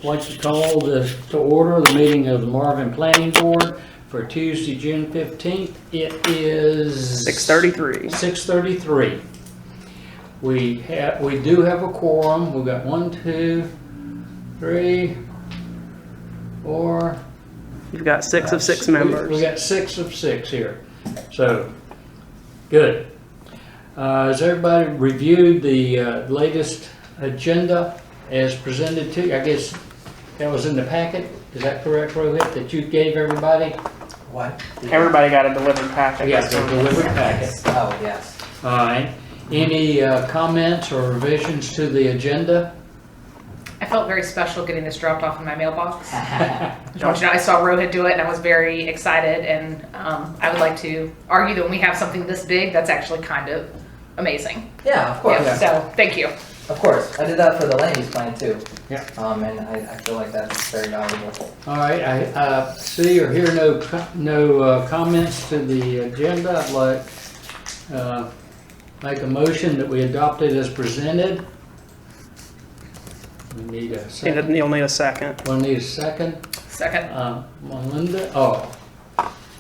like to call to order the meeting of the Marvin Planning Board for Tuesday, June 15th. It is 6:33. 6:33. We do have a quorum. We've got 1, 2, 3, 4. You've got 6 of 6 members. We got 6 of 6 here. So, good. Has everybody reviewed the latest agenda as presented to you? I guess that was in the packet. Is that correct, Rohit, that you gave everybody? What? Everybody got a delivered packet. Yes, the delivered packet. Oh, yes. All right. Any comments or revisions to the agenda? I felt very special getting this dropped off in my mailbox. Don't you know, I saw Rohit do it and I was very excited, and I would like to argue that when we have something this big, that's actually kind of amazing. Yeah, of course. Yeah, so thank you. Of course. I did that for the land use plan too. Yeah. And I feel like that's very valuable. All right. I see or hear no comments to the agenda. I'd like make a motion that we adopt it as presented. We need a second. You'll need a second. We'll need a second. Second. Melinda, oh,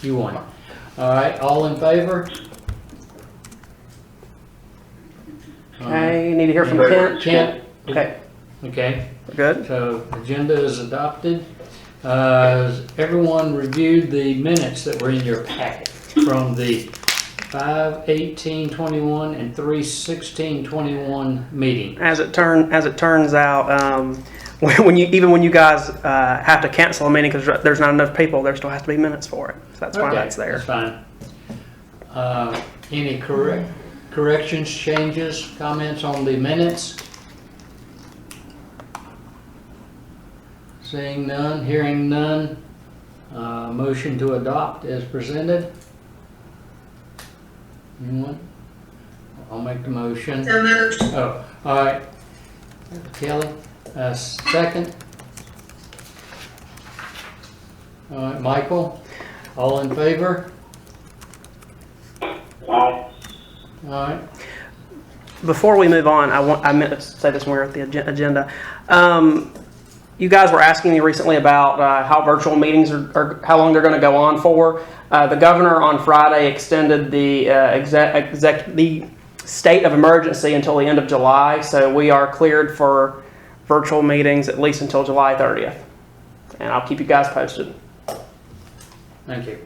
you won. All right, all in favor? Okay, you need to hear from Kent. Kent? Okay, Okay, we're good. so agenda is adopted. Has everyone reviewed the minutes that were in your packet from the 5/18/21 and 3/16/21 meeting? As it turns out, when you guys have to cancel a meeting because there's not enough people, there still has to be minutes for it. So that's why Okay, that's there. That's fine. Any corrections, changes, comments on the minutes? Seeing none, hearing none, motion to adopt as presented. Anyone? I'll make the motion. So moved. Oh, all right. Kelly, second. All right, Michael, all in favor? All right. Before we move on, I meant to say this when we were at the agenda. You guys were asking me recently about how virtual meetings are how long they're going to go on for. The governor on Friday extended the the state of emergency until the end of July, so we are cleared for virtual meetings at least until July 30th. And I'll keep you guys posted. Thank you.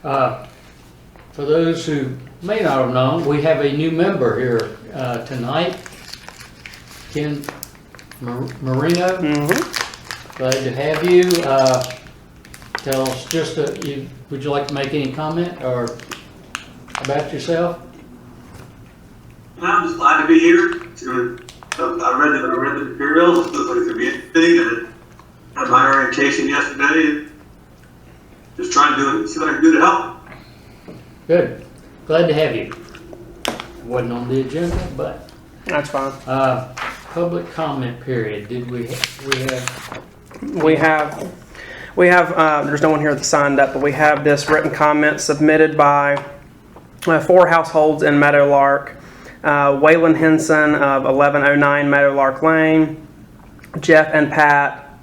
For those who may not have known, we have a new member here tonight, Ken Marino. Mm-hmm. Glad to have you. Tell us just, would you like to make any comment or about yourself? I'm just glad to be here. I read the materials. It looks like it's going to be interesting. I had my orientation yesterday. Just trying to see what I can do to help. Good. Glad to have you. Wasn't on the agenda, but That's fine. public comment period. Did we have? We have, there's no one here that signed up, but we have this written comment submitted by 4 households in Meadowlark. Waylon Henson of 1109 Meadowlark Lane, Jeff and Pat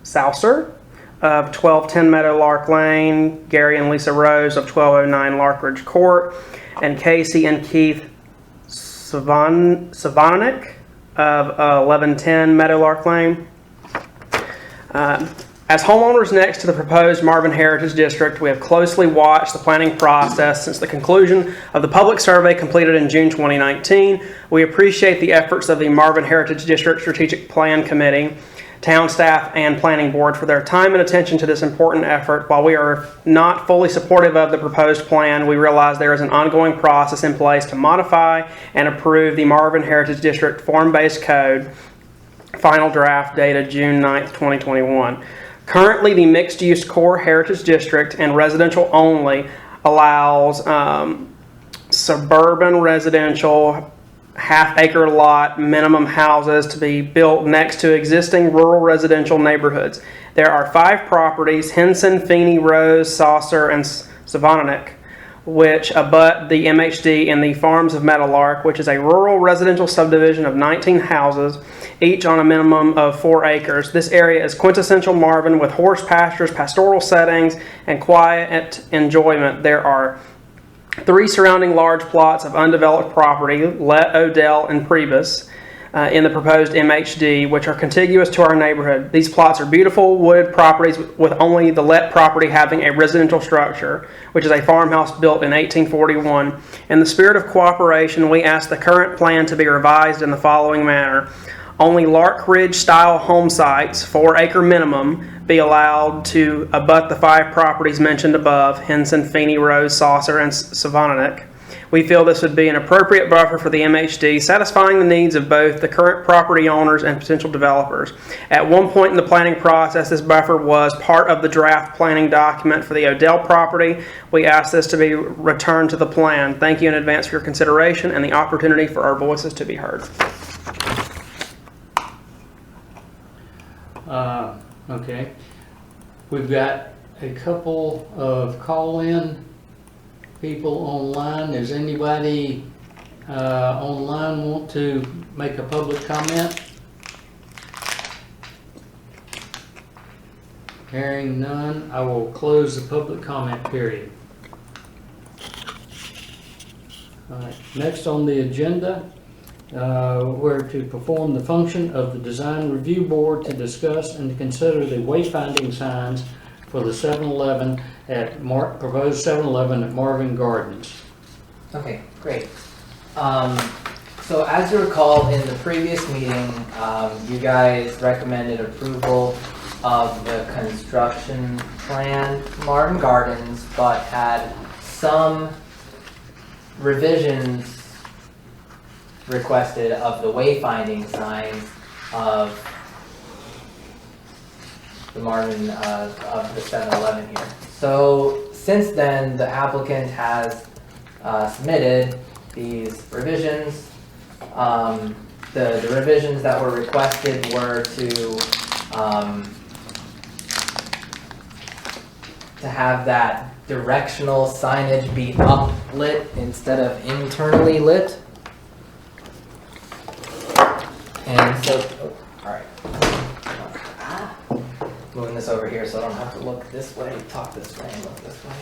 Saucer of 1210 Meadowlark Lane, Gary and Lisa Rose of 1209 Larkridge Court, and Casey and Keith Savonic of 1110 Meadowlark Lane. As homeowners next to the proposed Marvin Heritage District, we have closely watched the planning process since the conclusion of the public survey completed in June 2019. We appreciate the efforts of the Marvin Heritage District Strategic Plan Committee, town staff, and planning board for their time and attention to this important effort. While we are not fully supportive of the proposed plan, we realize there is an ongoing process in place to modify and approve the Marvin Heritage District Form-Based Code, final draft dated June 9th, 2021. Currently, the mixed-use core heritage district and residential only allows suburban residential half-acre lot minimum houses to be built next to existing rural residential neighborhoods. There are 5 properties, Henson, Feeney, Rose, Saucer, and Savonic, which abut the MHD in the Farms of Meadowlark, which is a rural residential subdivision of 19 houses each on a minimum of 4 acres. This area is quintessential Marvin with horse pastures, pastoral settings, and quiet enjoyment. There are 3 surrounding large plots of undeveloped property, Let, Odell, and Priebus, in the proposed MHD, which are contiguous to our neighborhood. These plots are beautiful wood properties with only the Let property having a residential structure, which is a farmhouse built in 1841. In the spirit of cooperation, we ask the current plan to be revised in the following manner. Only Lark Ridge style home sites, 4 acre minimum, be allowed to abut the 5 properties mentioned above, Henson, Feeney, Rose, Saucer, and Savonic. We feel this would be an appropriate buffer for the MHD, satisfying the needs of both the current property owners and potential developers. At one point in the planning process, this buffer was part of the draft planning document for the Odell property. We ask this to be returned to the plan. Thank you in advance for your consideration and the opportunity for our voices to be heard. Okay. We've got a couple of call-in people online. Does anybody online want to make a public comment? Hearing none, I will close the public comment period. All right. Next on the agenda, we're to perform the function of the Design Review Board to discuss and to consider the wayfinding signs for the 7-Eleven at proposed 7-Eleven at Marvin Gardens. Okay, great. So as you recall, in the previous meeting, you guys recommended approval of the construction plan for Marvin Gardens, but had some revisions requested of the wayfinding signs of the Marvin, of the 7-Eleven here. So since then, the applicant has submitted these revisions. The revisions that were requested were to have that directional signage be uplit instead of internally lit. And so, alright. Moving this over here so I don't have to look this way, talk this way, and look this way.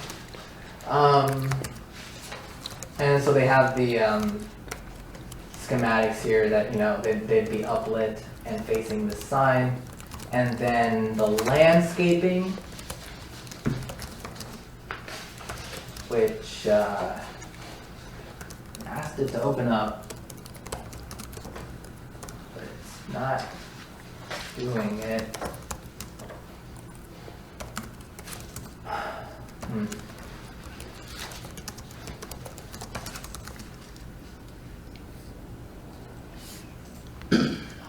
And so they have the schematics here that, you know, they'd be uplit and facing the sign. And then the landscaping, which asked it to open up, but it's not doing it.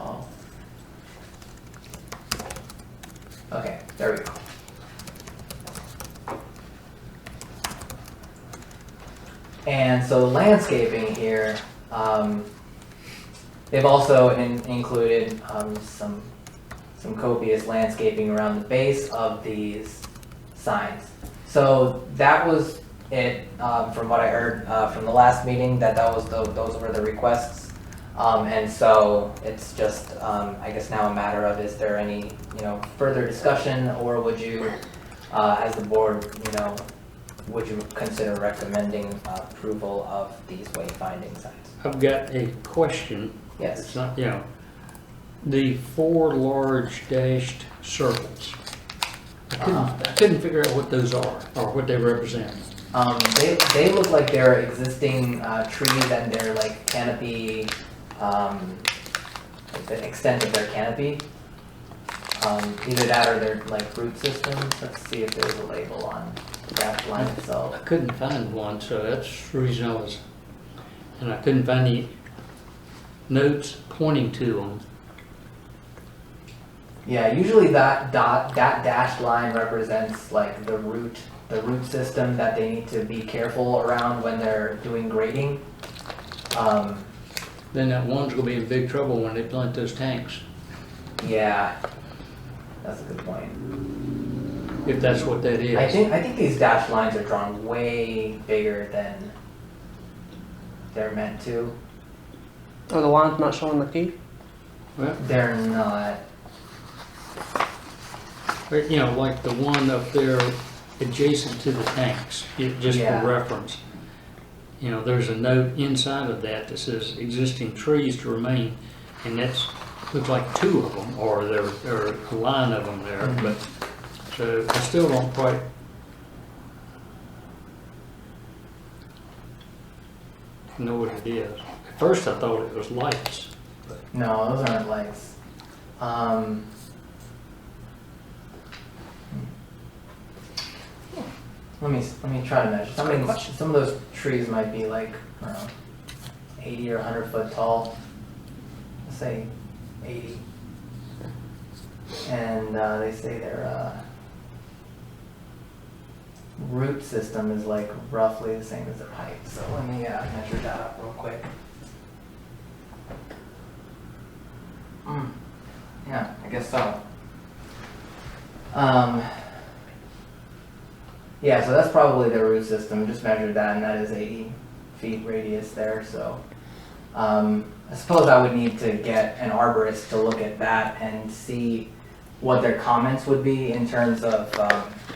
Oh. Okay, there we go. And so landscaping here, they've also included some copious landscaping around the base of these signs. So that was it, from what I heard from the last meeting, those were the requests. And so it's just, I guess now a matter of, is there any, further discussion, or would you, as the board, would you consider recommending approval of these wayfinding signs? I've got a question. Yes. It's not, the 4 large dashed circles. I couldn't figure out what those are or what they represent. They look like they're existing trees and they're like canopy, like the extent of their canopy. Either that or their like root systems. Let's see if there's a label on the dash line I itself. couldn't find one, so that's the reason I was, and I couldn't find any notes pointing to them. Yeah, usually that dashed line represents like the root system that they need to be careful around when they're doing grading. Then that one's gonna be in big trouble when they plant those tanks, Yeah, that's a good point. if that's what that is. I think these dashed lines are drawn way bigger than they're meant to. Are the lines not showing the key? Well, They're not. but, you know, like the one up there adjacent to the tanks, just Yeah. for reference. You know, there's a note inside of that that says existing trees to remain, and that's, looks like 2 of them, or there are a line of them there, Mhm. but, so I still don't quite know what it is. At first I thought it was lights. No, those aren't lights. Let me try to measure. Some of those trees might be like, I don't know, 80 or 100 foot tall. Let's say 80. And they say their root system is like roughly the same as a pipe. So let me measure that up real quick. Yeah, I guess so. Yeah, so that's probably their root system. Just measured that, and that is 80 feet radius there. So I suppose I would need to get an arborist to look at that and see what their comments would be in terms of.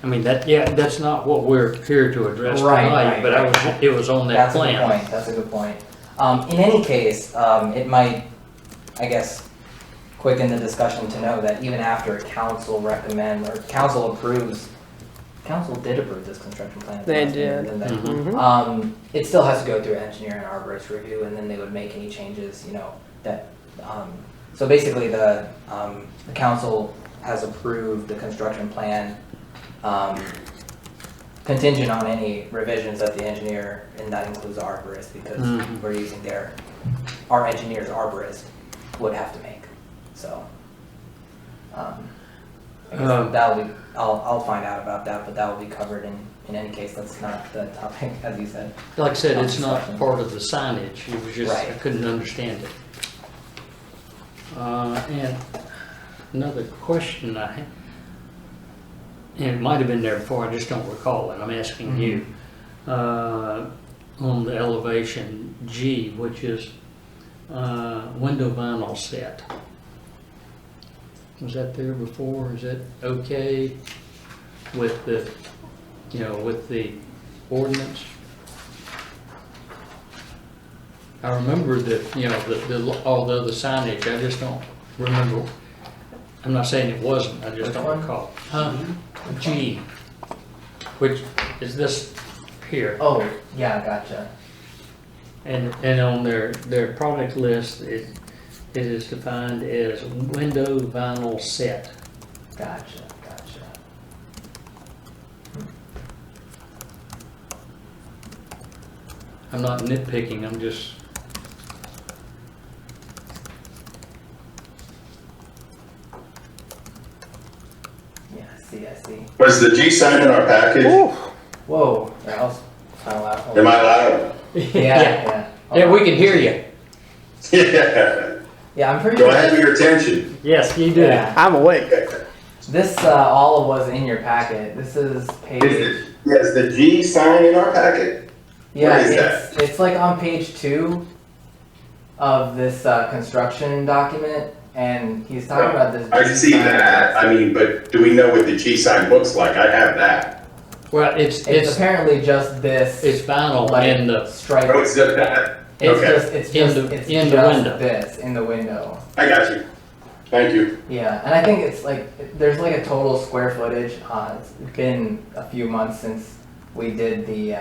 I mean, that's not what we're here to address Right, tonight, right, but right. it was on that That's plan. a good point. That's a good point. In any case, it might, I guess, quicken the discussion to know that even after council recommend or council approves, council did approve this construction plan. They last year, did. didn't they? Mhm. It still has to go through engineer and arborist review, and then they would make any changes. You know that. So basically, the council has approved the construction plan. Contingent on any revisions that the engineer, and that includes the arborist, because Mhm. we're using our engineer's arborist would have to make. So, I guess that'll be, I'll find out about that, but that will be covered in any case. That's not the topic, as you said. Like I said, it's not part of the signage, it was just, I Right. couldn't understand it. And another question I had, and it might have been there before, I just don't recall it, I'm asking you. On the elevation G, which is window vinyl set. Was that there before? Is that okay with the, you know, with the ordinance? I remember that, you know, all the other signage, I just don't remember. I'm not saying it wasn't, I just Which don't one? recall. G, which is this here. Oh, yeah, gotcha. And on their product list, it is defined as window vinyl set. Gotcha. I'm not nitpicking, I'm just, Yeah, I see. Was the G sign in our package? Whoa, that was kind of loud. Am I loud? Yeah. Yeah, we can hear you. Yeah. Yeah, I'm pretty Do sure. I have your attention? Yes, you do. Yeah. I'm awake. This all was in your packet. This is page. Is the G sign in our packet? Yeah, What is it's like on page 2 of this construction document, and he's talking about this. I G see sign. that. I mean, but do we know what the G sign looks like? I have that. Well, it's apparently just this. it's vinyl like, in the, stripe. Oh, it's just that. It's Okay. just it's In just the- it's in the just window. this in the window. I got you. Thank you. Yeah, and I think it's like there's like a total square footage. It's been a few months since we did the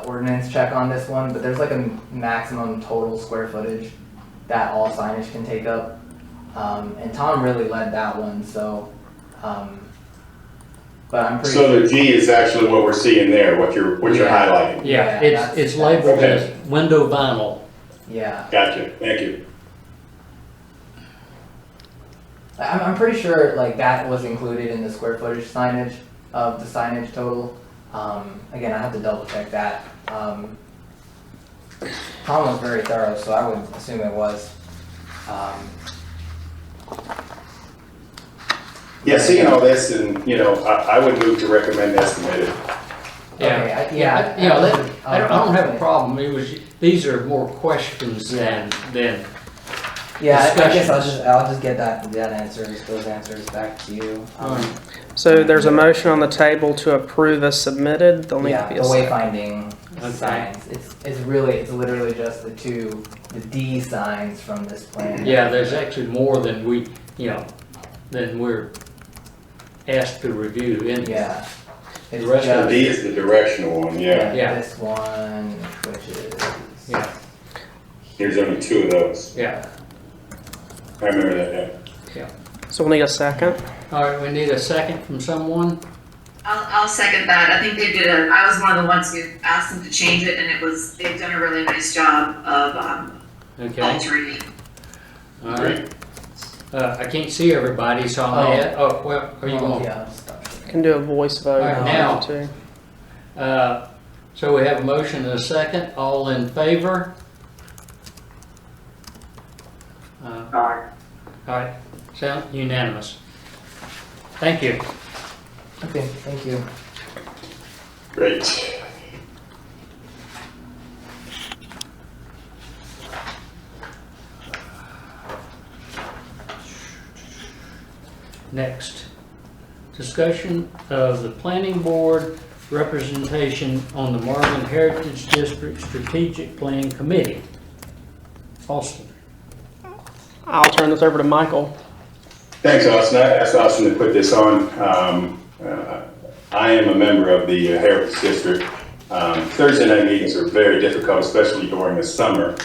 ordinance check on this one, but there's like a maximum total square footage that all signage can take up. And Tom really led that one, so. But I'm pretty. So the G is actually what we're seeing there, what you're Yeah. highlighting. yeah, Yeah, it's labeled Okay. as window vinyl. Yeah. Gotcha. Thank you. I'm pretty sure like that was included in the square footage signage of the signage total. Again, I have to double check that. Tom was very thorough, so I would assume it was. Yeah, seeing all this, and I would move to recommend as submitted. Okay, yeah. You know, I don't have a problem. These are more questions than Yeah, I guess discussions. I'll just get those answers back to you. So there's a motion on the table to approve as submitted. There'll need to Yeah, be the a second. wayfinding Okay. signs. It's literally just the D signs from this plan. Yeah, there's actually more than than we're asked to review in here. Yeah. It's The rest of just- D is the directional one, yeah. Yeah. This one, which is. Yeah. There's only 2 of those. Yeah. I remember that, yeah. So we'll need a second. All right, we need a second from someone. I'll second that. I think they did I was one of the ones who asked them to change it, and they've done a really nice job of Okay. altering it. All right. I can't see everybody, so I'm Oh. at, oh, well, are you going? Yeah, stop. You can do a voice vote. All right, if you now. want to. So we have a motion and a second. All in favor? All right, sound unanimous. Thank you. Okay, thank you. Great. Next, discussion of the planning board representation on the Marvin Heritage District Strategic Plan Committee. Austin. I'll turn this over to Michael. Thanks, Austin. I asked Austin to put this on. I am a member of the Heritage District. Thursday night meetings are very difficult, especially during the summer.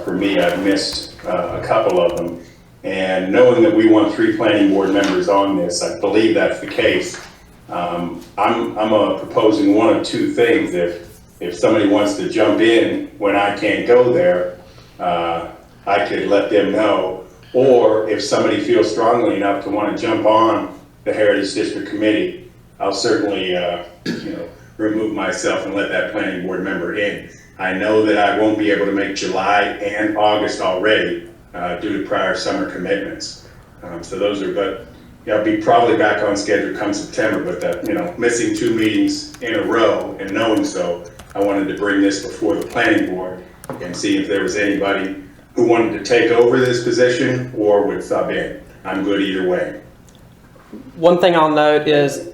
For me, I've missed a couple of them. And knowing that we want 3 planning board members on this, I believe that's the case. I'm proposing one of 2 things. If somebody wants to jump in when I can't go there, I could let them know. Or if somebody feels strongly enough to want to jump on the Heritage District Committee, I'll certainly, remove myself and let that planning board member in. I know that I won't be able to make July and August already due to prior summer commitments. So those are, but I'll be probably back on schedule come September, but that, missing 2 meetings in a row and knowing so, I wanted to bring this before the planning board and see if there was anybody who wanted to take over this position or would sub in. I'm good either way. One thing I'll note is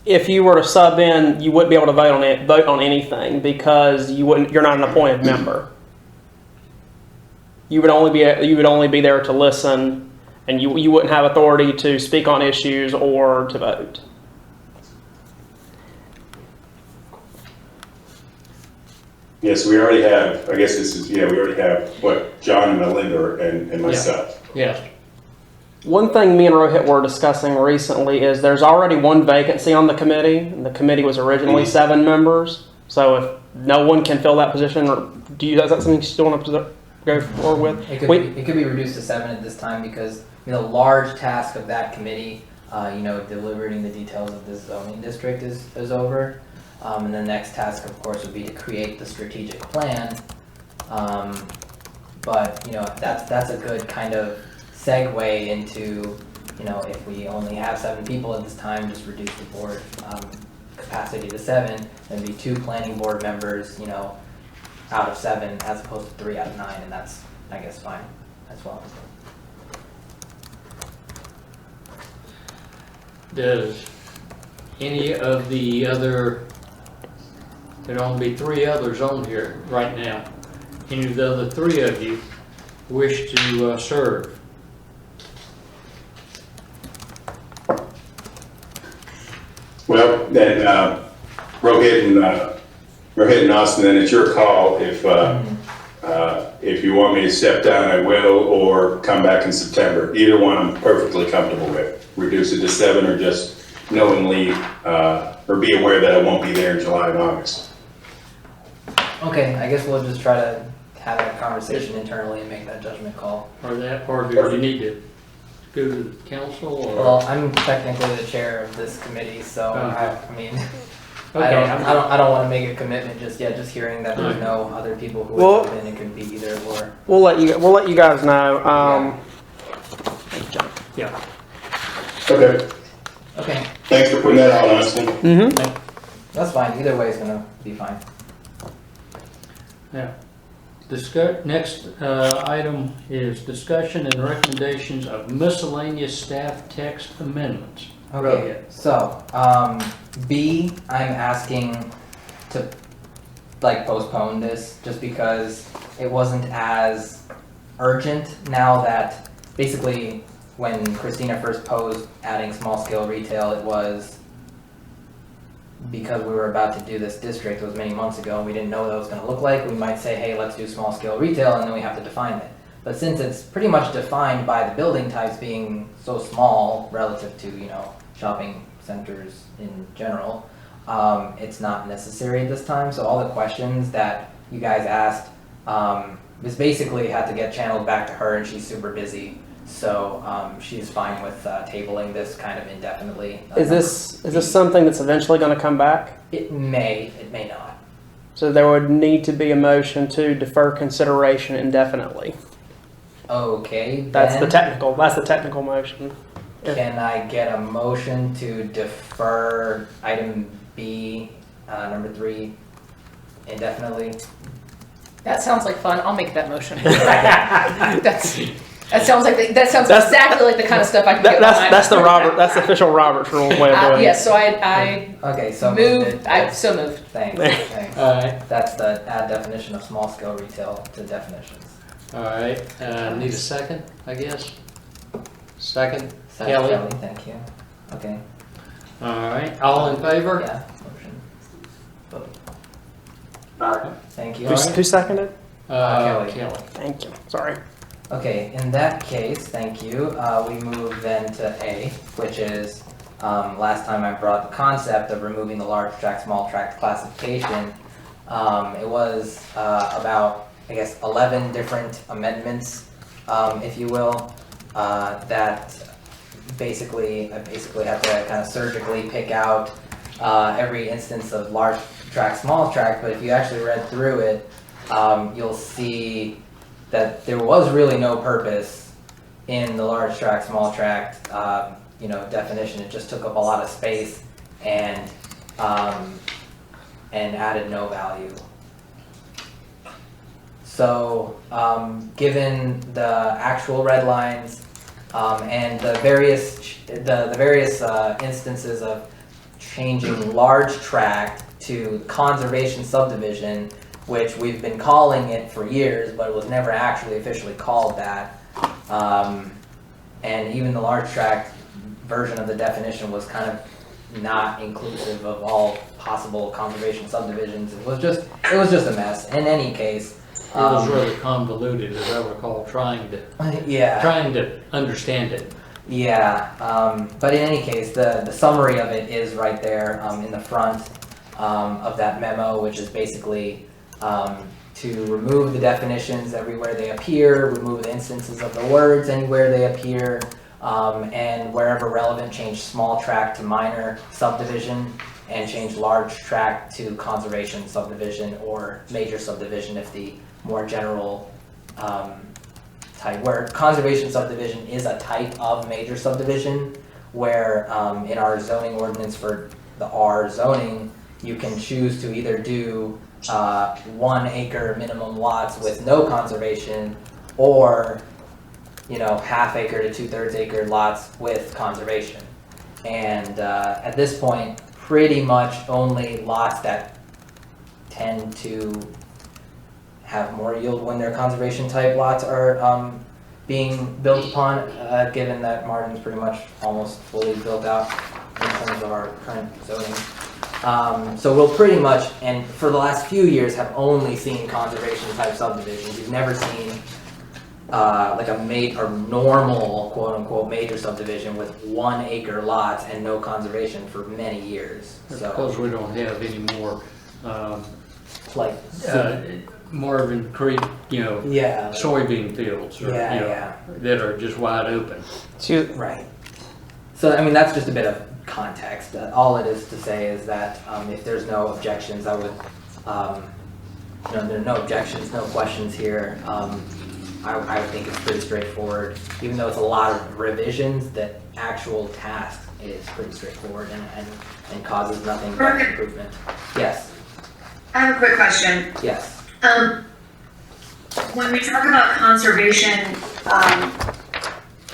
if you were to sub in, you wouldn't be able to vote on anything because you're not an appointed member. You would only be there to listen, and you wouldn't have authority to speak on issues or to vote. Yes, we already have, I guess we already have, John and Melinda and myself. Yes. One thing me and Rohit were discussing recently is there's already 1 vacancy on the committee, and the committee was originally 7 members. So if no one can fill that position, or is that something you still want to go forward with? It could be reduced to 7 at this time because the large task of that committee, deliberating the details of this zoning district is over. And the next task, of course, would be to create the strategic plan. But that's a good kind of segue into, if we only have 7 people at this time, just reduce the board capacity to 7, and be 2 planning board members, out of 7 as opposed to 3 out of 9, and that's, I guess, fine as well. Does any of the other, there'd only be 3 others on here right now. Any of the other 3 of you wish to serve? Well, then, Rohit and Austin, then it's your call. If you want me to step down, I will, or come back in September. Either one I'm perfectly comfortable with. Reduce it to 7 or just knowingly, or be aware that I won't be there in July and August. Okay, I guess we'll just try to have a conversation internally and make that judgment call. Or do you need to go to the council or? Well, I'm technically the chair of this committee, so I Okay, I don't want to make a commitment just yet. Just hearing that there's no other people who Well- would come in, it could be either or. We'll let you guys know. Yeah. Okay. Okay. Thanks for putting that on, Austin. Mm-hmm. That's fine, either way is gonna be fine. Now, next item is discussion and recommendations of miscellaneous staff text amendments. Okay, so, B, I'm asking to, like, postpone this, just because it wasn't as urgent now that, basically, when Christina first posed adding small-scale retail, it was because we were about to do this district, it was many months ago, and we didn't know what that was gonna look like. We might say, hey, let's do small-scale retail, and then we have to define it. But since it's pretty much defined by the building types being so small relative to, you know, shopping centers in general, it's not necessary at this time. So all the questions that you guys asked, this basically had to get channeled back to her, and she's super busy. So she's fine with tabling this kind of indefinitely. Is this something that's eventually going to come back? It may not. So there would need to be a motion to defer consideration indefinitely. Okay, That's the then technical motion. can I get a motion to defer item B, number 3, indefinitely? That sounds like fun. I'll make that motion. That sounds exactly like the kind of stuff I can get behind. That's the official Robert's Rules way of doing it. Yes, so I Okay, so moved, I so moved. Thanks, thanks. All right, That's the add definition of small scale retail to definitions. all right. Need a second, I guess? Second? Second, Kelly? Kelly, thank you. Okay, All right, all in favor? yeah, motion. Vote. Aye. Thank you. Who seconded? Kelly. Kelly. Thank you. Sorry. Okay, in that case, thank you. We move then to A, which is, last time I brought the concept of removing the large tract, small tract classification. It was about, I guess, 11 different amendments, if you will, that I basically had to kind of surgically pick out every instance of large tract, small tract, but if you actually read through it, you'll see that there was really no purpose in the large tract, small tract, definition. It just took up a lot of space and added no value. So, given the actual red lines and the various instances of changing large tract to conservation subdivision, which we've been calling it for years, but it was never actually officially called that. And even the large tract version of the definition was kind of not inclusive of all possible conservation subdivisions. It was just a mess. In any case, It was really convoluted, as I recall, trying to understand it. Yeah, but in any case, the summary of it is right there in the front of that memo, which is basically to remove the definitions everywhere they appear, remove the instances of the words anywhere they appear, and wherever relevant, change small tract to minor subdivision, and change large tract to conservation subdivision or major subdivision if the more general type, where conservation subdivision is a type of major subdivision, where in our zoning ordinance for the R zoning, you can choose to either do 1 acre minimum lots with no conservation, or half acre to 2/3 acre lots with conservation. And at this point, pretty much only lots that tend to have more yield when their conservation type lots are being built upon, given that Martin's pretty much almost fully built out in terms of our current zoning. So we'll pretty much, and for the last few years, have only seen conservation type subdivisions. You've never seen like a normal quote unquote major subdivision with 1 acre lots and no conservation for many years. So Because we don't have any more, like Marvin Creek, yeah, soybean fields, or, yeah. that are just wide open. Right. So, I mean, that's just a bit of context. All it is to say is that if there's no objections, I would, there are no objections, no questions here. I would think it's pretty straightforward. Even though it's a lot of revisions, the actual task is pretty straightforward and causes nothing but Perfect. improvement. Yes, I have a quick question. yes. When we talk about conservation,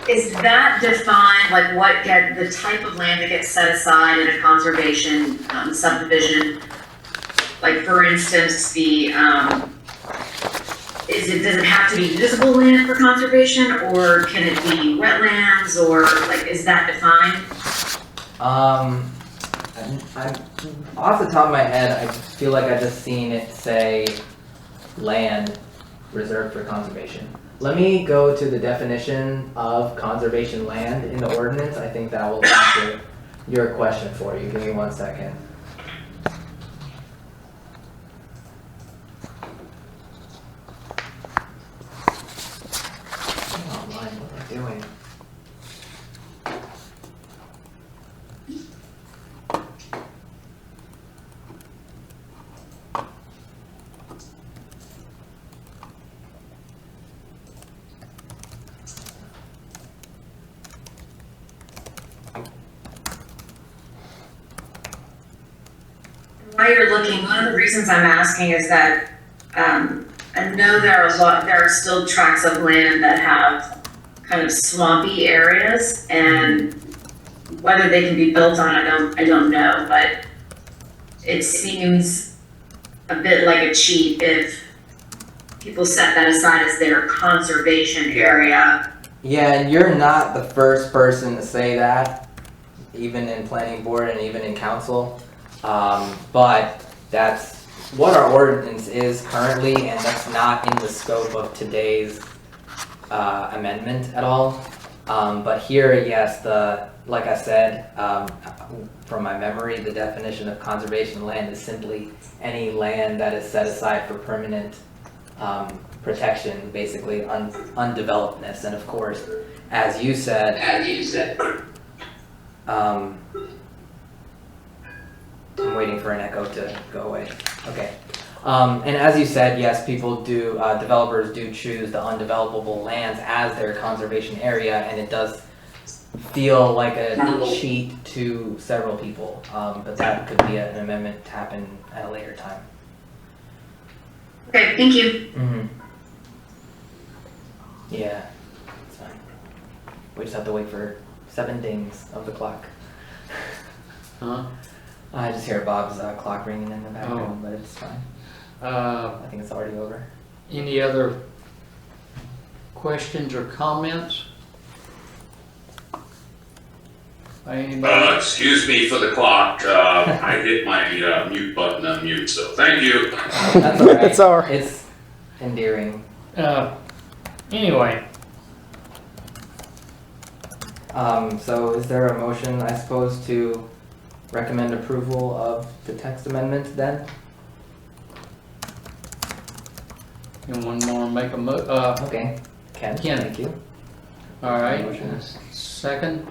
is that defined, like the type of land that gets set aside in a conservation subdivision? Like for instance, does it have to be usable land for conservation, or can it be wetlands, or like, is that defined? I'm off the top of my head, I feel like I just seen it say land reserved for conservation. Let me go to the definition of conservation land in the ordinance. I think that will answer your question for you. Give me 1 second. Online, what am I doing? While you're looking, one of the reasons I'm asking is that, I know there are still tracts of land that have kind of swampy areas, and whether they can be built on, I don't know, but it seems a bit like a cheat if people set that aside as their conservation area. Yeah, and you're not the first person to say that, even in planning board and even in council. But that's what our ordinance is currently, and that's not in the scope of today's amendment at all. But here, yes, like I said, from my memory, the definition of conservation land is simply any land that is set aside for permanent protection, basically undevelopedness. And of course, as you said, I'm waiting for an echo to go away. Okay. And as you said, yes, people do, developers do choose the undevelopable lands as their conservation area, and it does feel like a cheat to several people. But that could be an amendment to happen at a later time. Okay, thank you. Mm-hmm. Yeah, it's fine. We just have to wait for 7 dings of the clock. Huh? I just hear Bob's clock ringing in the background, but it's fine. I think it's already over. Any other questions or comments? By anybody? Excuse me for the clock. I hit my mute button on mute, so thank you. That's all right. It's all right. It's endearing. Anyway, So is there a motion, I suppose, to recommend approval of the text amendment then? anyone want to make a Okay, Ken, Ken. thank you. all right, Motion. second?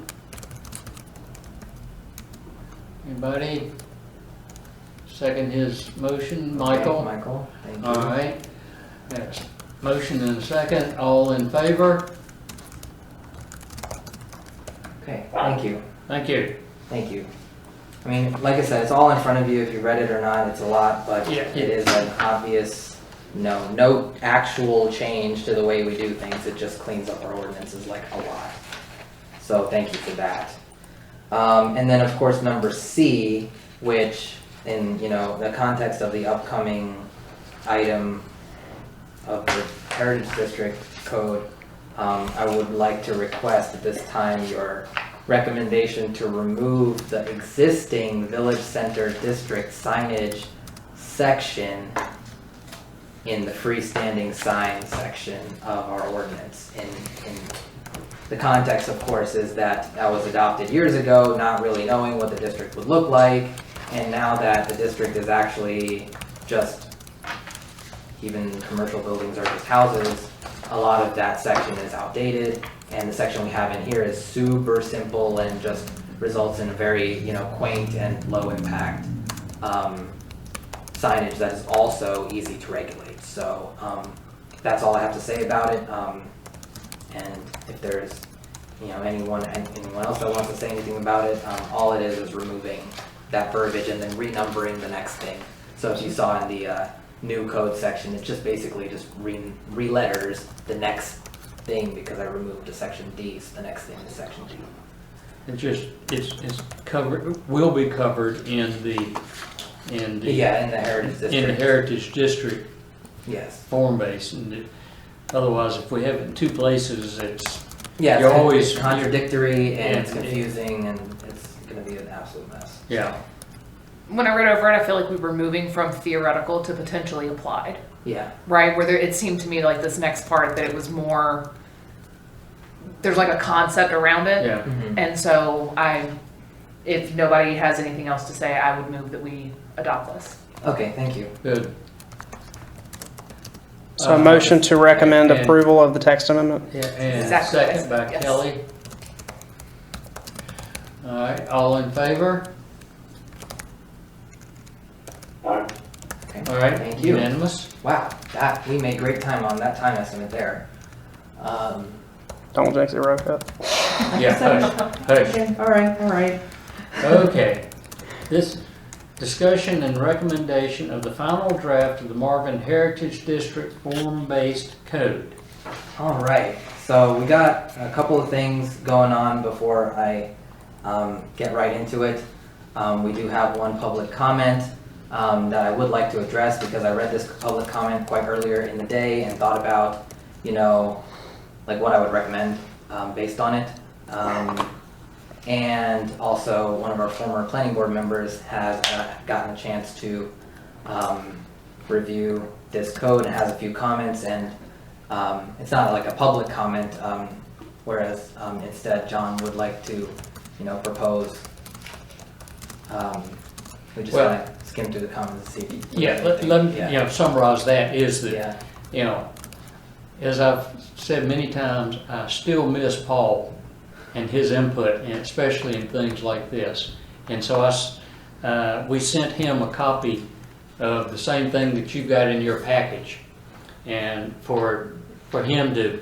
Anybody? Second his motion, Michael? Okay, Michael, thank you. All right, yes, motion and second, all in favor? Okay, thank you. Thank you. Thank you. I mean, like I said, it's all in front of you. If you read it or not, it's a lot, but Yeah. it is an obvious, no actual change to the way we do things. It just cleans up our ordinances like a lot. So thank you for that. And then of course number C, which in, the context of the upcoming item of the Heritage District Code, I would like to request at this time your recommendation to remove the existing Village Center District signage section in the freestanding sign section of our ordinance. In the context, of course, is that was adopted years ago, not really knowing what the district would look like, and now that the district is actually just, even commercial buildings are just houses, a lot of that section is outdated, and the section we have in here is super simple and just results in a very, quaint and low impact signage that is also easy to regulate. So that's all I have to say about it. And if there's, anyone else that wants to say anything about it, all it is removing that verbiage and then renumbering the next thing. So if you saw in the new code section, it's just basically just re-letters the next thing because I removed a section D, so the next thing is section D. It's covered, will be covered in the Yeah, in the Heritage District. in the Heritage District Yes. form base. And otherwise, if we have it in two places, it's, Yeah, You're it's always- contradictory and Yeah. it's confusing and it's gonna be an absolute mess. yeah. When I read over it, I feel like we were moving from theoretical to potentially applied, Yeah, right? Where it seemed to me like this next part that it was more, there's like a concept around it. Yeah. And so if nobody has anything else to say, I would move that we adopt this. okay, thank you. Good. So a motion to recommend and- approval of the text amendment? Yeah, and Exactly. second by Yes. Kelly. All right, all in favor? Okay, All right, Thank you. unanimous? Wow, we made great time on that time estimate there. Don't jinx it, Rohit. Yeah, hush. Okay, all right. Okay, this discussion and recommendation of the final draft of the Marvin Heritage District form-based code. All right, so we got a couple of things going on before I get right into it. We do have one public comment that I would like to address because I read this public comment quite earlier in the day and thought about, like what I would recommend based on it. And also one of our former planning board members has gotten a chance to review this code and has a few comments, and it's not like a public comment, whereas instead John would like to, propose. We just Well- kind of skim through the comments and see. if- Yeah, let me, summarize that is Yeah. that, as I've said many times, I still miss Paul and his input, and especially in things like this. And so we sent him a copy of the same thing that you got in your package, and for him to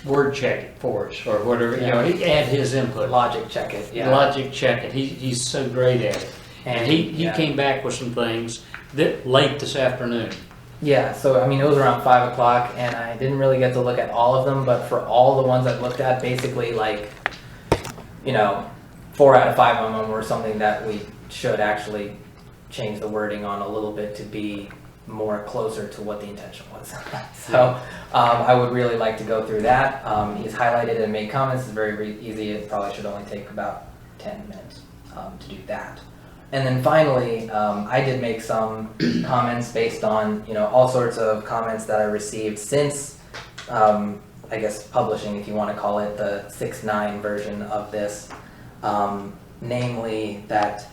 word check it for us or whatever, he add his input. Logic check it, yeah. Logic check it. He's so great at it. And he yeah. came back with some things that late this afternoon. Yeah, so I mean, it was around 5 o'clock and I didn't really get to look at all of them, but for all the ones I looked at, basically 4 out of 5 of them were something that we should actually change the wording on a little bit to be more closer to what the intention was. So I would really like to go through that. He's highlighted and made comments. It's very easy. It probably should only take about 10 minutes to do that. And then finally, I did make some comments based on, all sorts of comments that I received since, I guess, publishing, if you want to call it, the 6.9 version of this. Namely that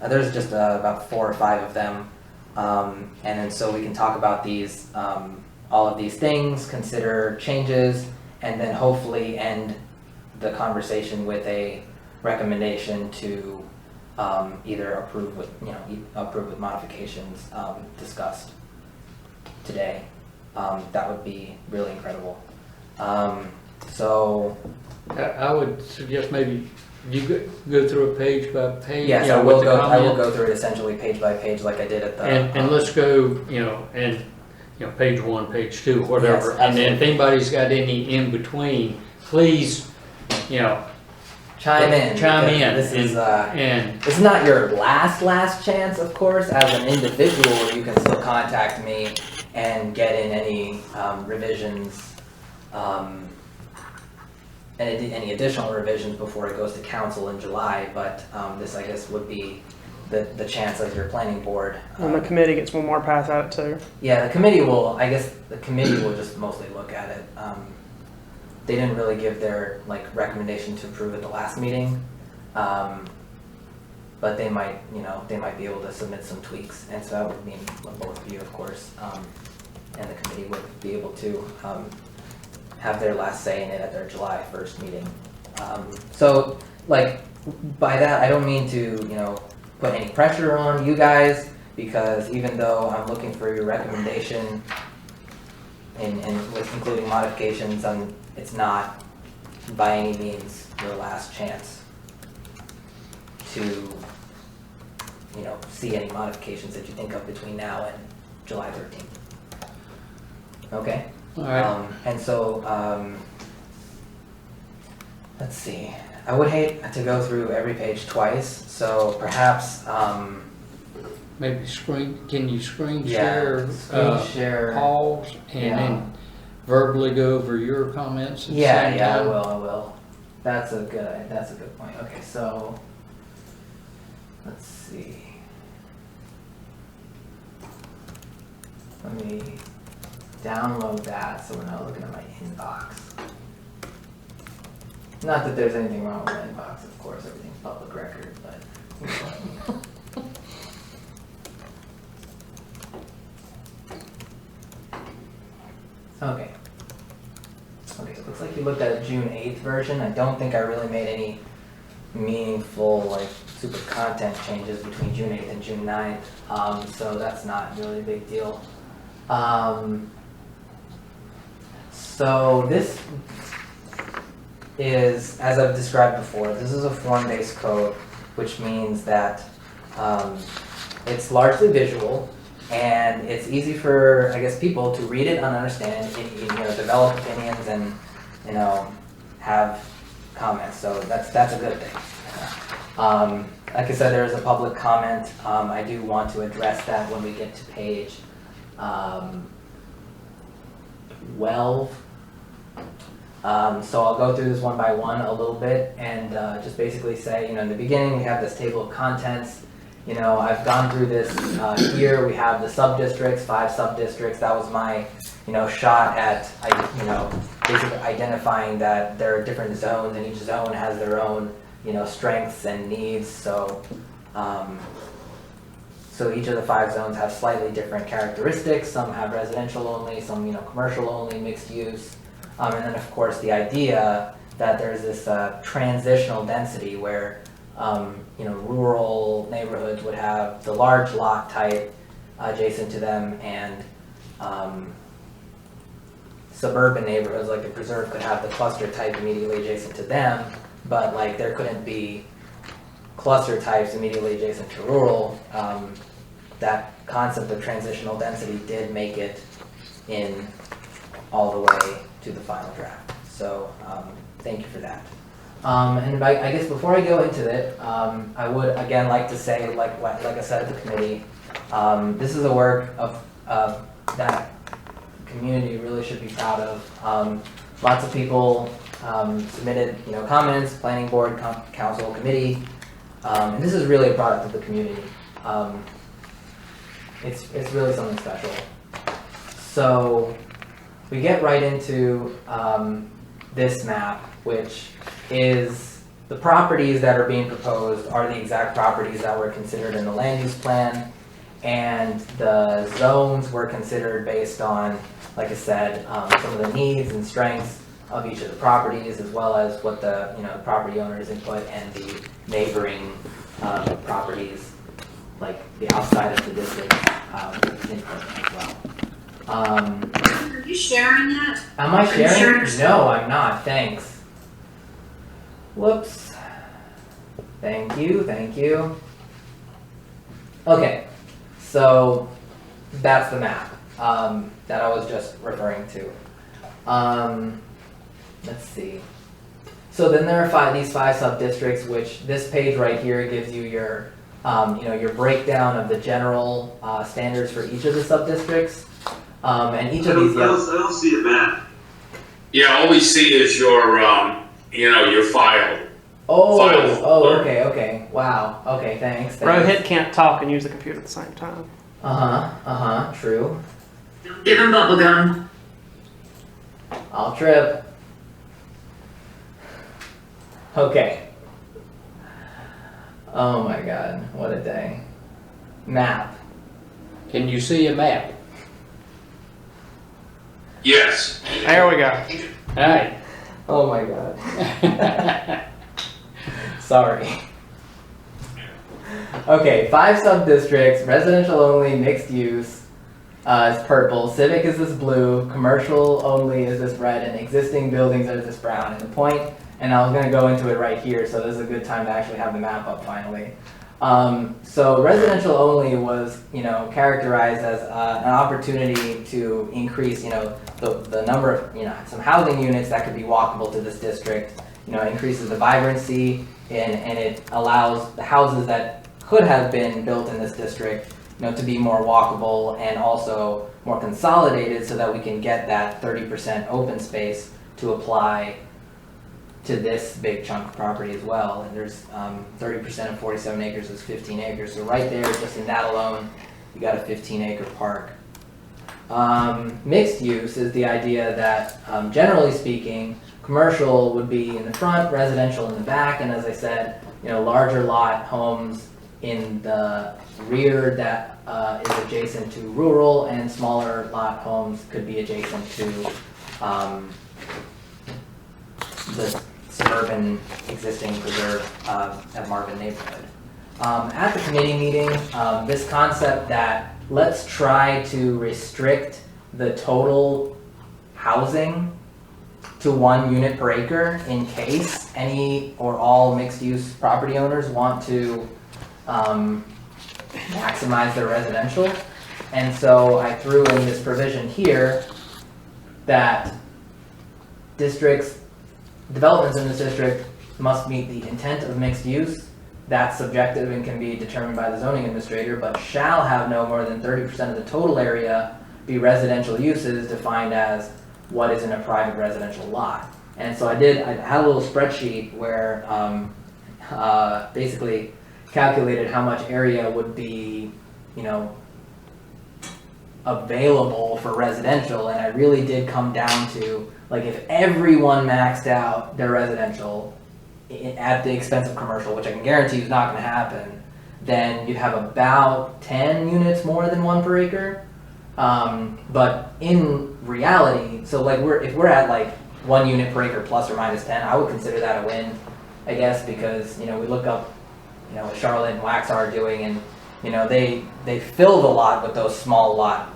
there's just about 4 or 5 of them. And then so we can talk about these, all of these things, consider changes, and then hopefully end the conversation with a recommendation to either approve with, approve with modifications discussed today. That would be really incredible. So I would suggest maybe you go through it page by page. yes, I will go through it essentially page by page like I did at the. And let's go, page 1, page 2, whatever. Yes, And then if anybody's got any in between, please, chime in. Chime because in. This is and It's not your last chance, of course. As an individual, you can still contact me and get in any revisions, any additional revisions before it goes to council in July. But this, I guess, would be the chance of your planning board. And the committee gets one more pass at it too. Yeah, the committee will. I guess the committee will just mostly look at it. They didn't really give their recommendation to approve at the last meeting, but they might, be able to submit some tweaks, and so that would mean both of you, of course, and the committee would be able to have their last say in it at their July 1st meeting. By that, I don't mean to, put any pressure on you guys because even though I'm looking for your recommendation and with including modifications, it's not by any means your last chance to, you know, see any modifications that you think of between now and July 13th. Okay? All right. And so, let's see. I would hate to go through every page twice, so perhaps, Maybe can you screen yeah, share, screen share. Paul's, and Yeah. then verbally go over your comments at the Yeah, same yeah, I time? will. That's a good point. Okay, so, let's see. Let me download that so we're not looking at my inbox. Not that there's anything wrong with my inbox, of course, everything's public record, but. Okay. Okay, so it looks like you looked at a June 8th version. I don't think I really made any meaningful, like, super content changes between June 8th and June 9th, so that's not really a big deal. So this is, as I've described before, this is a form-based code, which means that it's largely visual, and it's easy for, I guess, people to read it and understand, you know, develop opinions and, you know, have comments. So that's a good thing. Like I said, there is a public comment. I do want to address that when we get to page 12. So I'll go through this one by one a little bit and just basically say, you know, in the beginning we have this table of contents. You know, I've gone through this here. We have the sub-districts, 5 sub-districts. That was my, you know, shot at, you know, basically identifying that there are different zones and each zone has their own, you know, strengths and needs. So, so each of the 5 zones have slightly different characteristics. Some have residential only, some, you know, commercial only, mixed use. And then of course the idea that there's this transitional density where you know, rural neighborhoods would have the large lot type adjacent to them, and suburban neighborhoods like the preserve could have the cluster type immediately adjacent to them, but like there couldn't be cluster types immediately adjacent to rural. That concept of transitional density did make it in all the way to the final draft. So thank you for that. And I guess before I go into it, I would again like to say, like I said at the committee, this is a work of that the community really should be proud of. Lots of people submitted, you know, comments, planning board, council, committee, and this is really a product of the community. It's really something special. So we get right into this map, which is the properties that are being proposed are the exact properties that were considered in the land use plan, and the zones were considered based on, like I said, some of the needs and strengths of each of the properties, as well as what the, you know, property owner's input and the neighboring properties, like the outside of the district input as well. Are you sharing that? Am I Are you sharing? sharing? No, I'm not. Thanks. Whoops. Thank you. Thank you. Okay, so that's the map that I was just referring to. Let's see. So then there are these five sub-districts, which this page right here gives you your, you know, your breakdown of the general standards for each of the sub-districts. And each of these. I don't see a map. Yeah, all we see is your, you know, your file. File. Okay. Wow. Okay, thanks. Rohit can't talk and use the computer at the same time. True. Give him bubble gum. I'll trip. Okay. Oh my god, what a day. Map. Can you see a map? Yes. There we go. Alright. Oh my god. Sorry. Okay, 5 sub-districts, residential only, mixed use is purple, civic is this blue, commercial only is this red, and existing buildings are this brown. And the point, and I was gonna go into it right here, so this is a good time to actually have the map up finally. So residential only was, characterized as an opportunity to increase, the number of, some housing units that could be walkable to this district. It increases the vibrancy and it allows the houses that could have been built in this district, to be more walkable and also more consolidated so that we can get that 30% open space to apply to this big chunk of property as well. And there's 30% of 47 acres is 15 acres. So right there, just in that alone, you got a 15-acre park. Mixed use is the idea that, generally speaking, commercial would be in the front, residential in the back, and as I said, larger lot homes in the rear that is adjacent to rural, and smaller lot homes could be adjacent to the suburban existing preserve at Marvin neighborhood. At the committee meeting, this concept that let's try to restrict the total housing to 1 unit per acre in case any or all mixed-use property owners want to maximize their residential. And so I threw in this provision here that developments in this district must meet the intent of mixed use. That's subjective and can be determined by the zoning administrator, but shall have no more than 30% of the total area be residential uses defined as what is in a private residential lot. And so I had a little spreadsheet where basically calculated how much area would be, available for residential, and I really did come down to, like, if everyone maxed out their residential at the expense of commercial, which I can guarantee is not going to happen, then you'd have about 10 units more than 1 per acre. But in reality, so like if we're at like 1 unit per acre plus or minus 10, I would consider that a win, I guess, because we look up what Charlotte and Waxhaw are doing, and they fill the lot with those small lot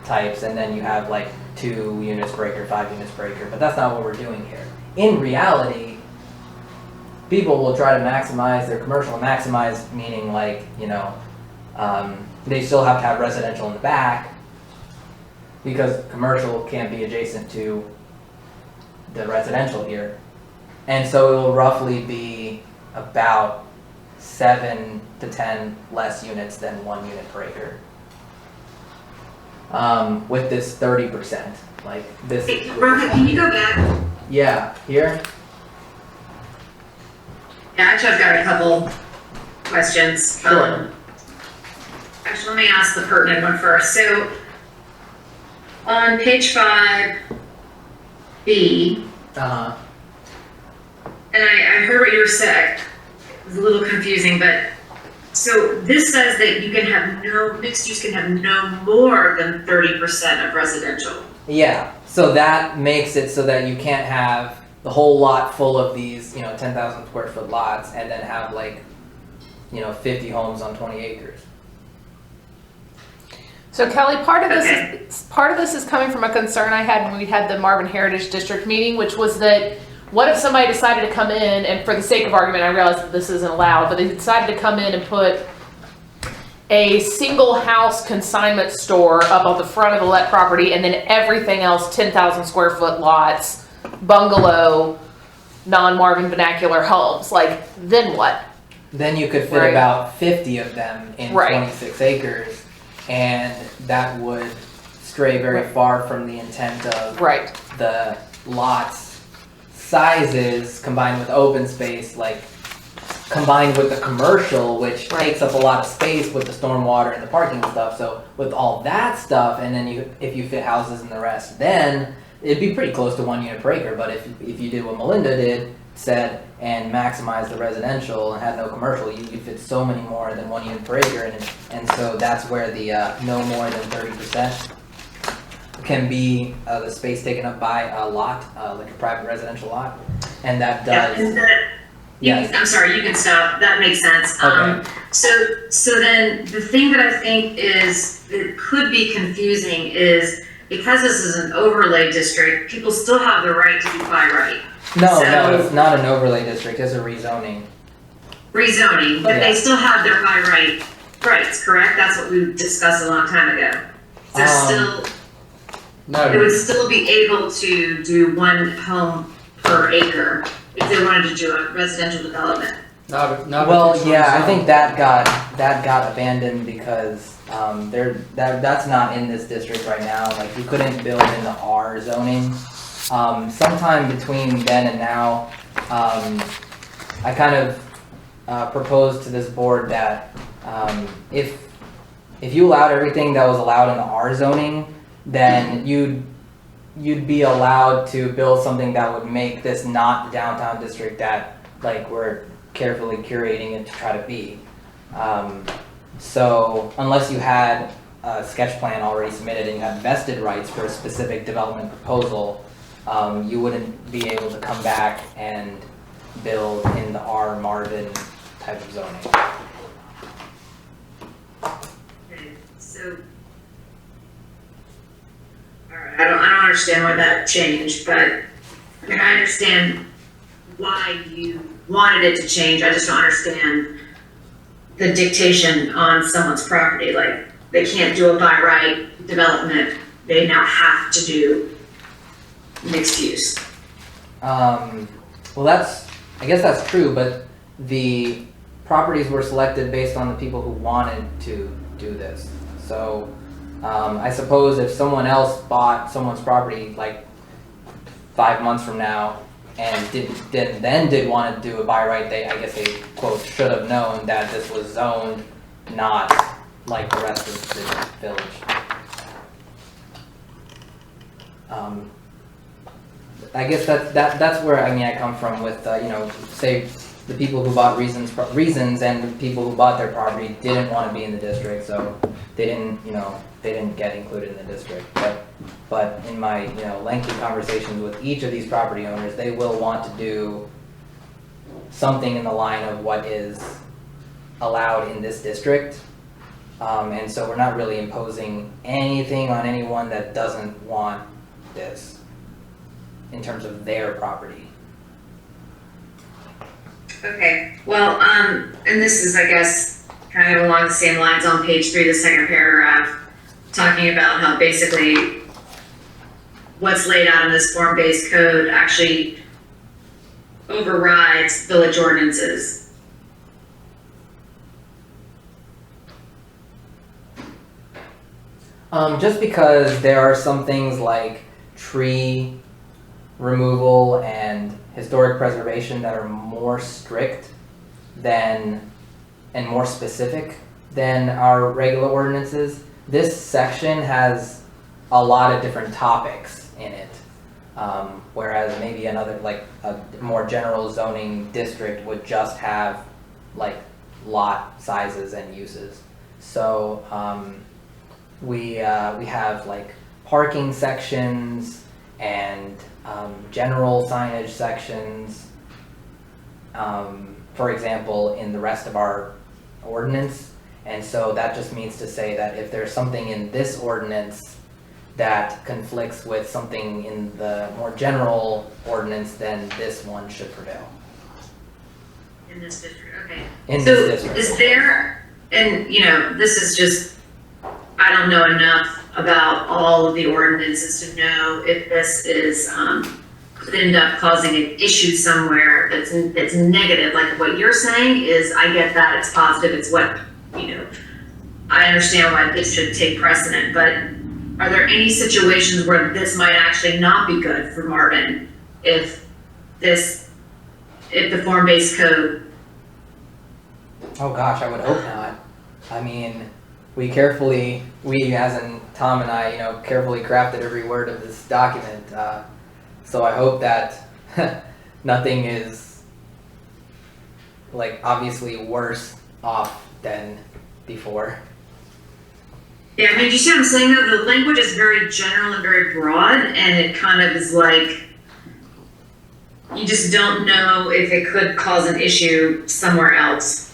types, and then you have like 2 units per acre, 5 units per acre, but that's not what we're doing here. In reality, people will try to maximize their commercial, maximize meaning like, they still have to have residential in the back because commercial can't be adjacent to the residential here. And so it will roughly be about 7 to 10 less units than 1 unit per acre. With this 30%, like this. Hey, Rohit, can you go back? Yeah, here? Yeah, actually, I've got a couple questions. Sure. Actually, let me ask the pertinent one first. So, on page 5B, Uh-huh. and I heard what you were saying. It was a little confusing, but so this says that you can have mixed use can have no more than 30% of residential. Yeah, so that makes it so that you can't have the whole lot full of these, 10,000 square foot lots and then have like, 50 homes on 20 acres. So Kelly, part of this is coming from a concern I had when we had the Marvin Heritage District meeting, which was that what if somebody decided to come in, and for the sake of argument, I realize that this isn't allowed, but they decided to come in and put a single house consignment store up on the front of the let property, and then everything else 10,000 square foot lots, bungalow, non-Marvin vernacular homes. Like, then what? Then you could fit Right. about 50 of them in Right. 26 acres, and that would stray very far from the intent of Right. the lots sizes combined with open space, like combined with the commercial, which takes up a lot of space with the stormwater and the parking and stuff. So with all that stuff, and then if you fit houses and the rest, then it'd be pretty close to 1 unit per acre. But if you did what Melinda said, and maximize the residential and had no commercial, you could fit so many more than 1 unit per acre, and so that's where the no more than 30% can be the space taken up by a lot, like a private residential lot, and that does. Yeah, Yes. I'm sorry, you can stop. That makes sense. Okay. So then the thing that I think is, it could be confusing is because this is an overlay district, people still have the right to do by right. No, So- it's not an overlay district, it's a rezoning. Rezoning, but Yeah. they still have their by right rights, correct? That's what we discussed a long time ago. They're still, they would still be able to do one home per acre if they wanted to do a residential development. Not Well, yeah, I think that got abandoned because, that's not in this district right now, like, you couldn't build in the R zoning. Sometime between then and now, I kind of, proposed to this board that, if you allowed everything that was allowed in the R zoning, then you'd be allowed to build something that would make this not the downtown district that, like, we're carefully curating it to try to be. So unless you had a sketch plan already submitted and you had vested rights for a specific development proposal, you wouldn't be able to come back and build in the R Marvin type of zoning. Okay, so. Alright, I don't understand why that changed, but I mean, I understand why you wanted it to change, I just don't understand the dictation on someone's property, like, they can't do a by right development, they now have to do mixed use. Well, I guess that's true, but the properties were selected based on the people who wanted to do this. So, I suppose if someone else bought someone's property like 5 months from now and did want to do a by right, I guess they quote should have known that this was zoned not like the rest of the village. I guess that's where I come from with say the people who bought reasons and the people who bought their property didn't want to be in the district, so they didn't get included in the district. But in my lengthy conversations with each of these property owners, they will want to do something in the line of what is allowed in this district. And so we're not really imposing anything on anyone that doesn't want this in terms of their property. Okay, well, and this is, I guess, kind of along the same lines on page 3, the second paragraph, talking about how basically what's laid out in this form-based code actually overrides village ordinances. Just because there are some things like tree removal and historic preservation that are more strict and more specific than our regular ordinances. This section has a lot of different topics in it, whereas maybe another, like a more general zoning district would just have like lot sizes and uses. So we have like parking sections and general signage sections, for example, in the rest of our ordinance. And so that just means to say that if there's something in this ordinance that conflicts with something in the more general ordinance, then this one should prevail. In this district, okay. In So this district. is there, and this is just, I don't know enough about all of the ordinances to know if this is, could end up causing an issue somewhere that's negative. Like what you're saying is, I get that, it's positive, it's what, I understand why this should take precedent, but are there any situations where this might actually not be good for Marvin if the form-based code? Oh gosh, I would hope not. I mean, we as in Tom and I, carefully crafted every word of this document. So I hope that nothing is like obviously worse off than before. Yeah, I mean, do you see what I'm saying though? The language is very general and very broad, and it kind of is like, you just don't know if it could cause an issue somewhere else.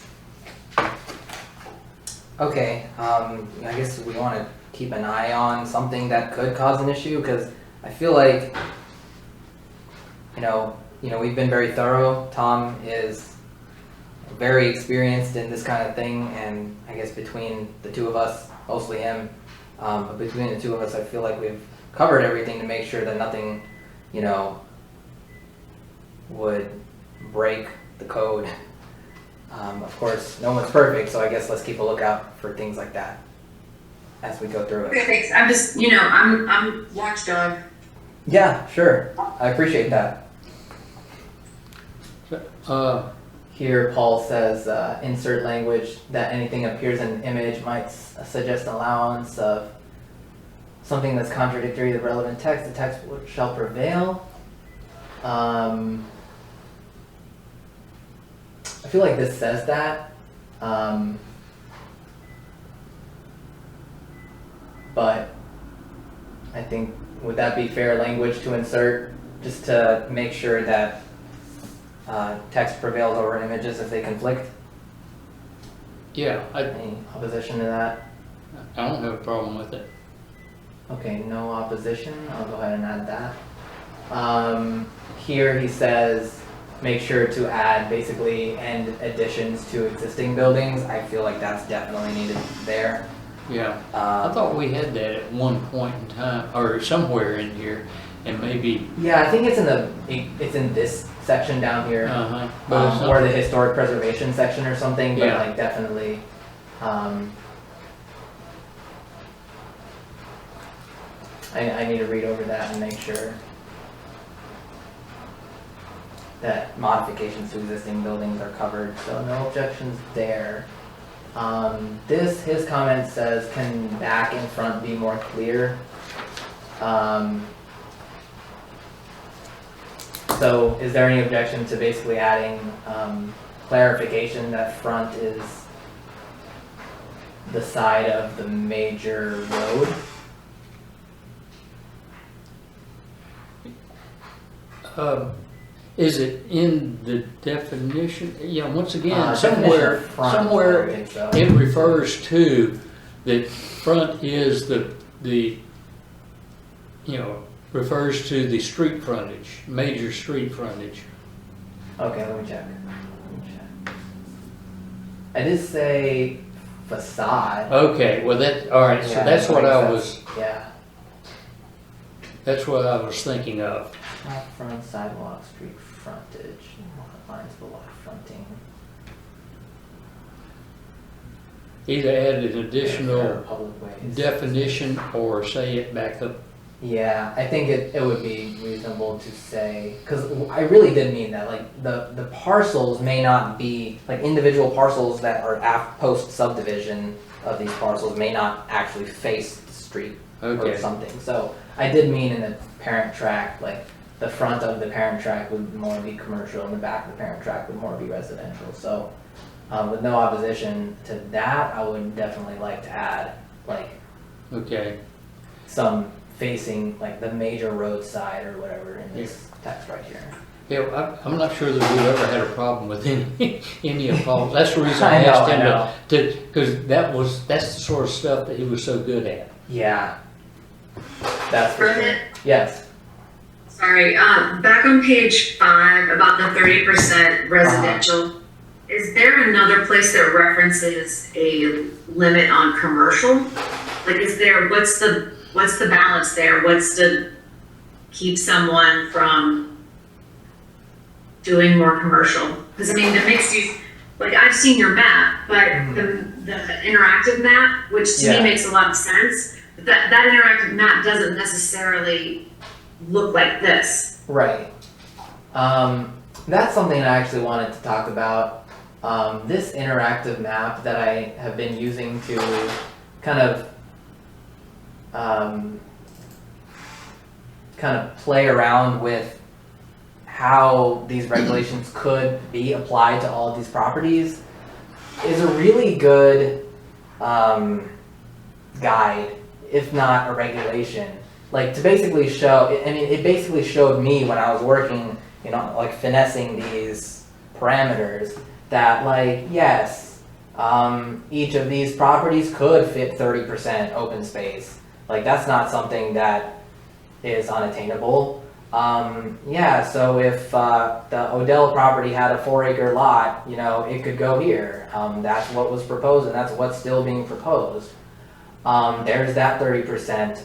Okay, I guess we want to keep an eye on something that could cause an issue, because I feel like, we've been very thorough. Tom is very experienced in this kind of thing, and I guess between the two of us, mostly him, but between the two of us, I feel like we've covered everything to make sure that nothing, would break the code. Of course, no one's perfect, so I guess let's keep a lookout for things like that as we go through it. Okay, thanks. I'm just, I'm watchdog. Yeah, sure. I appreciate that. Here, Paul says, insert language that anything appears in an image might suggest an allowance of something that's contradictory to the relevant text. The text shall prevail. I feel like this says that. But I think, would that be fair language to insert just to make sure that text prevails over images if they conflict? Yeah, Any opposition to that? I don't have a problem with it. Okay, no opposition. I'll go ahead and add that. Here he says, make sure to add basically end additions to existing buildings. I feel like that's definitely needed there. Yeah, I thought we had that at one point in time, or somewhere in here, and maybe, Yeah, I think it's in this section down here, but it's or not, the historic preservation section or something. But Yeah. like definitely, I need to read over that and make sure that modifications to existing buildings are covered. So no objections there. His comment says, can back and front be more clear? So is there any objection to basically adding clarification that front is the side of the major road? is it in the definition? Yeah, once again, Definition somewhere, of front, I don't somewhere think so. it refers to that front is the refers to the street frontage, major street frontage. Okay, let me check. I did say facade. Okay, well all right, so Yeah, that's what makes I sense. was, Yeah. that's what I was thinking of. Not front, sidewalk, street frontage, lines below fronting. Either add an Or additional public ways. definition or say it back up. Yeah, I think it would be reasonable to say, because I really did mean that, like, the parcels may not be, like, individual parcels that are post subdivision of these parcels may not actually face the street or Okay, something. So I did mean in the parent tract, like, the front of the parent tract would more be commercial and the back of the parent tract would more be residential. So with no opposition to that, I would definitely like to add, like, okay. some facing like the major roadside or whatever in this text right here. Yeah, I'm not sure that we've ever had a problem with any of Paul's. That's the reason I I know, asked I him know. because that's the sort of stuff that he was so good at. Yeah. That's for sure. Rohit? Yes. Sorry, back on page 5 about the 30% residential, is there another place that references a limit on commercial? Like, what's the balance there? What's to keep someone from doing more commercial? Because I mean, the mixed use, like I've seen your map, but the interactive map, which to Yeah. me makes a lot of sense, but that interactive map doesn't necessarily look like this. Right. That's something I actually wanted to talk about. This interactive map that I have been using to kind of play around with how these regulations could be applied to all of these properties is a really good guide, if not a regulation. Like to basically show, I mean, it basically showed me when I was working you know, like finessing these parameters that like, yes, each of these properties could fit 30% open space. Like that's not something that is unattainable. Yeah, so if the Odell property had a 4-acre lot, you know, it could go here. That's what was proposed, and that's what's still being proposed. There's that 30%.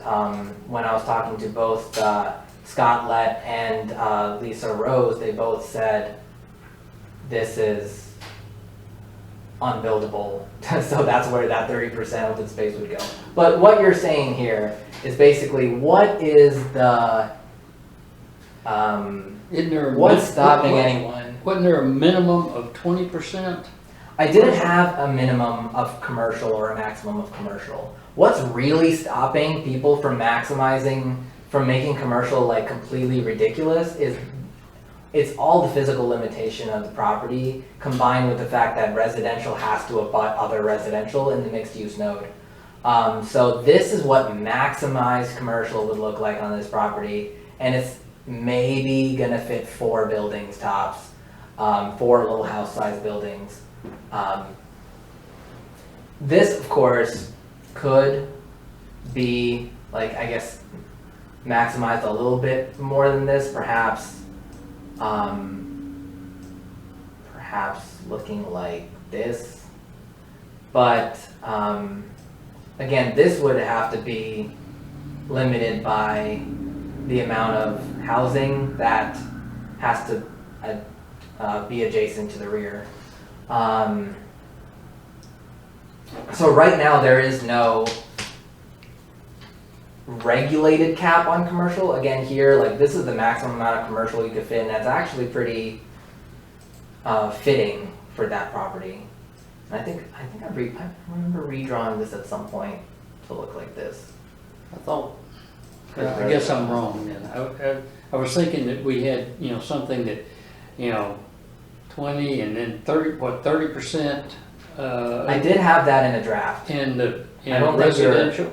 When I was talking to both Scott Lett and Lisa Rose, they both said this is unbuildable. So that's where that 30% open space would go. But what you're saying here is basically what is the Isn't there a what's stopping anyone? Wasn't there a minimum of 20%? I didn't have a minimum of commercial or a maximum of commercial. What's really stopping people from making commercial like completely ridiculous is it's all the physical limitation of the property combined with the fact that residential has to abut other residential in the mixed use node. So this is what maximized commercial would look like on this property, and it's maybe gonna fit 4 buildings tops, 4 little house size buildings. This of course could be like, I guess, maximized a little bit more than this, perhaps looking like this, but again, this would have to be limited by the amount of housing that has to be adjacent to the rear. So right now there is no regulated cap on commercial. Again, here, like this is the maximum amount of commercial you could fit, and that's actually pretty fitting for that property. And I remember redrawing this at some point to look like this. I thought, I guess I'm wrong then. I was thinking that we had, you know, something that, you know, 20 and then 30%. I did have that in a draft. In the I don't think residential,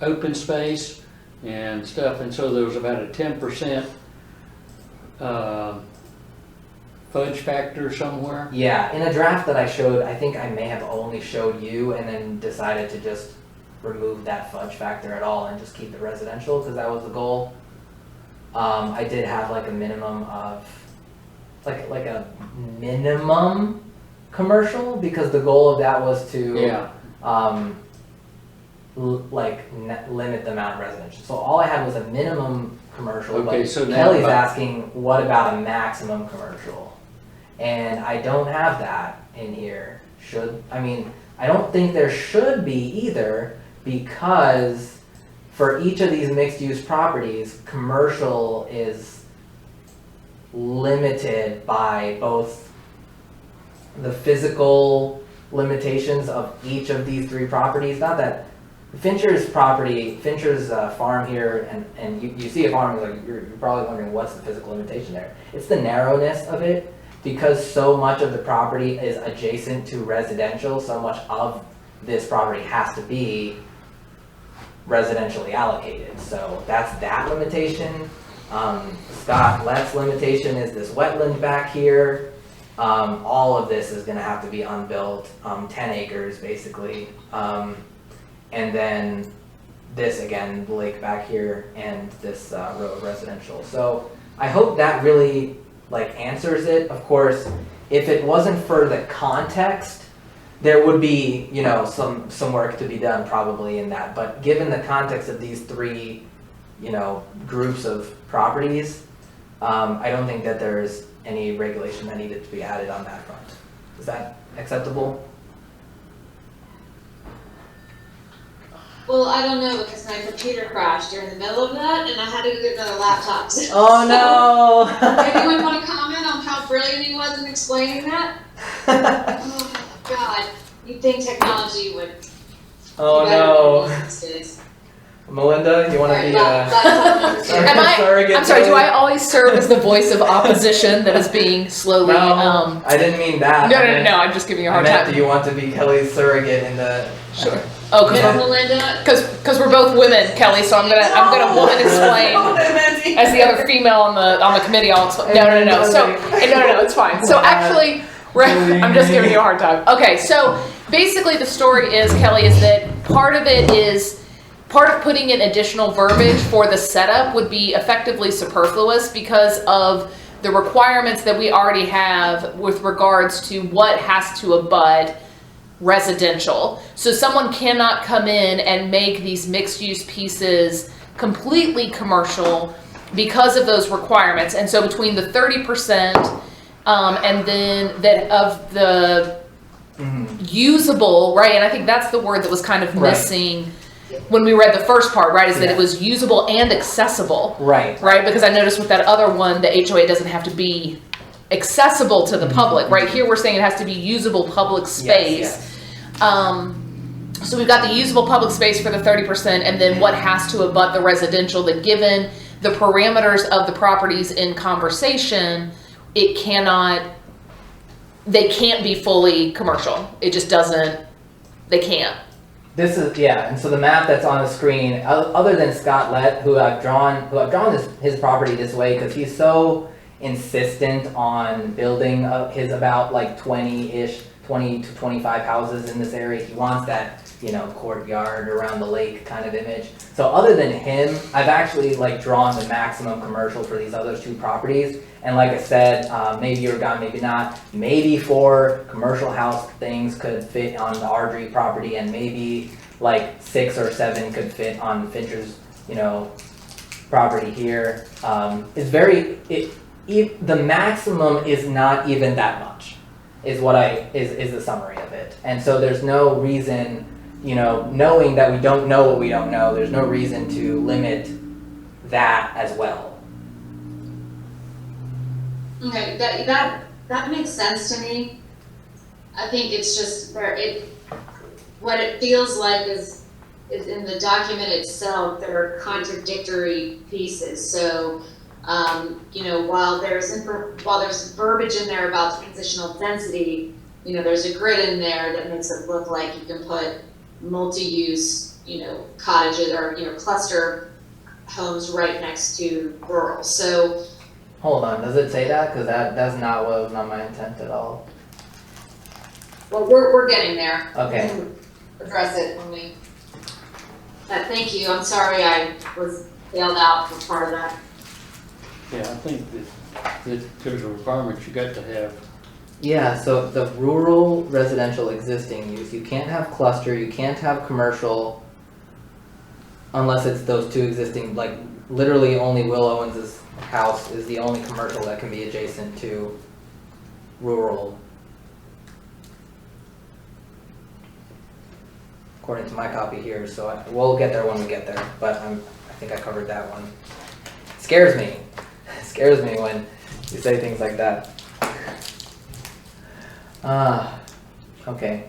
open space and stuff, and so there was about a 10% fudge factor somewhere. Yeah, in a draft that I showed, I think I may have only showed you and then decided to just remove that fudge factor at all and just keep it residential because that was the goal. I did have like a minimum of like a minimum commercial because the goal of that was to limit the amount of residential. So all I had was a minimum commercial. Okay, but so now Kelly's asking what about a maximum commercial? And I don't have that in here. I don't think there should be either because for each of these mixed use properties, commercial is limited by both the physical limitations of each of these 3 properties. Not that Fincher's property, Fincher's farm here, and you see a farm, like you're probably wondering what's the physical limitation there. It's the narrowness of it because so much of the property is adjacent to residential, so much of this property has to be residentially allocated. So that's that limitation. Scott Lett's limitation is this wetland back here. All of this is gonna have to be unbuilt, 10 acres basically. And then this again, the lake back here and this row of residential. So I hope that really like answers it. Of course, if it wasn't for the context, there would be, you know, some work to be done probably in that. But given the context of these 3, you know, groups of properties, I don't think that there's any regulation that needed to be added on that front. Is that acceptable? Well, I don't know because my computer crashed during the middle of that and I had to get another laptop. Oh no! Anyone want to comment on how brilliant he was in explaining that? Oh God, you'd think technology would Oh be better than no! these days. Melinda, you want to be Laptop number 2. I'm sorry, do I always serve as the voice of opposition that is being slowly, No, I didn't mean that. No, I'm just giving you a I hard meant, time. do you want to be Kelly's surrogate in the? Sure. Oh, Melinda, because we're both women, Kelly, so I'm gonna woman explain. as the other female on the committee, I'll explain. No. So no, it's fine. So actually, I'm just giving you a hard time. Okay, so basically the story is, Kelly, is that part of putting in additional verbiage for the setup would be effectively superfluous because of the requirements that we already have with regards to what has to abut residential. So someone cannot come in and make these mixed use pieces completely commercial because of those requirements. And so between the 30% and then that of the usable, right? And I think that's the word that was kind of missing when we read the first part, right? Is that it was usable and accessible. Right. Right? Because I noticed with that other one, the HOA doesn't have to be accessible to the public. Right here, we're saying it has to be usable public space. Yes. So we've got the usable public space for the 30%, and then what has to abut the residential, that given the parameters of the properties in conversation, they can't be fully commercial. It just doesn't, they can't. This is, and so the map that's on the screen, other than Scott Lett, who I've drawn his property this way because he's so insistent on building his about like 20 to 25 houses in this area. He wants that, courtyard around the lake kind of image. So other than him, I've actually like drawn the maximum commercial for these other two properties. And like I said, maybe you're gone, maybe not. Maybe 4 commercial house things could fit on the Ardrey property, and maybe like 6 or 7 could fit on Fincher's, property here. The maximum is not even that much, is the summary of it. And so there's no reason, knowing that we don't know what we don't know, there's no reason to limit that as well. Okay, that makes sense to me. I think it's just what it feels like is in the document itself, there are contradictory pieces. So, while there's verbiage in there about the positional density, there's a grid in there that makes it look like you can put multi-use, cottages or, cluster homes right next to rural. So, Hold on, does it say that? Because that's not what was not my intent at all. well, we're getting there. Okay. We can address it when we. Thank you. I'm sorry I was bailed out for part of that. Yeah, I think that there's a requirement you got to have. Yeah, so the rural residential existing use, you can't have cluster, you can't have commercial unless it's those two existing, like literally only Will Owens' house is the only commercial that can be adjacent to rural. According to my copy here, so we'll get there when we get there, but I think I covered that one. It scares me. It scares me when you say things like that. Okay.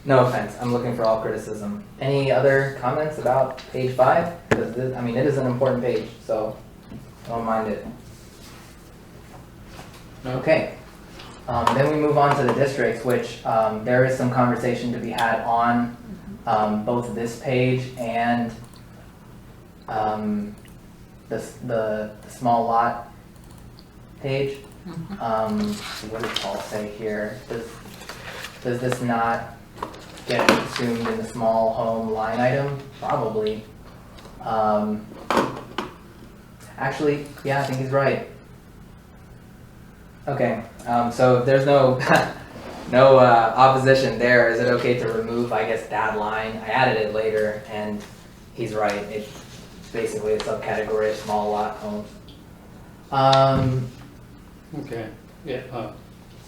No offense, I'm looking for all criticism. Any other comments about page 5? Because it is an important page, so don't mind it. No. Okay. Then we move on to the districts, which there is some conversation to be had on both this page and the small lot page. What does Paul say here? Does this not get consumed in the small home line item? Probably. Actually, yeah, I think he's right. Okay, so if there's no opposition there, is it okay to remove, I guess, that line? I added it later, and he's right. It's basically a subcategory of small lot homes. Okay, yeah.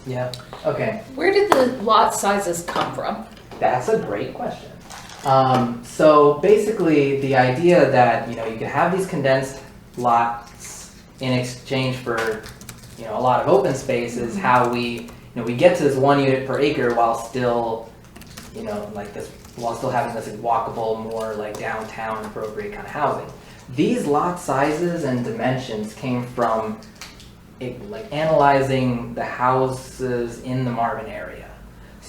Yeah, okay. Where did the lot sizes come from? That's a great question. So basically, the idea that you can have these condensed lots in exchange for a lot of open space is how we get to this 1 unit per acre while still while still having this walkable, more like downtown appropriate kind of housing. These lot sizes and dimensions came from analyzing the houses in the Marvin area.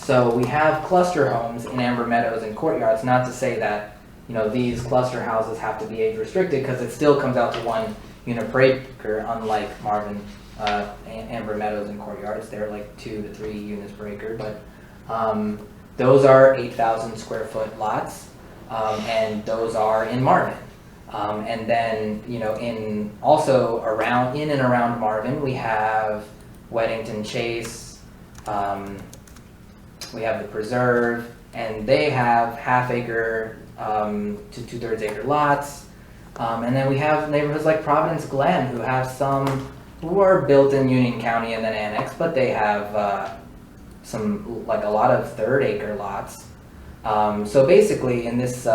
So we have cluster homes in Amber Meadows and Courtyards, not to say that, you know, these cluster houses have to be age restricted, because it still comes out to 1 unit per acre, unlike Marvin, Amber Meadows and Courtyards. They're like 2 to 3 units per acre, but those are 8,000 square foot lots, and those are in Marvin. And then, you know, in and around Marvin, we have Weddington Chase, we have the Preserve, and they have half-acre to 2/3 acre lots. And then we have neighborhoods like Providence Glen, who have some who are built in Union County and then annexed, but they have some, like a lot of 1/3 acre lots. So basically, in this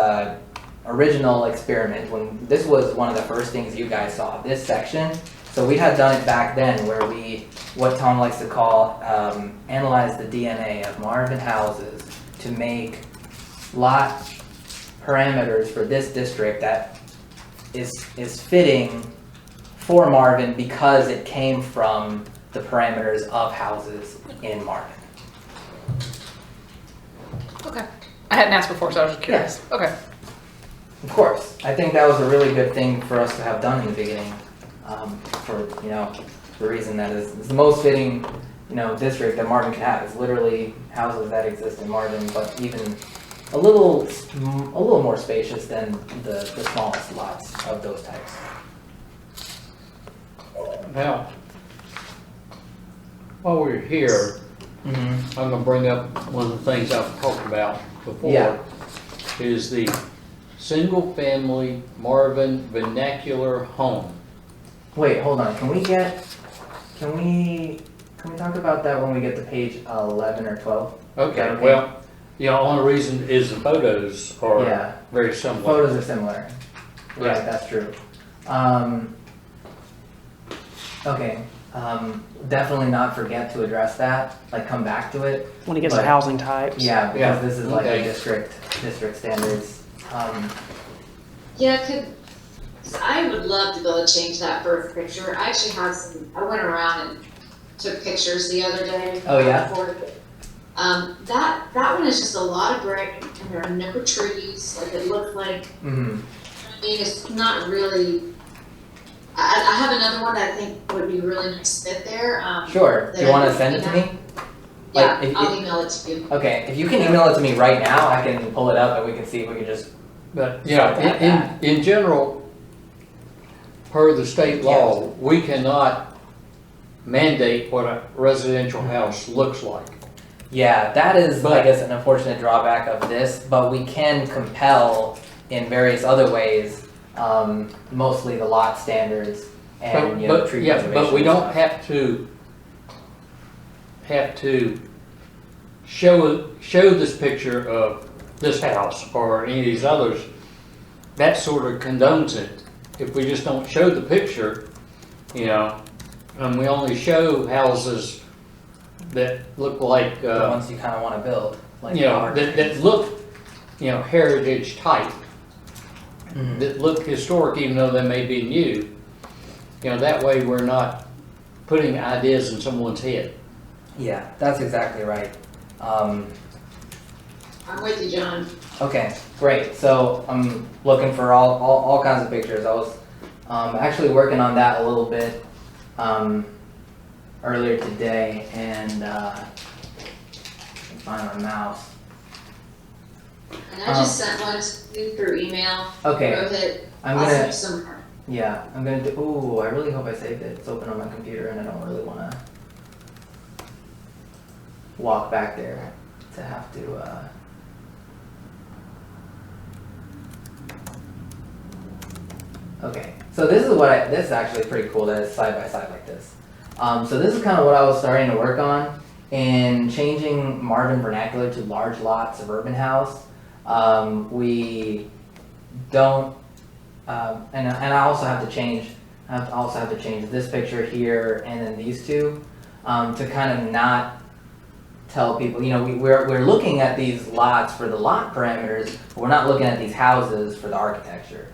original experiment, when this was one of the first things you guys saw, this section. So we had done it back then, where we, what Tom likes to call, analyze the DNA of Marvin houses to make lot parameters for this district that is fitting for Marvin, because it came from the parameters of houses in Marvin. Okay. I hadn't asked before, so I was just curious. Okay. Of course, I think that was a really good thing for us to have done in the beginning, for, you know, the reason that is the most fitting, you know, district that Marvin can have. It's literally houses that exist in Marvin, but even a little more spacious than the smallest lots of those types. Now, while we're here, Mm-hmm. I'm gonna bring up one of the things I've talked about before. Yeah. Is the single-family Marvin vernacular home. Wait, hold on. Can we talk about that when we get to page 11 or 12? Okay, well, the only reason is the photos are Yeah. very similar. Photos are similar. Right. Right, that's true. Okay, definitely not forget to address that, like come back to it. When it gets to But- housing types. Yeah, because Yeah, this is like okay. a district standards. Yeah, I would love to be able to change that first picture. I actually have I went around and took pictures the other day. Oh, yeah? That one is just a lot of brick, and there are no trees, like it looked like, Mhm. I mean, it's not really, I have another one that I think would be really nice fit there. Sure, do you wanna send it to me? Yeah, Like, if- I'll email it to you. Okay, if you can email it to me right now, I can pull it up and we can see if we can just, But, yeah, in general, per the state law, we cannot mandate what a residential house looks like. yeah, that is, I But- guess, an unfortunate drawback of this, but we can compel in various other ways, mostly the lot standards and, you know, But, tree yeah, preservation. but we and don't stuff. have to show this picture of this house or any of these others. That sort of condones it. If we just don't show the picture, you know, and we only show houses that look like, The ones you kinda wanna build, like. you know, our- that look, you know, heritage type, Mhm. that look historic even though they may be new. You know, that way we're not putting ideas in someone's head. Yeah, that's exactly right. I'm with you, John. Okay, great. So I'm looking for all kinds of pictures. I was actually working on that a little bit earlier today, and I can find my mouse. And I just sent one to you through email. Okay, Rohit, I'm I'll send gonna. you some. Yeah, I'm gonna do. Ooh, I really hope I saved it. It's open on my computer, and I don't really want to walk back there to have to. Okay, so this is what this is actually pretty cool that it's side by side like this. So this is kind of what I was starting to work on in changing Marvin vernacular to large lot suburban house. We don't, and I also have to change. I also have to change this picture here and then these two to kind of not tell people. You know, we're looking at these lots for the lot parameters, but we're not looking at these houses for the architecture.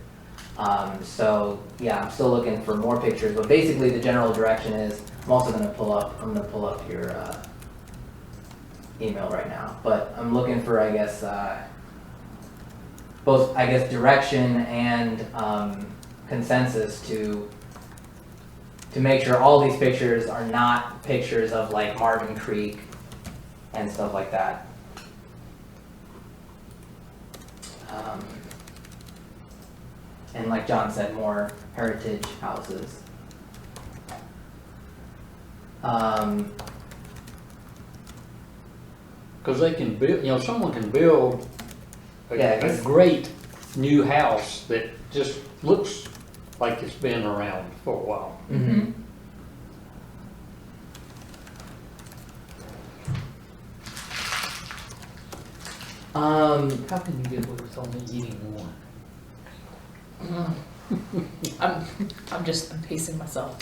So yeah, I'm still looking for more pictures, but basically the general direction is I'm also going to pull up. I'm going to pull up your email right now, but I'm looking for, I guess, both, I guess, direction and consensus to make sure all these pictures are not pictures of like Marvin Creek and stuff like that. And like John said, more heritage houses. Because they can build, someone can build Yeah, I a guess- great new house that just looks like it's been around for a while. Mm-hmm. How can you get with only eating one? I'm pacing myself.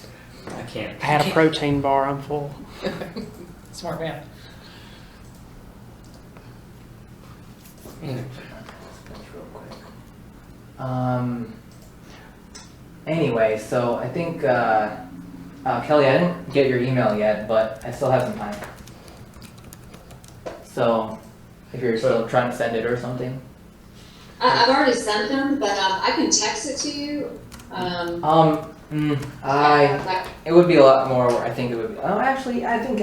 I can't. I had a protein bar, I'm full. Smart man. Real quick. Anyway, so I think Kelly, I didn't get your email yet, but I still have some time. So if you're still trying to send it or something. I've already sent them, but I can text it to you. It would be a lot more. I think it would be. Oh, actually, I think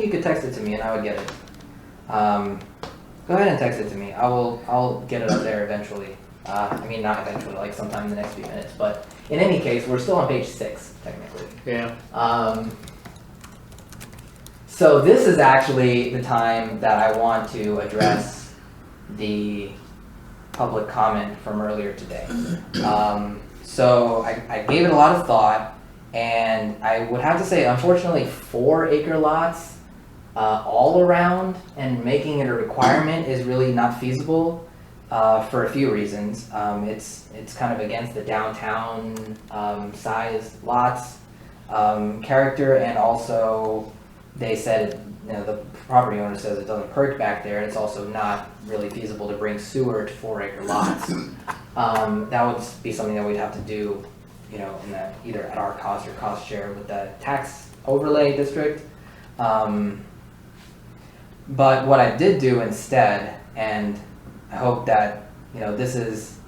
you could text it to me and I would get it. Go ahead and text it to me. I'll get it up there eventually. I mean, not eventually, like sometime in the next few minutes. But in any case, we're still on page 6 technically. Yeah. So this is actually the time that I want to address the public comment from earlier today. So I gave it a lot of thought, and I would have to say, unfortunately, 4-acre lots all around and making it a requirement is really not feasible for a few reasons. It's kind of against the downtown size lots character, and also they said, the property owner says it doesn't perk back there. It's also not really feasible to bring sewer to 4-acre lots. That would be something that we'd have to do, in the, either at our cost or cost share with the tax overlay district. But what I did do instead, and I hope that, this is,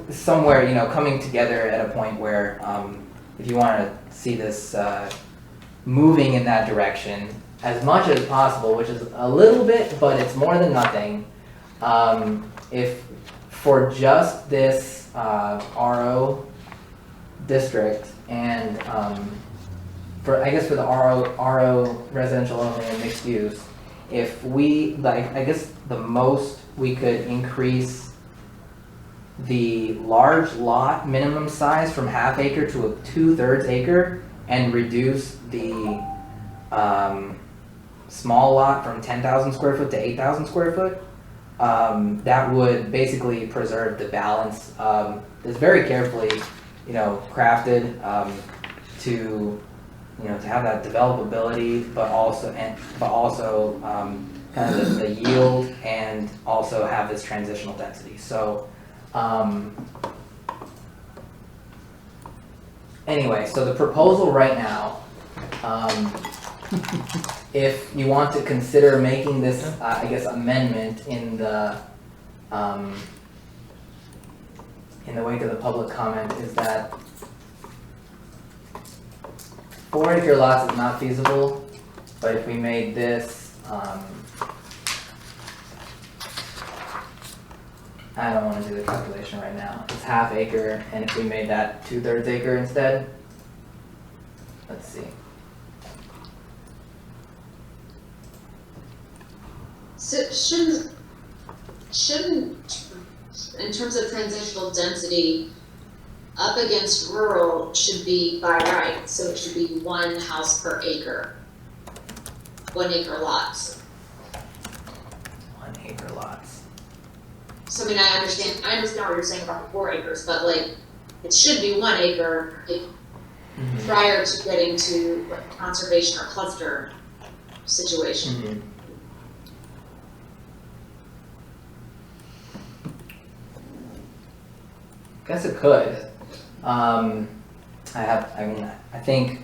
somewhere, coming together at a point where, if you want to see this moving in that direction as much as possible, which is a little bit, but it's more than nothing. If for just this RO district and for the RO residential only and mixed use, if we, I guess the most we could increase the large lot minimum size from ½ acre to a 2/3 acre and reduce the small lot from 10,000 square foot to 8,000 square foot, that would basically preserve the balance. It's very carefully, crafted to have that developability, but also kind of the yield, and also have this transitional density. So anyway, so the proposal right now, if you want to consider making this, amendment in the wake of the public comment, is that 4-acre lots is not feasible, but if we made this, I don't want to do the calculation right now. It's ½ acre, and if we made that 2/3 acre instead, let's see. So shouldn't, in terms of transitional density, up against rural should be by right, so it should be 1 house per acre. 1-acre lots. 1-acre lots. So I mean, I understand what you're saying about the 4 acres, but like, it should be 1 acre prior to getting to like conservation or cluster situation. Mm-hmm. Guess it could. I think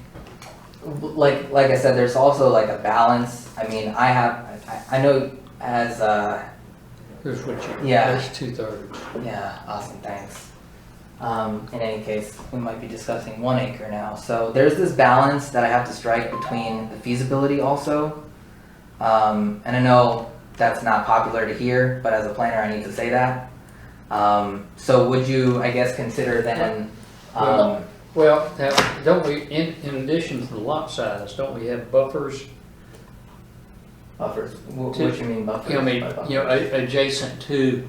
like I said, there's also like a balance. I mean, I know as, Here's what you, Yeah. that's 2/3. yeah, awesome, thanks. In any case, we might be discussing 1 acre now. So there's this balance that I have to strike between the feasibility also. And I know that's not popular to hear, but as a planner, I need to say that. So would you, I guess, consider then, Well, now, don't we, in addition to the lot size, don't we have buffers? buffers? What you mean buffers? I mean, by buffers? adjacent to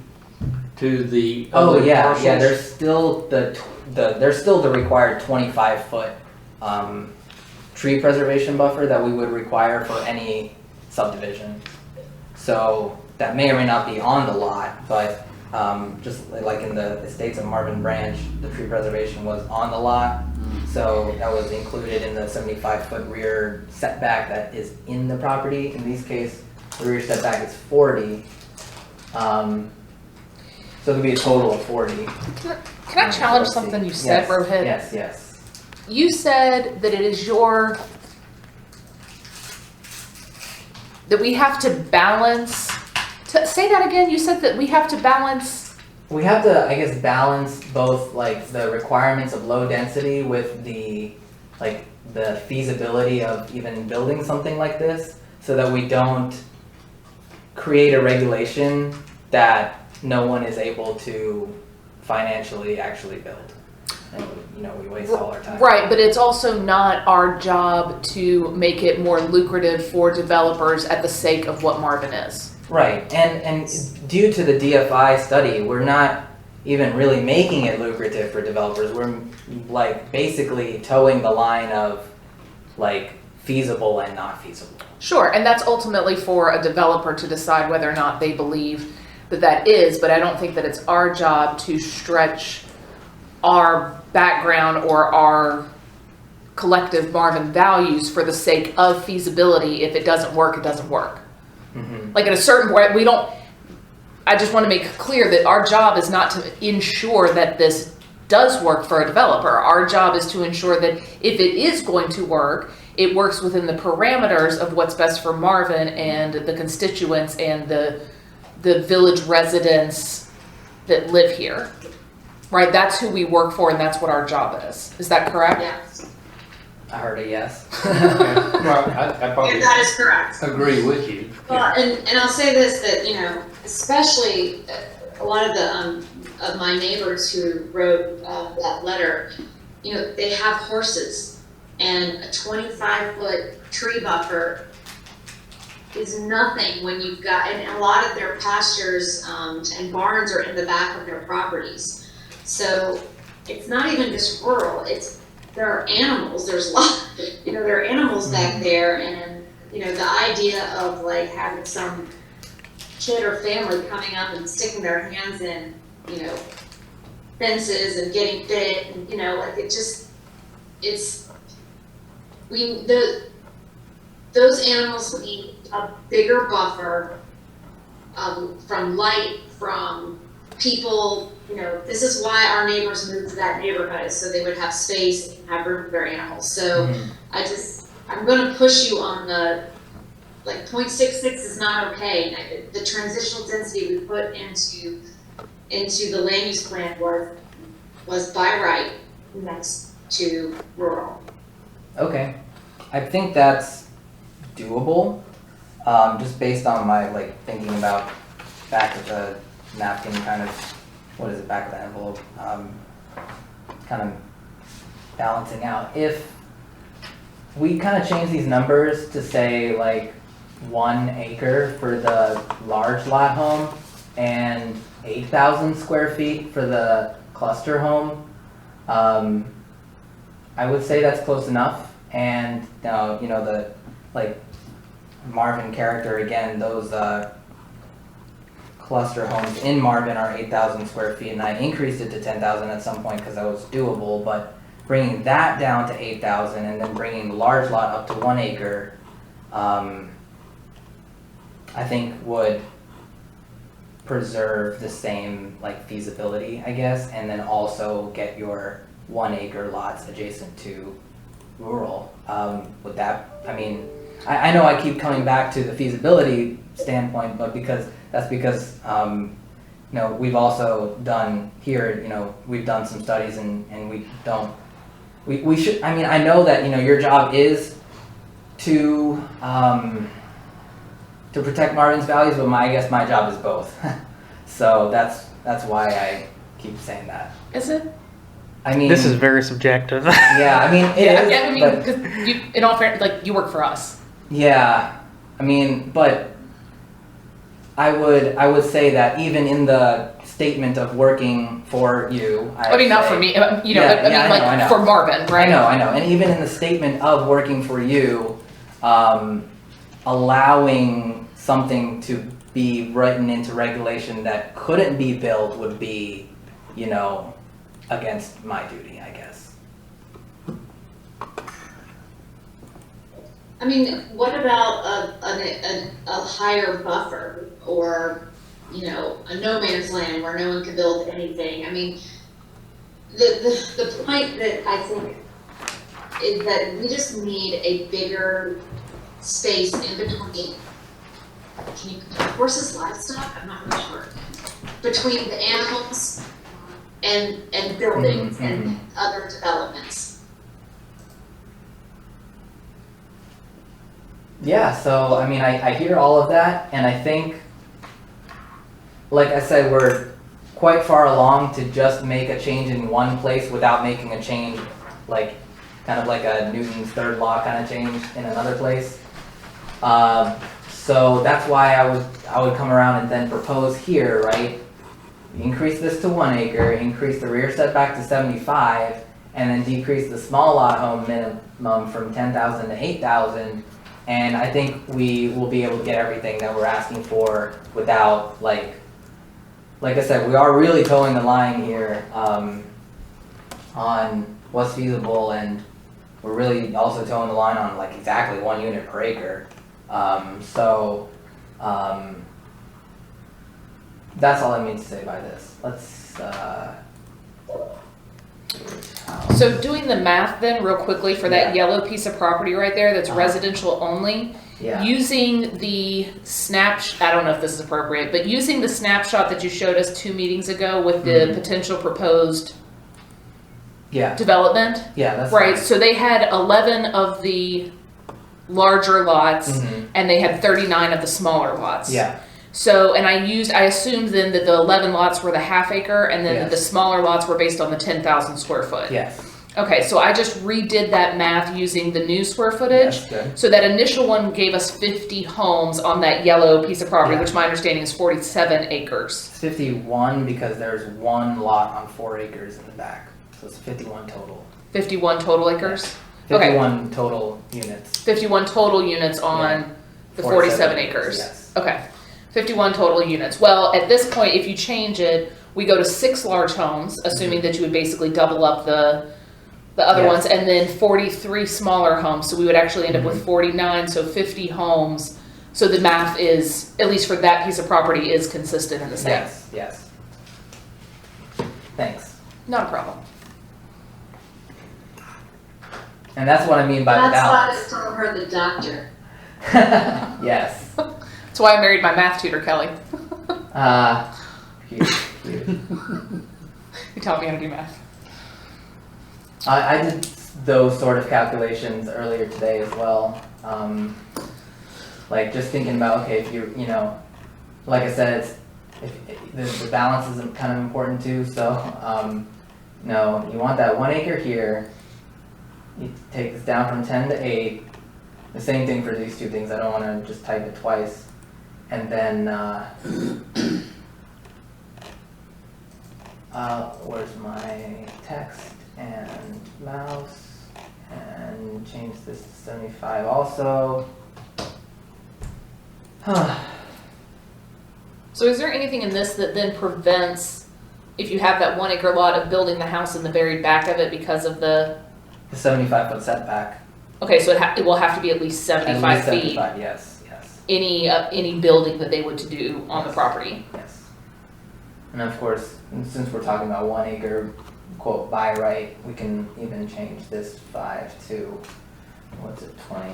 the Oh other yeah, parcels? yeah. There's still there's still the required 25-foot tree preservation buffer that we would require for any subdivision. So that may or may not be on the lot, but just like in the estates of Marvin Branch, the tree preservation was on the lot. So that was included in the 75-foot rear setback that is in the property. In this case, the rear setback is 40. So it could be a total of 40. Can I challenge Let's see. something you said, Yes, Rohit? Yes. You said that it is that we have to balance, say that again, you said that we have to balance, We have to, I guess, balance both like the requirements of low density with the feasibility of even building something like this, so that we don't create a regulation that no one is able to financially actually build. And, we waste all our time. right, but it's also not our job to make it more lucrative for developers at the sake of what Marvin is. Right, and due to the DFI study, we're not even really making it lucrative for developers. We're like basically towing the line of like feasible and not feasible. Sure, and that's ultimately for a developer to decide whether or not they believe that is, but I don't think that it's our job to stretch our background or our collective Marvin values for the sake of feasibility. If it doesn't work, it doesn't work. Mm-hmm. Like at a certain point, I just want to make clear that our job is not to ensure that this does work for a developer. Our job is to ensure that if it is going to work, it works within the parameters of what's best for Marvin and the constituents and the village residents that live here. Right? That's who we work for and that's what our job is. Is that correct? Yeah, I heard a yes. Well, I probably that is correct. agree with you. Well, and I'll say this, that, especially a lot of of my neighbors who wrote that letter, they have horses, and a 25-foot tree buffer is nothing when you've got, and a lot of their pastures and barns are in the back of their properties. So it's not even just rural, there are animals, there are animals back there, and, the idea of like having some kid or family coming up and sticking their hands in, fences and getting bit, and, those animals need a bigger buffer from light, from people. This is why our neighbors moved to that neighborhood, is so they would have space and have room for their animals. So I'm gonna push you on the, 0.66 is not okay. And the transitional density we put into the land use plan was by right next to rural. Okay, I think that's doable, just based on my thinking about back of the napkin, kind of, what is it, back of the envelope, kind of balancing out. If we kind of change these numbers to say 1 acre for the large lot home and 8,000 square feet for the cluster home, I would say that's close enough. And the Marvin character, again, those cluster homes in Marvin are 8,000 square feet, and I increased it to 10,000 at some point because that was doable, but bringing that down to 8,000 and then bringing the large lot up to 1 acre, I think would preserve the same feasibility, I guess, and then also get your 1 acre lots adjacent to rural. Would that, I mean, I know I keep coming back to the feasibility standpoint, but that's because you know, we've also done here, you know, we've done some studies and we should, I mean, I know that, you know, your job is to protect Marvin's values, but I guess my job is both. So that's why I keep saying that. Is it? I mean, This is very subjective. yeah, I mean, it is, I mean, but- because you, in all fairness, like, you work for us. yeah, I mean, but I would say that even in the statement of working for you, I mean, not say- for me, you know, Yeah, I mean, yeah, I know. for Marvin, right? I know, and even in the statement of working for you, allowing something to be written into regulation that couldn't be built would be, you know, against my duty, I guess. I mean, what about a higher buffer or, you know, a no man's land where no one can build anything? I mean, the point that I think is that we just need a bigger space in between. Can you, horses, livestock? I'm not really sure. Between the animals and buildings Mm-hmm. and other developments. Yeah, so I mean, I hear all of that, and I think, like I said, we're quite far along to just make a change in one place without making a change, like, kind of like a Newton's third law kind of change in another place. So that's why I would come around and then propose here, right? Increase this to 1 acre, increase the rear setback to 75, and then decrease the small lot home minimum from 10,000 to 8,000. And I think we will be able to get everything that we're asking for without, like I said, we are really towing the line here on what's feasible, and we're really also towing the line on like exactly 1 unit per acre. That's all I mean to say by this. Let's, So doing the math then real quickly for that yellow piece of property right there that's residential only, yeah. using the I don't know if this is appropriate, but using the snapshot that you showed us 2 meetings ago with the potential proposed Yeah, development, yeah, that's right? fine. So they had 11 of the larger lots and they had 39 of the smaller lots. Yeah, So, and I assumed then that the 11 lots were the half acre and then Yes. the smaller lots were based on the 10,000 square foot. yes, Okay, so I just redid that math using the new square footage. that's good. So that initial one gave us 50 homes on that yellow piece of property, Yeah. which my understanding is 47 acres. It's 51 because there's 1 lot on 4 acres in the back, so it's 51 total. 51 total acres? Okay. 51 total units. 51 total units on the 47 acres? Yes. Okay, 51 total units. Well, at this point, if you change it, we go to 6 large homes, assuming that you would basically double up the other Yes. ones, and then 43 smaller homes, so we would actually end up with 49, so 50 homes. So the math is, at least for that piece of property, is consistent in the same. Yes, yes. Thanks. Not a problem. And that's what I mean by the That's why I balance. call her the doctor. Yes. That's why I married my math tutor, Kelly. Cute, cute. He taught me how to do math. I did those sort of calculations earlier today as well. Like just thinking about, okay, if you know, like I said, the balance is kind of important too. So, no, you want that 1 acre here. You take this down from 10 to 8. The same thing for these 2 things. I don't want to just type it twice. And then, where's my text and mouse? And change this to 75 also. So is there anything in this that then prevents, if you have that 1 acre lot, of building the house in the very back of it because of the, The 75-foot setback. okay, so it will have to be at least 75 At least feet. 75, yes, yes, Any building that they would to do on the property. yes. And of course, since we're talking about 1 acre quote, by right, we can even change this 5 to, what's it, 20?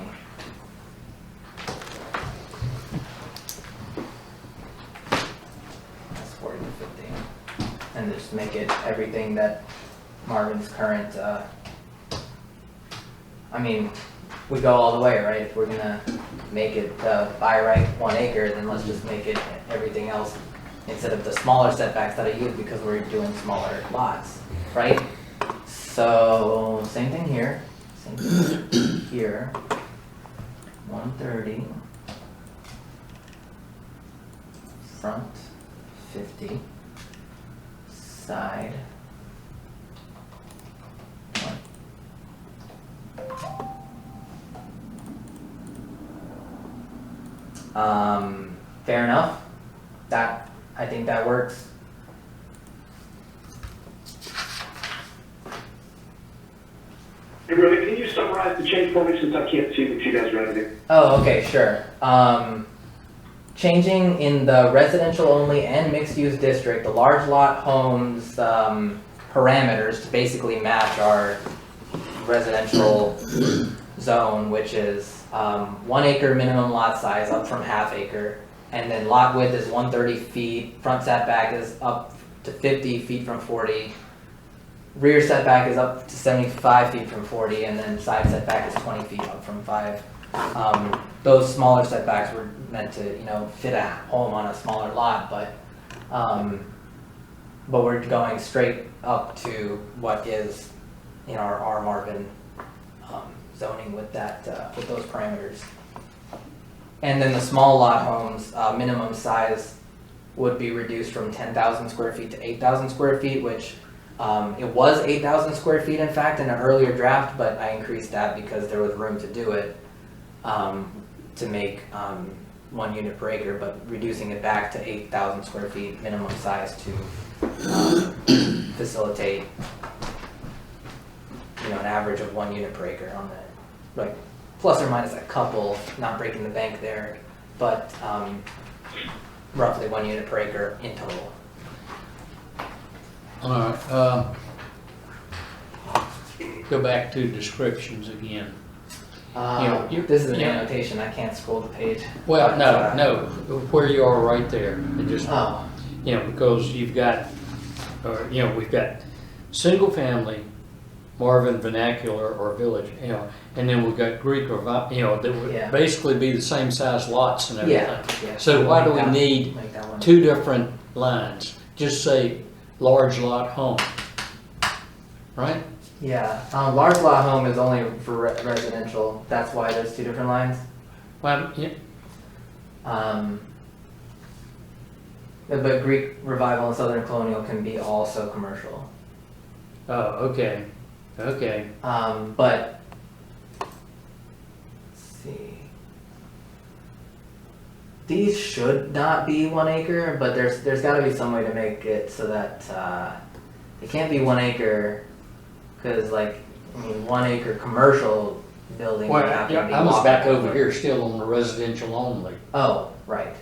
That's 40 to 50. And just make it everything that Marvin's current, I mean, we go all the way, right? If we're gonna make it by right 1 acre, then let's just make it everything else instead of the smaller setbacks that I use because we're doing smaller lots, right? So same thing here, same thing here. 130, front 50, side 1. Fair enough. That, I think that works. Hey, Rohit, can you summarize the change for me since I can't see what you guys are editing? Oh, okay, sure. Changing in the residential only and mixed use district, the large lot homes, parameters to basically match our residential zone, which is 1 acre minimum lot size up from ½ acre, and then lot width is 130 feet, front setback is up to 50 feet from 40, rear setback is up to 75 feet from 40, and then side setback is 20 feet up from 5. Those smaller setbacks were meant to, fit a home on a smaller lot, but we're going straight up to what is in our Marvin zoning with that, with those parameters. And then the small lot homes, minimum size would be reduced from 10,000 square feet to 8,000 square feet, which it was 8,000 square feet in fact in an earlier draft, but I increased that because there was room to do it, to make 1 unit per acre, but reducing it back to 8,000 square feet minimum size to facilitate, an average of 1 unit per acre on the, like, plus or minus a couple, not breaking the bank there, but roughly 1 unit per acre in total. All right, go back to descriptions again. This is an annotation, I can't scroll the page. Well, But, no, where you are right there, it just, Oh, because you've got, we've got single family, Marvin vernacular or village, and then we've got Greek or, that Yeah. would basically be the same size lots and everything. yeah. So why do we Make that- need make that one. 2 different lines? Just say large lot home, right? Yeah, large lot home is only for residential, that's why there's 2 different lines. Well, yeah, But Greek Revival and Southern Colonial can be also commercial. oh, okay, But, let's see. These should not be 1 acre, but there's gotta be some way to make it so that, it can't be 1 acre, cause 1 acre commercial building well, would have to be. I was back walkable. over here still on the residential only, Oh, right.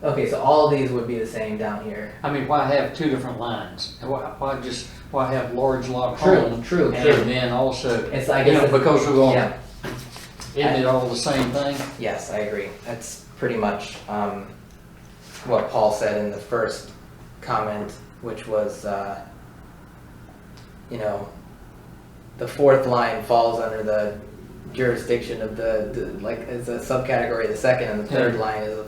Okay, so all of these would be the same down here. I mean, why have 2 different lines? Why have large lot home? True. And then also, It's, I guess. because we're going, Yeah, isn't it all the same thing? yes, I agree. That's pretty much, what Paul said in the first comment, which was, the 4th line falls under the jurisdiction of as a subcategory of the second, and the 3rd line is a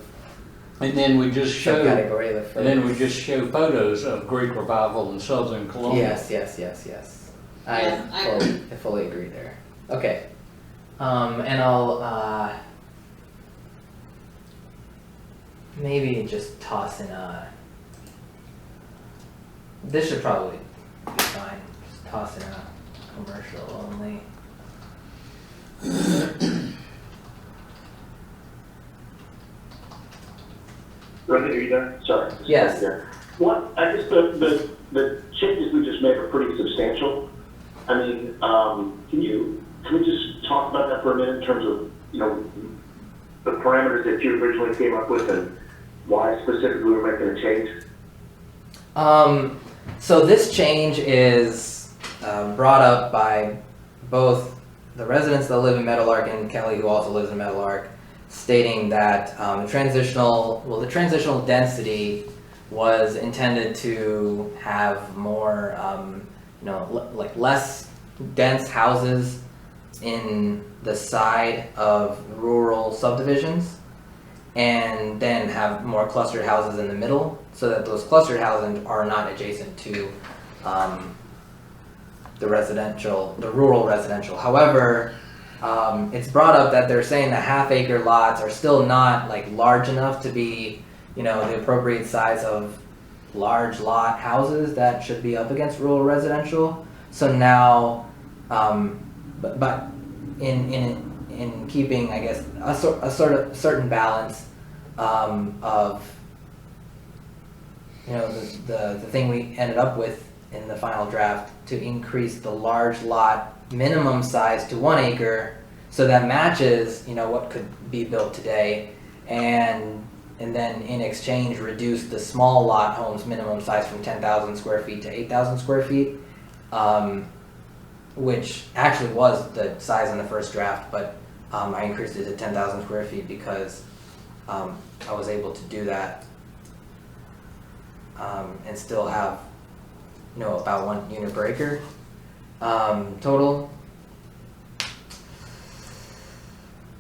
And then we just show, subcategory of the first. and then we just show photos of Greek Revival and Southern Colonial. Yes. Yeah, I I fully agree there. Okay. And I'll, maybe just toss in this should probably be fine. Just toss in a commercial only. Rohit, are you there? Sorry. Yes. What, I guess the changes we just made are pretty substantial. I mean, can we just talk about that for a minute in terms of, the parameters that you originally came up with and why specifically we're making a change? So this change is brought up by both the residents that live in Meadowlark and Kelly, who also lives in Meadowlark, stating that the transitional density was intended to have more, like less dense houses in the side of rural subdivisions, and then have more clustered houses in the middle, so that those clustered houses are not adjacent to the rural residential. However, it's brought up that they're saying the half-acre lots are still not like large enough to be, the appropriate size of large lot houses that should be up against rural residential. So now, but in keeping, I guess, a sort of certain balance of the thing we ended up with in the final draft, to increase the large lot minimum size to 1 acre, so that matches what could be built today, and then in exchange reduce the small lot homes minimum size from 10,000 square feet to 8,000 square feet, which actually was the size in the first draft, but I increased it to 10,000 square feet because I was able to do that and still have about 1 unit per acre total.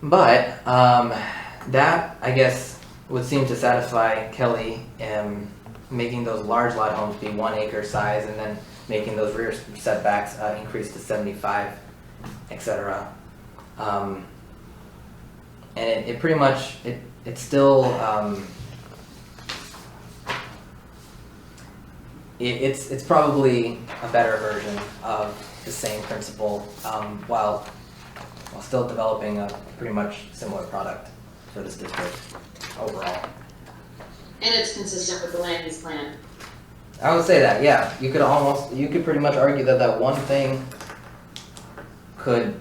But that, I guess, would seem to satisfy Kelly, making those large lot homes be 1 acre size, and then making those rear setbacks increase to 75, etc. And it pretty much, it's still, it's probably a better version of the same principle, while still developing a pretty much similar product for this district overall. And it's consistent with the land use plan. I would say that, yeah. You could pretty much argue that one thing could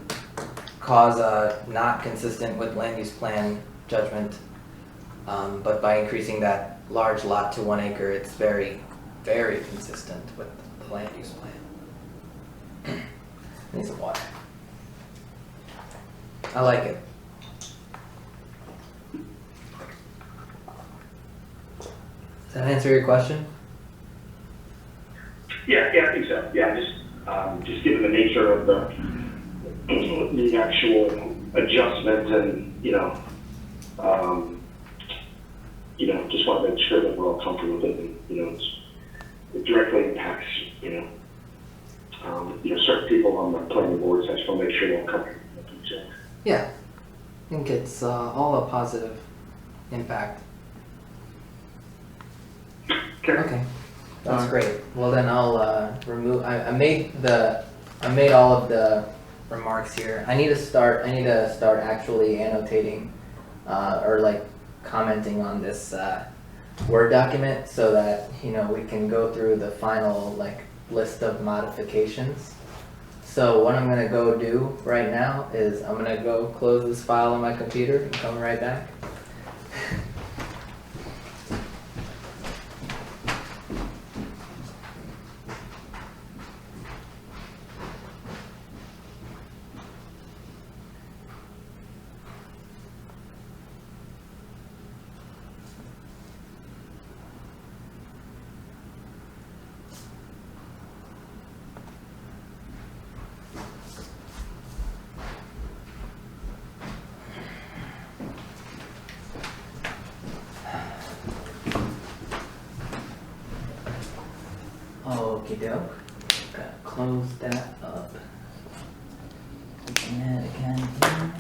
cause a not consistent with land use plan judgment, but by increasing that large lot to 1 acre, it's very, very consistent with the land use plan. Need some water. I like it. Does that answer your question? Yeah, I think so. Yeah, just given the nature of the actual adjustment, and just want to make sure that we're all comfortable with it, and it directly impacts certain people on the planning board, so I just want to make sure they're all comfortable with it. So. Yeah, I think it's all a positive impact. Okay, that's great. Well, then I'll remove. I made all of the remarks here. I need to start actually annotating or like commenting on this Word document, so that we can go through the final list of modifications. So what I'm gonna go do right now is I'm gonna go close this file on my computer and come right back. Okie doke. Gotta close that up. Open it again here.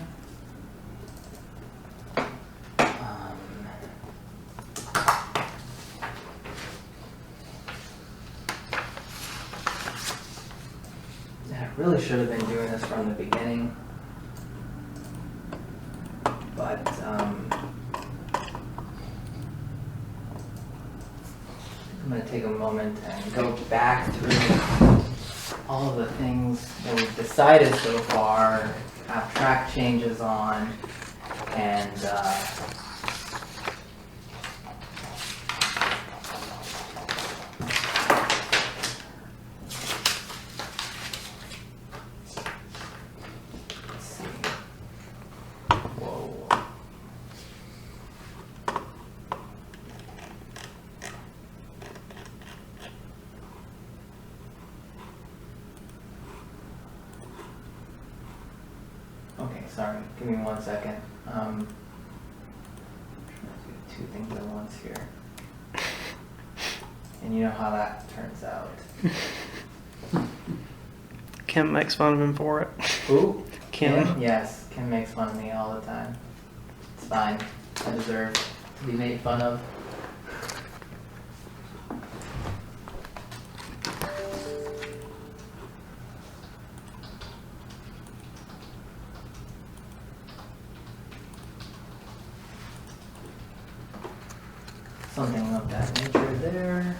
I really should have been doing this from the beginning, but I'm going to take a moment and go back through all of the things that we've decided so far, have track changes on, and sorry, give me 1 second. Do 2 things at once here. And you know how that turns out. Kim makes fun of him for it. Who? Kim. Yes, Kim makes fun of me all the time. It's fine. I deserve to be made fun of. Something of that nature there.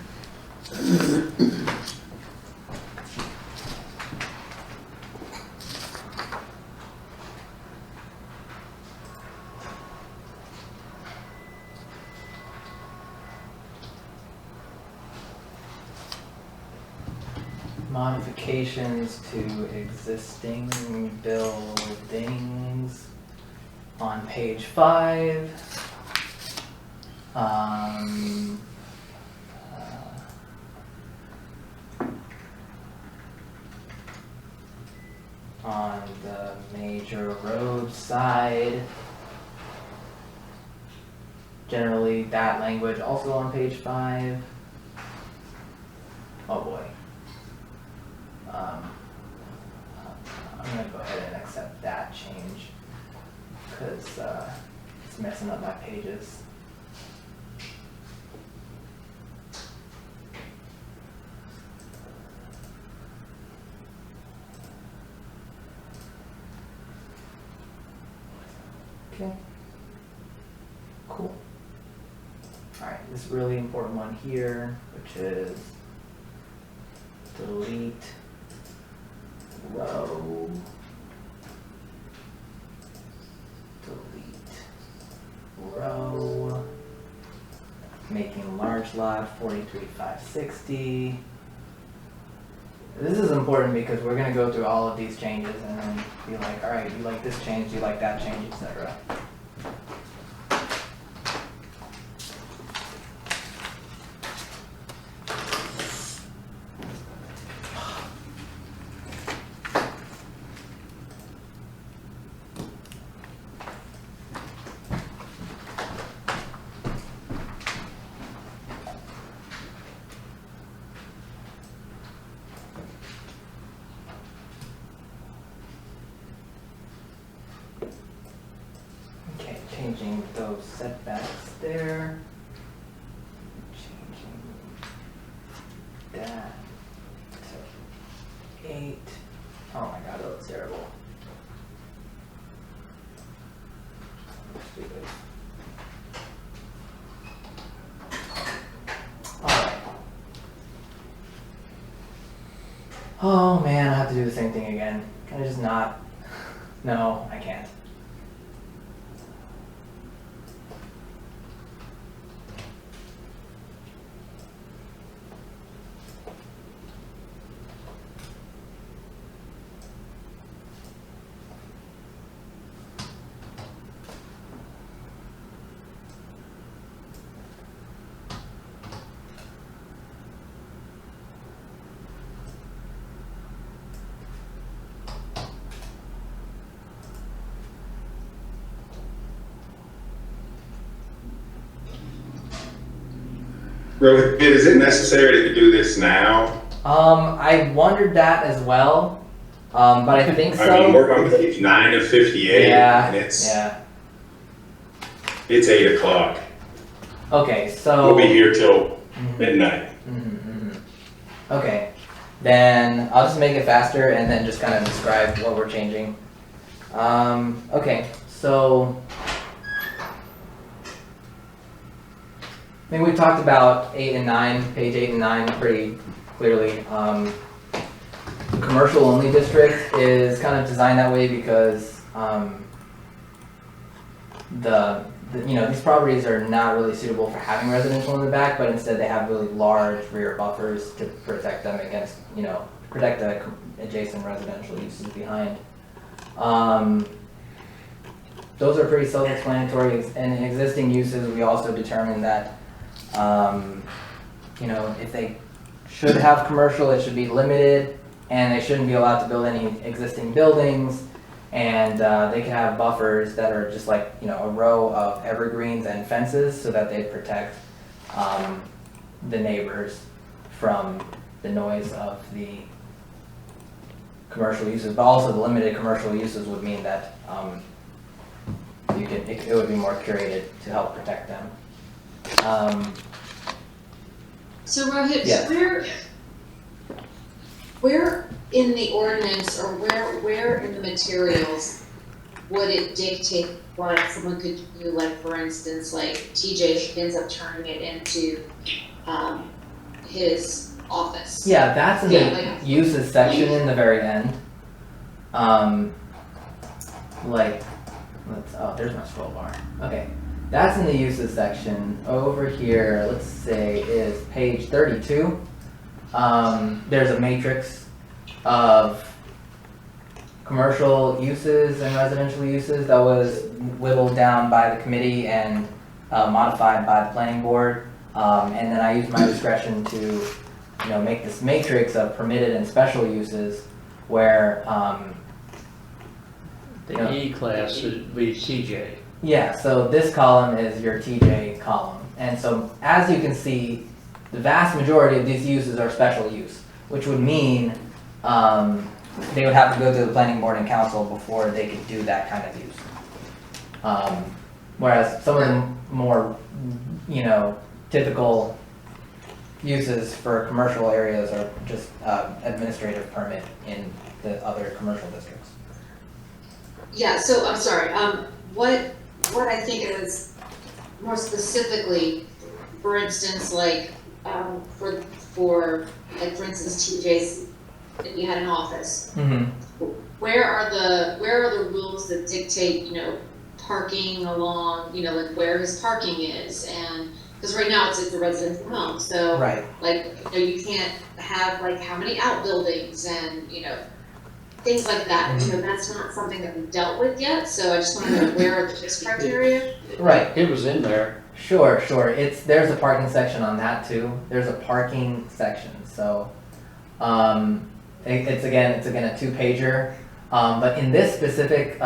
Modifications to existing buildings on page 5. On the major road side. Generally, that language also on page 5. Oh boy. I'm gonna go ahead and accept that change because it's messing up my pages. Okay. Cool. Alright, this really important one here, which is delete row. Delete row. Making large lot 43,560. This is important because we're going to go through all of these changes and then be like, all right, you like this change, you like that change, etc. Okay, changing those setbacks there. Changing that to 8. Oh my god, that looks terrible. Stupid. Alright. Oh man, I have to do the same thing again. Can I just not? No, I can't. Rohit, is it necessary to do this now? I wondered that as well, but I think so. I mean, we're on page 9 of 58, Yeah, and it's yeah. 8 o'clock. Okay, so. We'll be here till midnight. Okay, then I'll just make it faster and then just kind of describe what we're changing. Okay, so. I think we've talked about 8 and 9, page 8 and 9 pretty clearly. Commercial only district is kind of designed that way because these properties are not really suitable for having residential in the back, but instead they have really large rear buffers to protect them against, protect the adjacent residential uses behind. Those are pretty self-explanatory. In existing uses, we also determined that if they should have commercial, it should be limited, and they shouldn't be allowed to build any existing buildings. And they can have buffers that are just like, you know, a row of evergreens and fences so that they protect the neighbors from the noise of the commercial uses, but also the limited commercial uses would mean that it would be more curated to help protect them. So Rohit, Yes. where in the ordinance or where in the materials would it dictate what someone could do, like for instance, like TJ ends up turning it into his office? Yeah, that's in Yeah, the like- uses section in the very end. There's my scroll bar. Okay, that's in the uses section. Over here, let's say is page 32. There's a matrix of commercial uses and residential uses that was whittled down by the committee and modified by the planning board. And then I used my discretion to, make this matrix of permitted and special uses where, The E class would be TJ. yeah, so this column is your TJ column. And so as you can see, the vast majority of these uses are special use, which would mean they would have to go to the planning board and council before they could do that kind of use. Whereas some of the more, typical uses for commercial areas are just administrative permit in the other commercial districts. Yeah, so I'm sorry, what I think it was more specifically, for instance, like, for instance, TJ's, if you had an office, Mm-hmm. where are the rules that dictate, parking along, like where his parking is, and, because right now it's a residential home, so. Right. Like, you can't have like how many outbuildings and, things like that, that's not something that we've dealt with yet, so I just want to know where are the fixed criteria? Right. It was in there. Sure. There's a parking section on that too. There's a parking section. So, it's again a 2-pager. But in this specific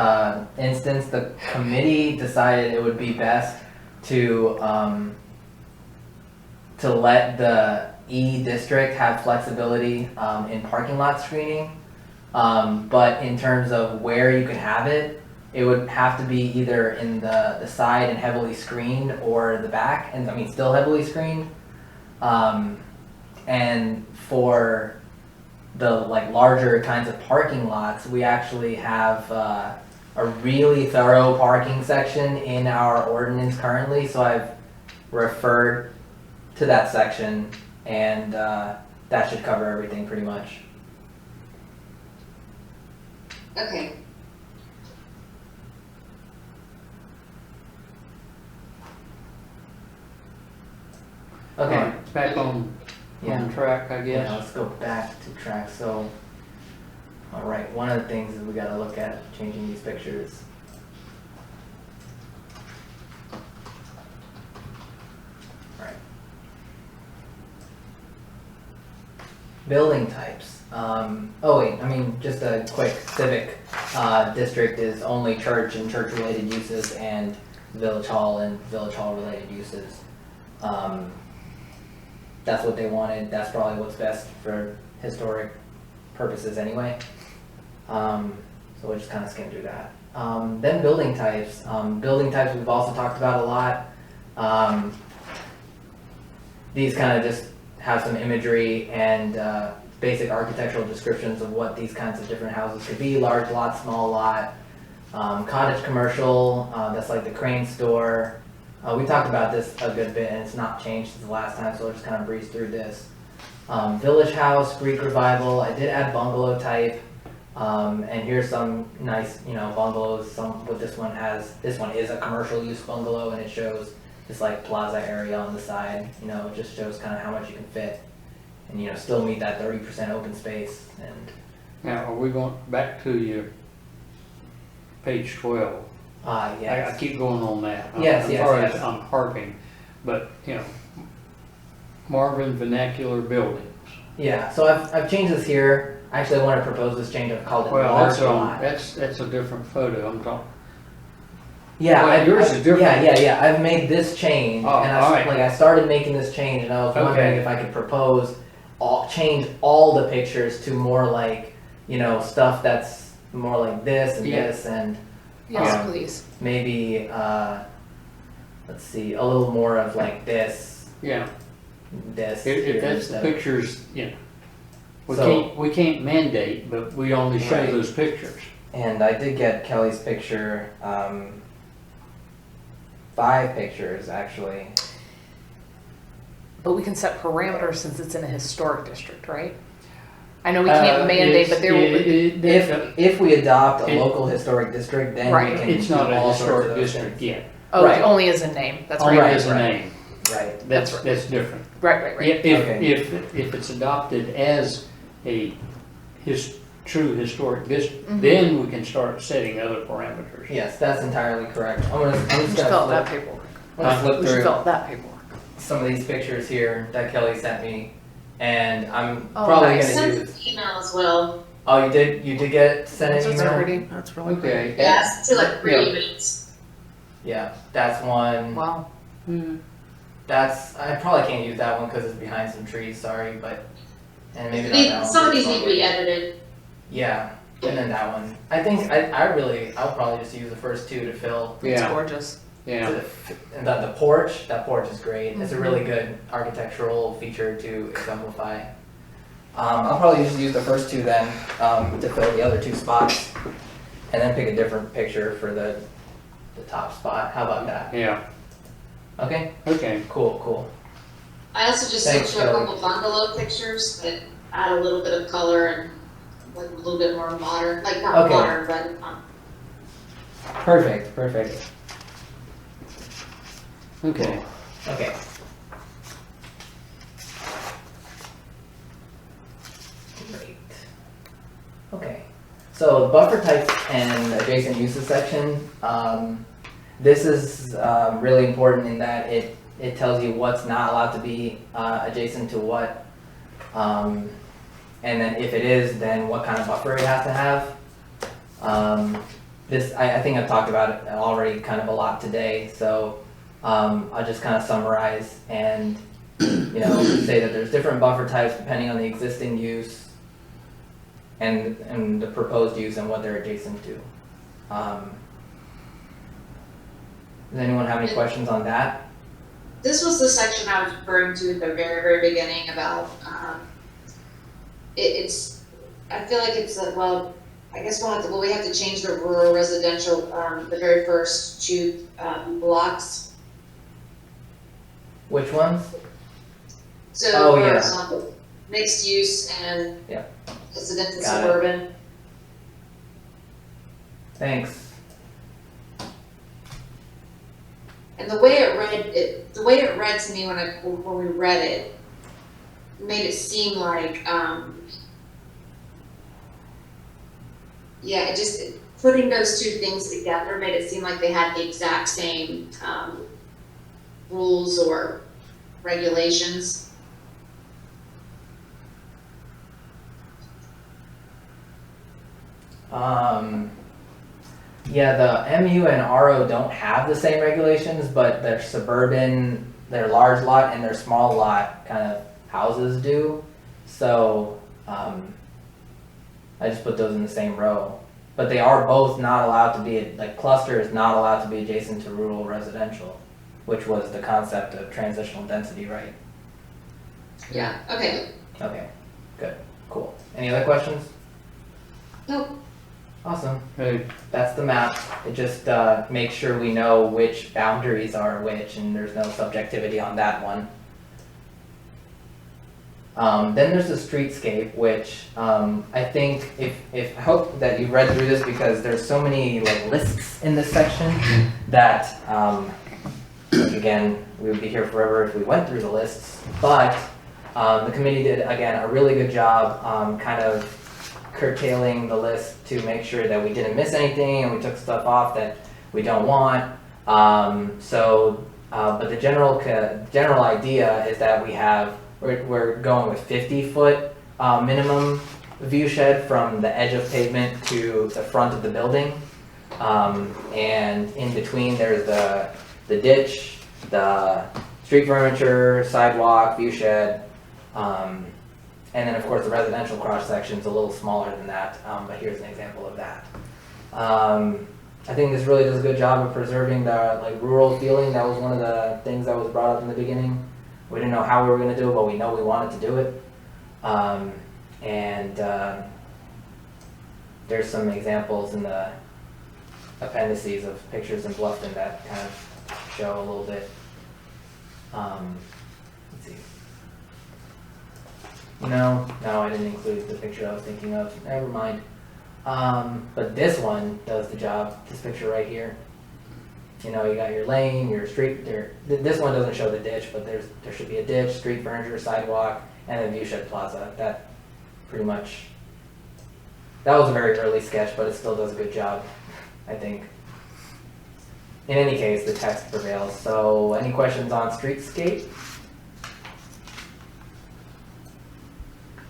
instance, the committee decided it would be best to let the E district have flexibility in parking lot screening. But in terms of where you could have it, it would have to be either in the side and heavily screened or the back, and still heavily screened. And for the larger kinds of parking lots, we actually have a really thorough parking section in our ordinance currently, so I've referred to that section, and that should cover everything pretty much. Okay. Okay. All right, back on track, I guess. Yeah, let's go back to track. So, all right, one of the things is we got to look at changing these pictures. All right. Building types. Just a quick civic district is only church and church-related uses, and village hall and village hall-related uses. That's what they wanted. That's probably what's best for historic purposes anyway. So we'll just kind of skim through that. Then building types. Building types we've also talked about a lot. These kind of just have some imagery and basic architectural descriptions of what these kinds of different houses could be: large lot, small lot, cottage commercial. That's like the Crane store. We talked about this a good bit, and it's not changed since the last time, so we'll just kind of breeze through this. Village house, Greek revival. I did add bungalow type, and here's some nice, bungalows. This one is a commercial use bungalow, and it shows this plaza area on the side. It just shows kind of how much you can fit, and still meet that 30% open space. And Now, are we going back to your page 12? yes. I keep going on that. Yes, As far yes. as I'm parking, but, Marvin vernacular buildings. Yeah, so I've changed this here. Actually, I want to propose this change. I've called it Well, large that's on, lot. that's a different photo I'm talking. Yeah, Well, yours is different. Yeah. I've made this change, Oh, and alright. I started making this change, and I was wondering Okay. if I could propose change all the pictures to more like, stuff that's more like this and Yeah. this, and Yes, Yeah. please. maybe let's see, a little more of like this, Yeah, this. if here that's the instead. pictures, we So- can't mandate, but we only show Right. those pictures. And I did get Kelly's picture, 5 pictures actually. But we can set parameters since it's in a historic district, right? I know we can't mandate, but there will be. If we adopt a It- local historic district, then Right. we can It's do not a all sorts historic of those district things. yet. Oh, Right. only as a name. That's Only right. as a right. name. Right. That's right. that's different. Right. If, Okay. if it's adopted as a true historic district, Mhm. then we can start setting other parameters. Yes, that's entirely correct. I'm We just should fill out gonna that paperwork. flip We should through fill out that paperwork. some of these pictures here that Kelly sent me, and I'm Oh, probably nice. gonna Send use. an email as well. Oh, you did get it sent in That's email? pretty. That's really pretty. Okay. Yes, to like 3 Yeah. minutes. Yeah, that's one. Wow. That's I probably can't use that one because it's behind some trees. Sorry, but and maybe not that one. Some of these need to be edited. Yeah, and then that one. I think I'll probably just use the first 2 to fill. It's Yeah, gorgeous. yeah. And the porch, that porch is great. It's a really good architectural feature to exemplify. I'll probably just use the first 2 then to fill the other 2 spots, and then pick a different picture for the top spot. How about that? Yeah, Okay, okay. cool. I also just Thanks, sent you a Kelly. couple bungalow pictures that add a little bit of color and like a little bit more modern, like not Okay. modern, but Perfect. Okay. Okay. Great. Okay. So the buffer types and adjacent uses section, this is really important in that it tells you what's not allowed to be adjacent to what. And then if it is, then what kind of buffer it has to have. I think I've talked about it already kind of a lot today, so I'll just kind of summarize and say that there's different buffer types depending on the existing use and the proposed use and what they're adjacent to. Does anyone have any questions on that? this was the section I was referring to at the very, very beginning about, I feel like it's I guess we have to change the rural residential, the very first 2 blocks. Which ones? So Oh, for yeah. example, mixed use and Yeah. residential Got it. suburban. Thanks. And the way it read to me when we read it, made it seem like, putting those 2 things together made it seem like they had the exact same, rules or regulations. Yeah, the MU and RO don't have the same regulations, but their suburban, their large lot and their small lot kind of houses do. So, I just put those in the same row. But they are both not allowed to be, like cluster is not allowed to be adjacent to rural residential, which was the concept of transitional density, right? Yeah, okay. Okay, good, cool. Any other questions? Nope. Awesome. Hey, That's the map. It just makes sure we know which boundaries are which, and there's no subjectivity on that one. Then there's the streetscape, which I think I hope that you've read through this because there's so many like lists in this section that again we would be here forever if we went through the lists. But the committee did again a really good job kind of curtailing the list to make sure that we didn't miss anything and we took stuff off that we don't want. But the general idea is that we're going with 50-foot minimum view shed from the edge of pavement to the front of the building. And in between there's the ditch, the street furniture, sidewalk, view shed, and then of course the residential cross section is a little smaller than that, but here's an example of that. I think this really does a good job of preserving the like rural feeling. That was one of the things that was brought up in the beginning. We didn't know how we were going to do it, but we know we wanted to do it. There's some examples in the appendices of pictures in Bluffton that kind of show a little bit. Let's see. No, I didn't include the picture I was thinking of. Never mind. But this one does the job. This picture right here. You know, you got your lane, your street. This one doesn't show the ditch, but there should be a ditch, street furniture, sidewalk, and then view shed plaza. That pretty much. That was a very early sketch, but it still does a good job, I think. In any case, the text prevails. So, any questions on streetscape?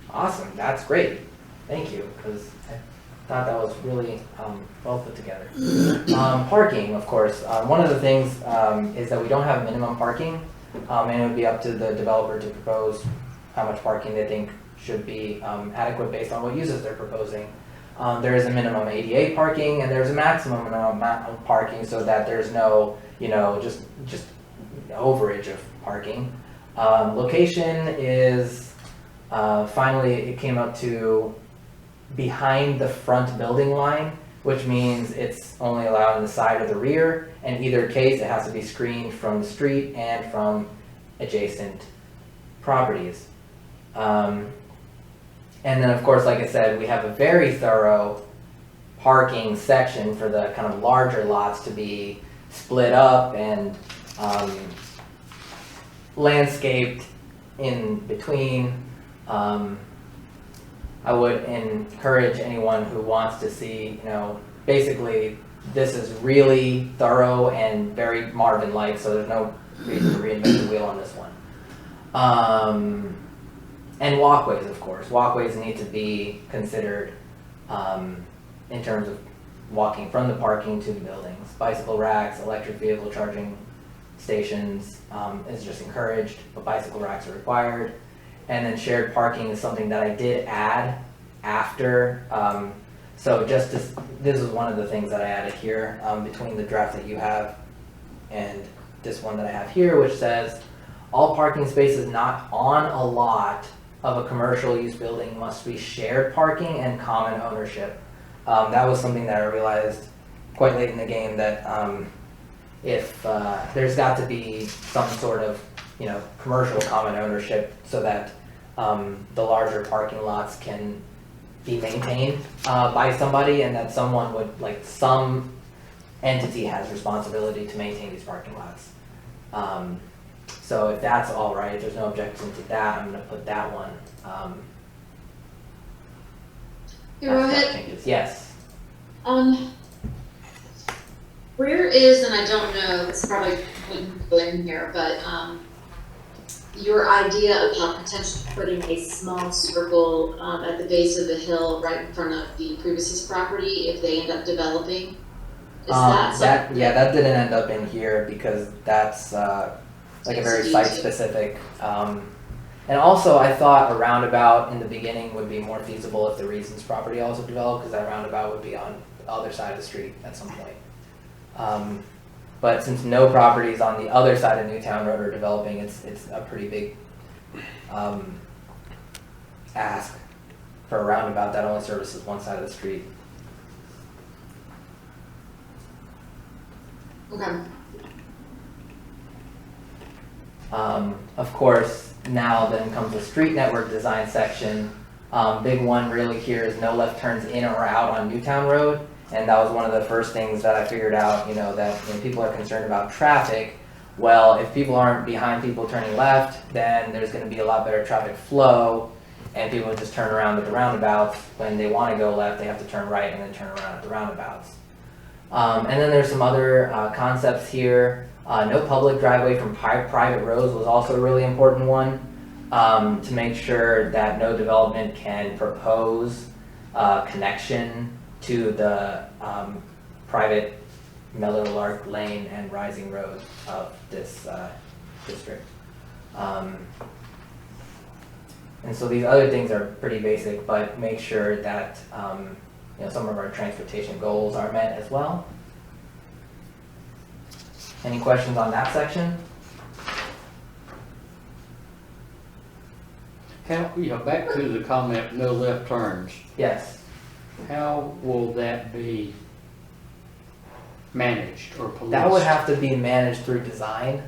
Awesome, that's great. Thank you, because I thought that was really well put together. Parking, of course. One of the things is that we don't have minimum parking, and it would be up to the developer to propose how much parking they think should be adequate based on what uses they're proposing. There is a minimum ADA parking, and there's a maximum amount of parking, so that there's no, just overage of parking. Location is finally it came up to behind the front building line, which means it's only allowed in the side or the rear. In either case, it has to be screened from the street and from adjacent properties. And then, of course, like I said, we have a very thorough parking section for the kind of larger lots to be split up and landscaped in between. I would encourage anyone who wants to see, basically this is really thorough and very Marvin-like, so there's no reason to reinvent the wheel on this one. And walkways, of course. Walkways need to be considered in terms of walking from the parking to the buildings. Bicycle racks, electric vehicle charging stations is just encouraged, but bicycle racks are required. And then shared parking is something that I did add after. So this is one of the things that I added here between the draft that you have and this one that I have here, which says all parking spaces not on a lot of a commercial use building must be shared parking and common ownership. That was something that I realized quite late in the game, that if there's got to be some sort of commercial common ownership so that the larger parking lots can be maintained by somebody, and that someone would, some entity has responsibility to maintain these parking lots. So if that's all right, if there's no objection to that, I'm going to put that one. Hey, Rohit. Yes. Where is, and I don't know, this probably wouldn't go in here, but your idea about potentially putting a small circle at the base of the hill right in front of the previous property if they end up developing? Is that something? That didn't end up in here because that's a very site-specific. And also, I thought a roundabout in the beginning would be more feasible if the Reasons property also developed, because that roundabout would be on the other side of the street at some point. But since no properties on the other side of Newtown Road are developing, it's a pretty big ask for a roundabout that only services one side of the street. Okay. Of course, now then comes the street network design section. Big one really here is no left turns in or out on Newtown Road. And that was one of the first things that I figured out, that people are concerned about traffic. Well, if people aren't behind people turning left, then there's going to be a lot better traffic flow, and people just turn around at the roundabouts. When they want to go left, they have to turn right and then turn around at the roundabouts. And then there's some other concepts here. No public driveway from private roads was also a really important one. to make sure that no development can propose connection to the private Meadowlark Lane and Rising Road of this district. And so these other things are pretty basic, but make sure that some of our transportation goals are met as well. Any questions on that section? How, back to the comment, no left turns. Yes. How will that be managed or policed? That would have to be managed through design.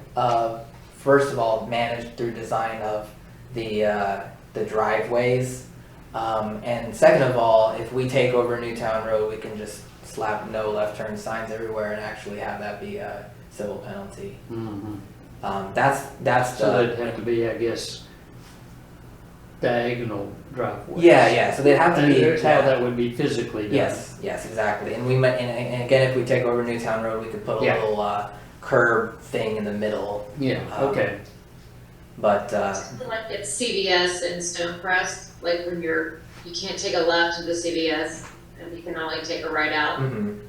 First of all, managed through design of the driveways. And second of all, if we take over Newtown Road, we can just slap no left turn signs everywhere and actually have that be a civil penalty. Mm-hmm. That's So the, they'd have to be, I guess, diagonal driveways. yeah, so they'd have to And be. here's how that would be physically done. Yes, exactly. And we might, and again, if we take over Newtown Road, we could put a Yeah. little curb thing in the middle. Yeah, okay. But Like at CVS and Stonecrest, like when you can't take a left to the CVS and you can only take a right out. and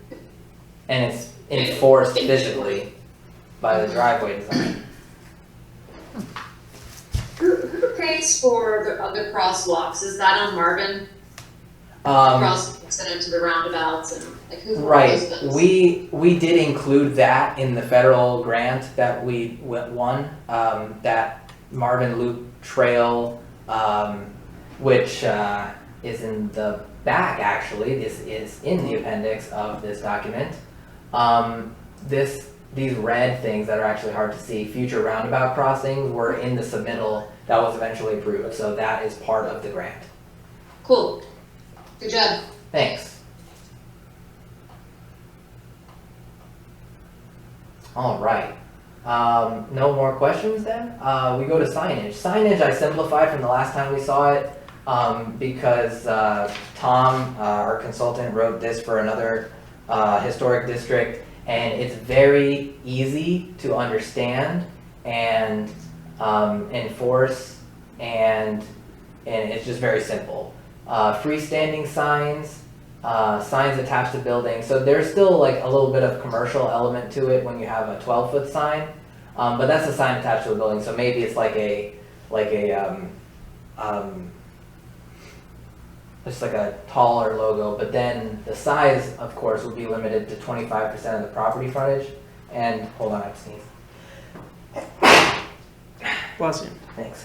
it's enforced physically by the driveway design. Who pays for the crosswalks? Is that on Marvin? Um, Crosswalks and into the roundabouts and like who Right. follows those? We did include that in the federal grant that we won, that Marvin Loop Trail, which is in the back actually. This is in the appendix of this document. These red things that are actually hard to see, future roundabout crossings, were in the submittal that was eventually approved. So that is part of the grant. Cool. Good job. Thanks. All right. No more questions then? We go to signage. Signage I simplified from the last time we saw it because Tom, our consultant, wrote this for another historic district, and it's very easy to understand and enforce, and it's just very simple. Freestanding signs, signs attached to buildings. So there's still like a little bit of commercial element to it when you have a 12-foot sign, but that's a sign attached to a building. So maybe it's just like a taller logo, but then the size, of course, would be limited to 25% of the property frontage. And hold on, I sneeze. Bless you. Thanks.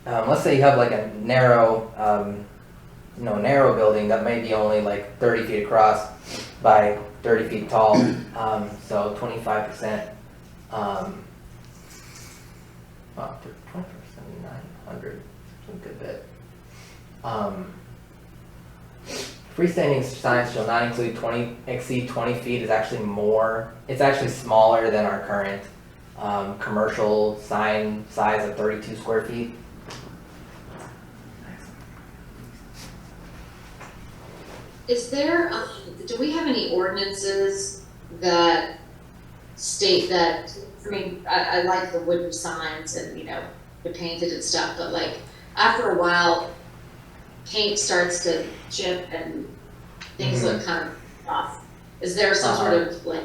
Let's say you have like a narrow, narrow building that may be only like 30 feet across by 30 feet tall. So 25%. Well, 20%, 900, a good bit. Freestanding signs shall not exceed 20 feet is actually more. It's actually smaller than our current commercial sign size of 32 square feet. Is there, do we have any ordinances that state that, I like the wooden signs and, the painted and stuff, but like, after a while, paint starts to chip and things look kind of off. Is there some sort of like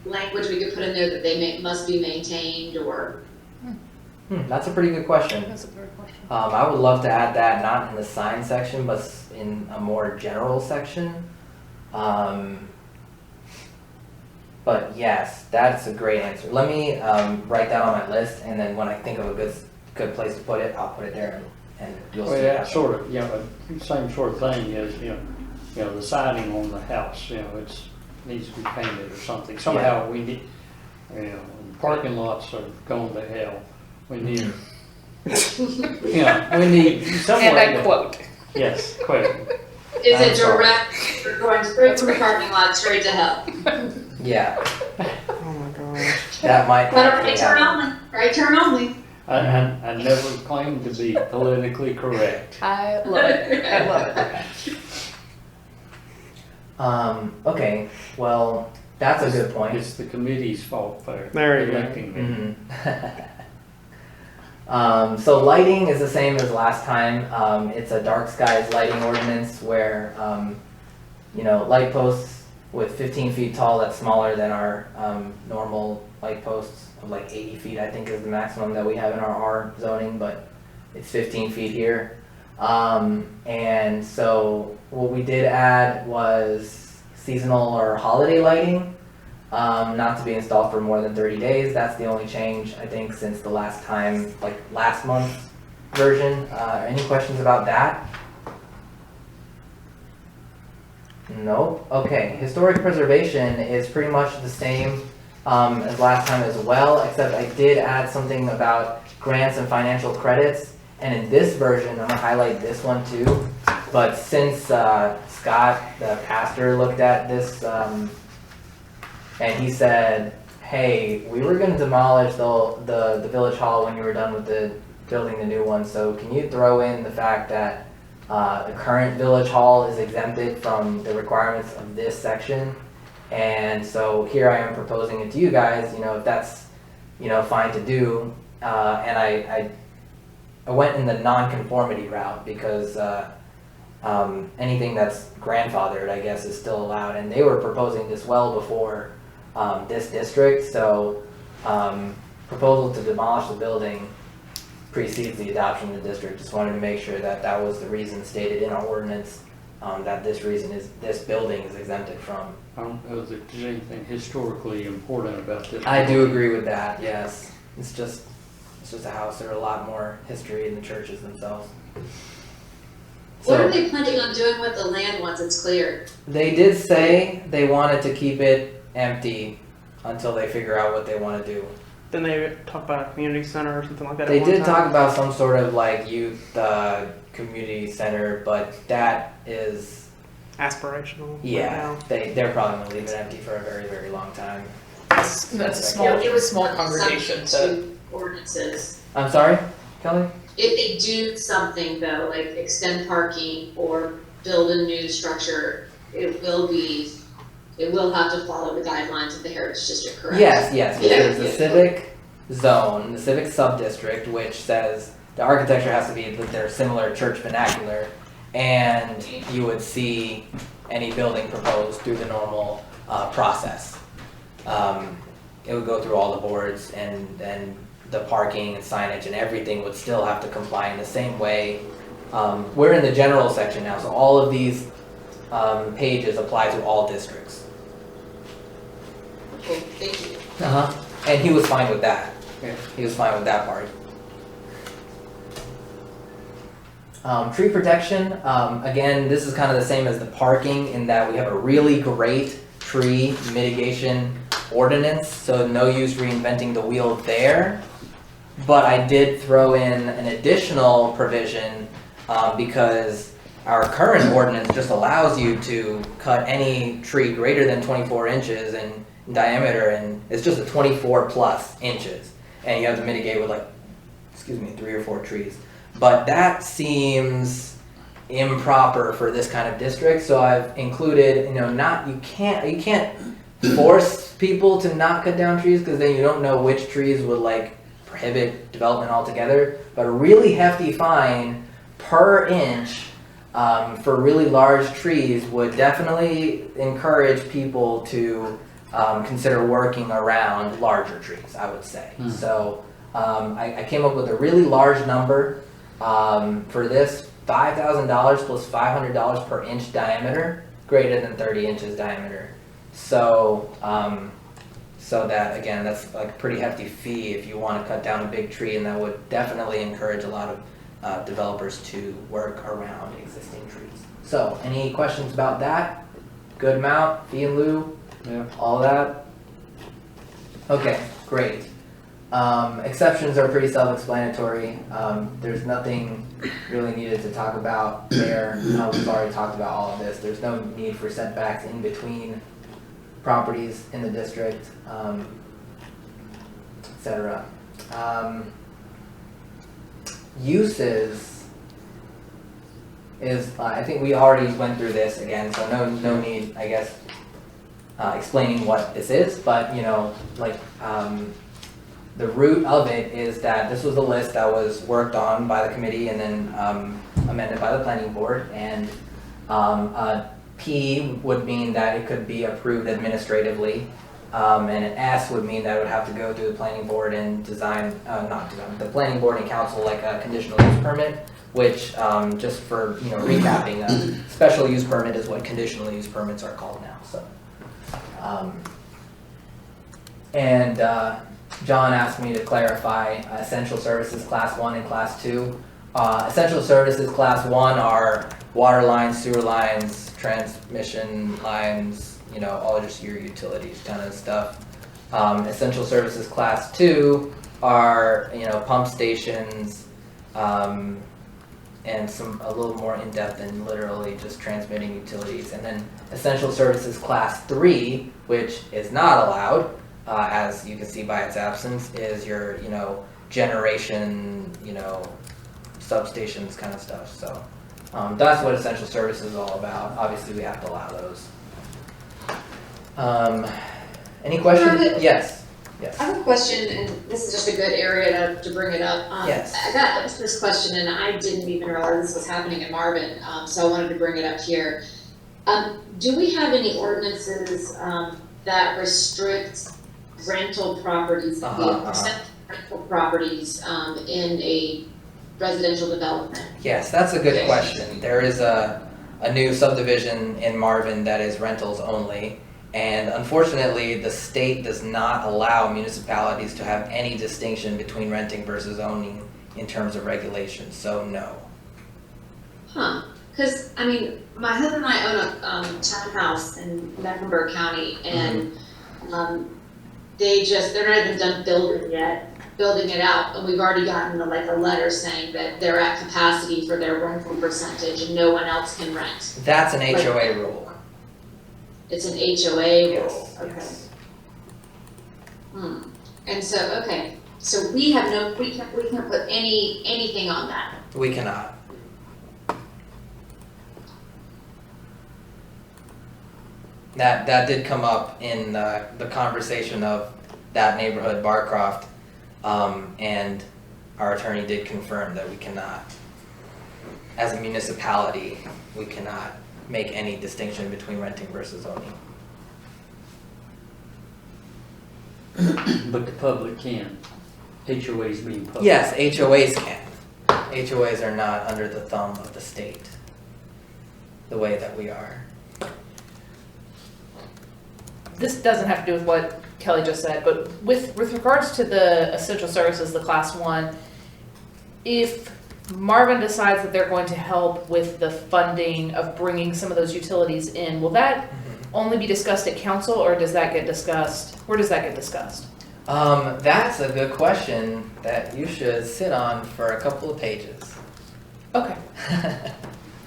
language we could put in there that they must be maintained or? That's a pretty good question. That's a good question. I would love to add that, not in the sign section, but in a more general section. But yes, that's a great answer. Let me write that on my list, and then when I think of a good place to put it, I'll put it there, and you'll see. Well, it that sort of, same sort of thing as, the siding on the house, it needs to be painted or something. Somehow we need, parking lots are going to hell. We need, we need some And way I to- quote. Yes, quite. Is I'm it sorry. direct, we're going straight from the parking lot, straight to hell? Yeah, Oh my gosh. that might. But a actually right turn happen. only, right turn only. I never claimed to be politically correct. I love it. I love it. Okay, well, that's a good point. It's the committee's fault for There you go. electing me. So lighting is the same as last time. It's a dark skies lighting ordinance where, light posts with 15 feet tall, that's smaller than our normal light posts of like 80 feet, I think is the maximum that we have in our R zoning, but it's 15 feet here. And so what we did add was seasonal or holiday lighting, not to be installed for more than 30 days. That's the only change, I think, since the last time, like last month's version. Any questions about that? Nope. Okay, historic preservation is pretty much the same as last time as well, except I did add something about grants and financial credits. And in this version, I'm gonna highlight this one too. But since Scott, the pastor, looked at this and he said, hey, we were gonna demolish the village hall when you were done with building the new one. So can you throw in the fact that the current village hall is exempted from the requirements of this section? And so here I am proposing it to you guys, if that's, fine to do. And I went in the non-conformity route because anything that's grandfathered, I guess, is still allowed. And they were proposing this well before this district. So proposal to demolish the building precedes the adoption of the district. Just wanted to make sure that that was the reason stated in our ordinance, that this building is exempted from. I don't know that there's anything historically important about this. I do agree with that, yes. It's just a house. There are a lot more history in the churches themselves. What So are they planning on doing with the land once it's cleared? they did say they wanted to keep it empty until they figure out what they want to do. Then they talk about a community center or something like that. They at one did time. talk about some sort of like youth community center, but that is, Aspirational. right yeah, now. they're probably gonna leave it empty for a very, very long time. That's a small, It was small congregation subject to ordinances. I'm sorry, Kelly? If they do something though, like extend parking or build a new structure, it will have to follow the guidelines of the Heritage District, correct? Yes, Yeah. there's the civic zone, the civic sub-district, which says the architecture has to be that they're similar church vernacular, and you would see any building proposed through the normal process. It would go through all the boards, and then the parking and signage and everything would still have to comply in the same way. We're in the general section now, so all of these pages apply to all districts. Cool, thank you. And he was fine with that. Yeah. He was fine with that part. Tree protection, again, this is kind of the same as the parking in that we have a really great tree mitigation ordinance, so no use reinventing the wheel there. But I did throw in an additional provision because our current ordinance just allows you to cut any tree greater than 24 inches in diameter, and it's just a 24 plus inches, and you have to mitigate with 3 or 4 trees. But that seems improper for this kind of district, so I've included, you can't force people to not cut down trees because then you don't know which trees would prohibit development altogether, but a really hefty fine per inch for really large trees would definitely encourage people to consider working around larger trees, I would say. So I came up with a really large number for this, $5,000 plus $500 per inch diameter, greater than 30 inches diameter. So so that, again, that's a pretty hefty fee if you want to cut down a big tree, and that would definitely encourage a lot of developers to work around existing trees. So any questions about that? Good amount, fee in lieu? Yeah. All that? Okay, great. Exceptions are pretty self-explanatory. There's nothing really needed to talk about there. We've already talked about all of this. There's no need for setbacks in between properties in the district, etc. Uses is, I think we already went through this again, so no need, I guess, explaining what this is, but the root of it is that this was a list that was worked on by the committee and then amended by the planning board. And P would mean that it could be approved administratively. And an S would mean that it would have to go through the planning board and the planning board and council like a conditional use permit, which just for recapping, a special use permit is what conditional use permits are called now. So, John asked me to clarify essential services class 1 and class 2. Essential services class 1 are water lines, sewer lines, transmission lines, all just your utilities kind of stuff. Essential services class 2 are, pump stations, and a little more in-depth than literally just transmitting utilities. And then essential services class 3, which is not allowed, as you can see by its absence, is your, generation, substations kind of stuff. So that's what essential services is all about. Obviously we have to allow those. Any questions? Yes. Yes. I have a question, and this is just a good area to bring it up. Yes. I got this question, and I didn't even realize this was happening in Marvin, so I wanted to bring it up here. Do we have any ordinances that restrict rental properties, rental properties in a residential development? Yes, that's a good question. There is a new subdivision in Marvin that is rentals only. And unfortunately, the state does not allow municipalities to have any distinction between renting versus owning in terms of regulations, so no. Huh, because, my husband and I own a townhouse in Mecklenburg County, and they're not even done building it out, and we've already gotten a letter saying that they're at capacity for their rental percentage and no one else can rent. That's an HOA rule. It's an HOA rule, Yes, okay. yes. And so, okay, so we can't put anything on that. We cannot. That did come up in the conversation of that neighborhood, Barcroft, and our attorney did confirm that we cannot, as a municipality, we cannot make any distinction between renting versus owning. But the public can. HOAs being public. Yes, HOAs can. HOAs are not under the thumb of the state, the way that we are. This doesn't have to do with what Kelly just said, but with regards to the essential services, the class 1, if Marvin decides that they're going to help with the funding of bringing some of those utilities in, will that only be discussed at council, or does that get discussed? Where does that get discussed? That's a good question that you should sit on for a couple of pages. Okay.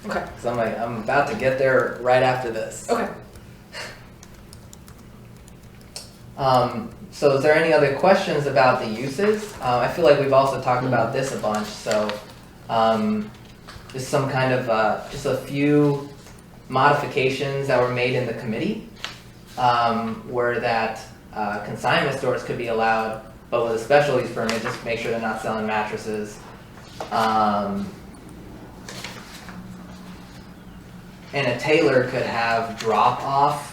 Okay. So I'm about to get there right after this. Okay. So is there any other questions about the uses? I feel like we've also talked about this a bunch, so just some kind of, just a few modifications that were made in the committee, were that consignment stores could be allowed, but with a special use permit, just make sure they're not selling mattresses. And a tailor could have drop-off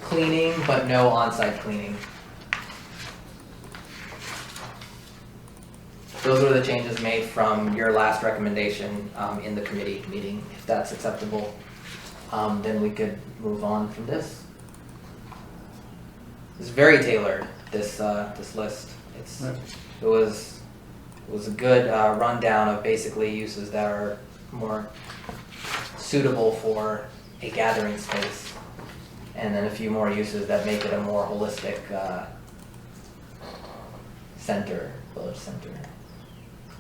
cleaning, but no on-site cleaning. Those were the changes made from your last recommendation in the committee meeting. If that's acceptable, then we could move on from this. It's very tailored, this list. It was a good rundown of basically uses that are more suitable for a gathering space, and then a few more uses that make it a more holistic village center.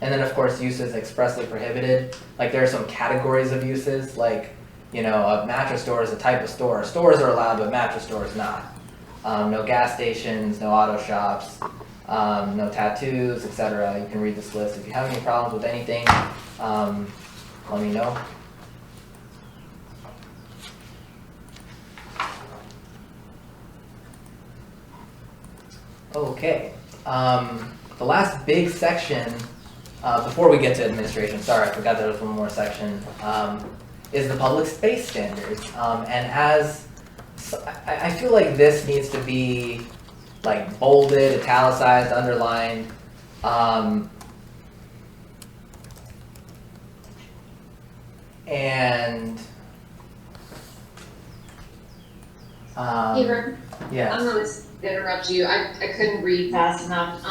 And then of course uses expressly prohibited. Like there are some categories of uses, like, a mattress store is a type of store. Stores are allowed, but mattress stores not. No gas stations, no auto shops, no tattoos, etc. You can read this list. If you have any problems with anything, let me know. Okay. the last big section, before we get to administration, sorry, I forgot there was one more section, is the public space standards. I feel like this needs to be like bolded, italicized, underlined. Peter, Yeah. I'm gonna interrupt you. I couldn't read fast enough.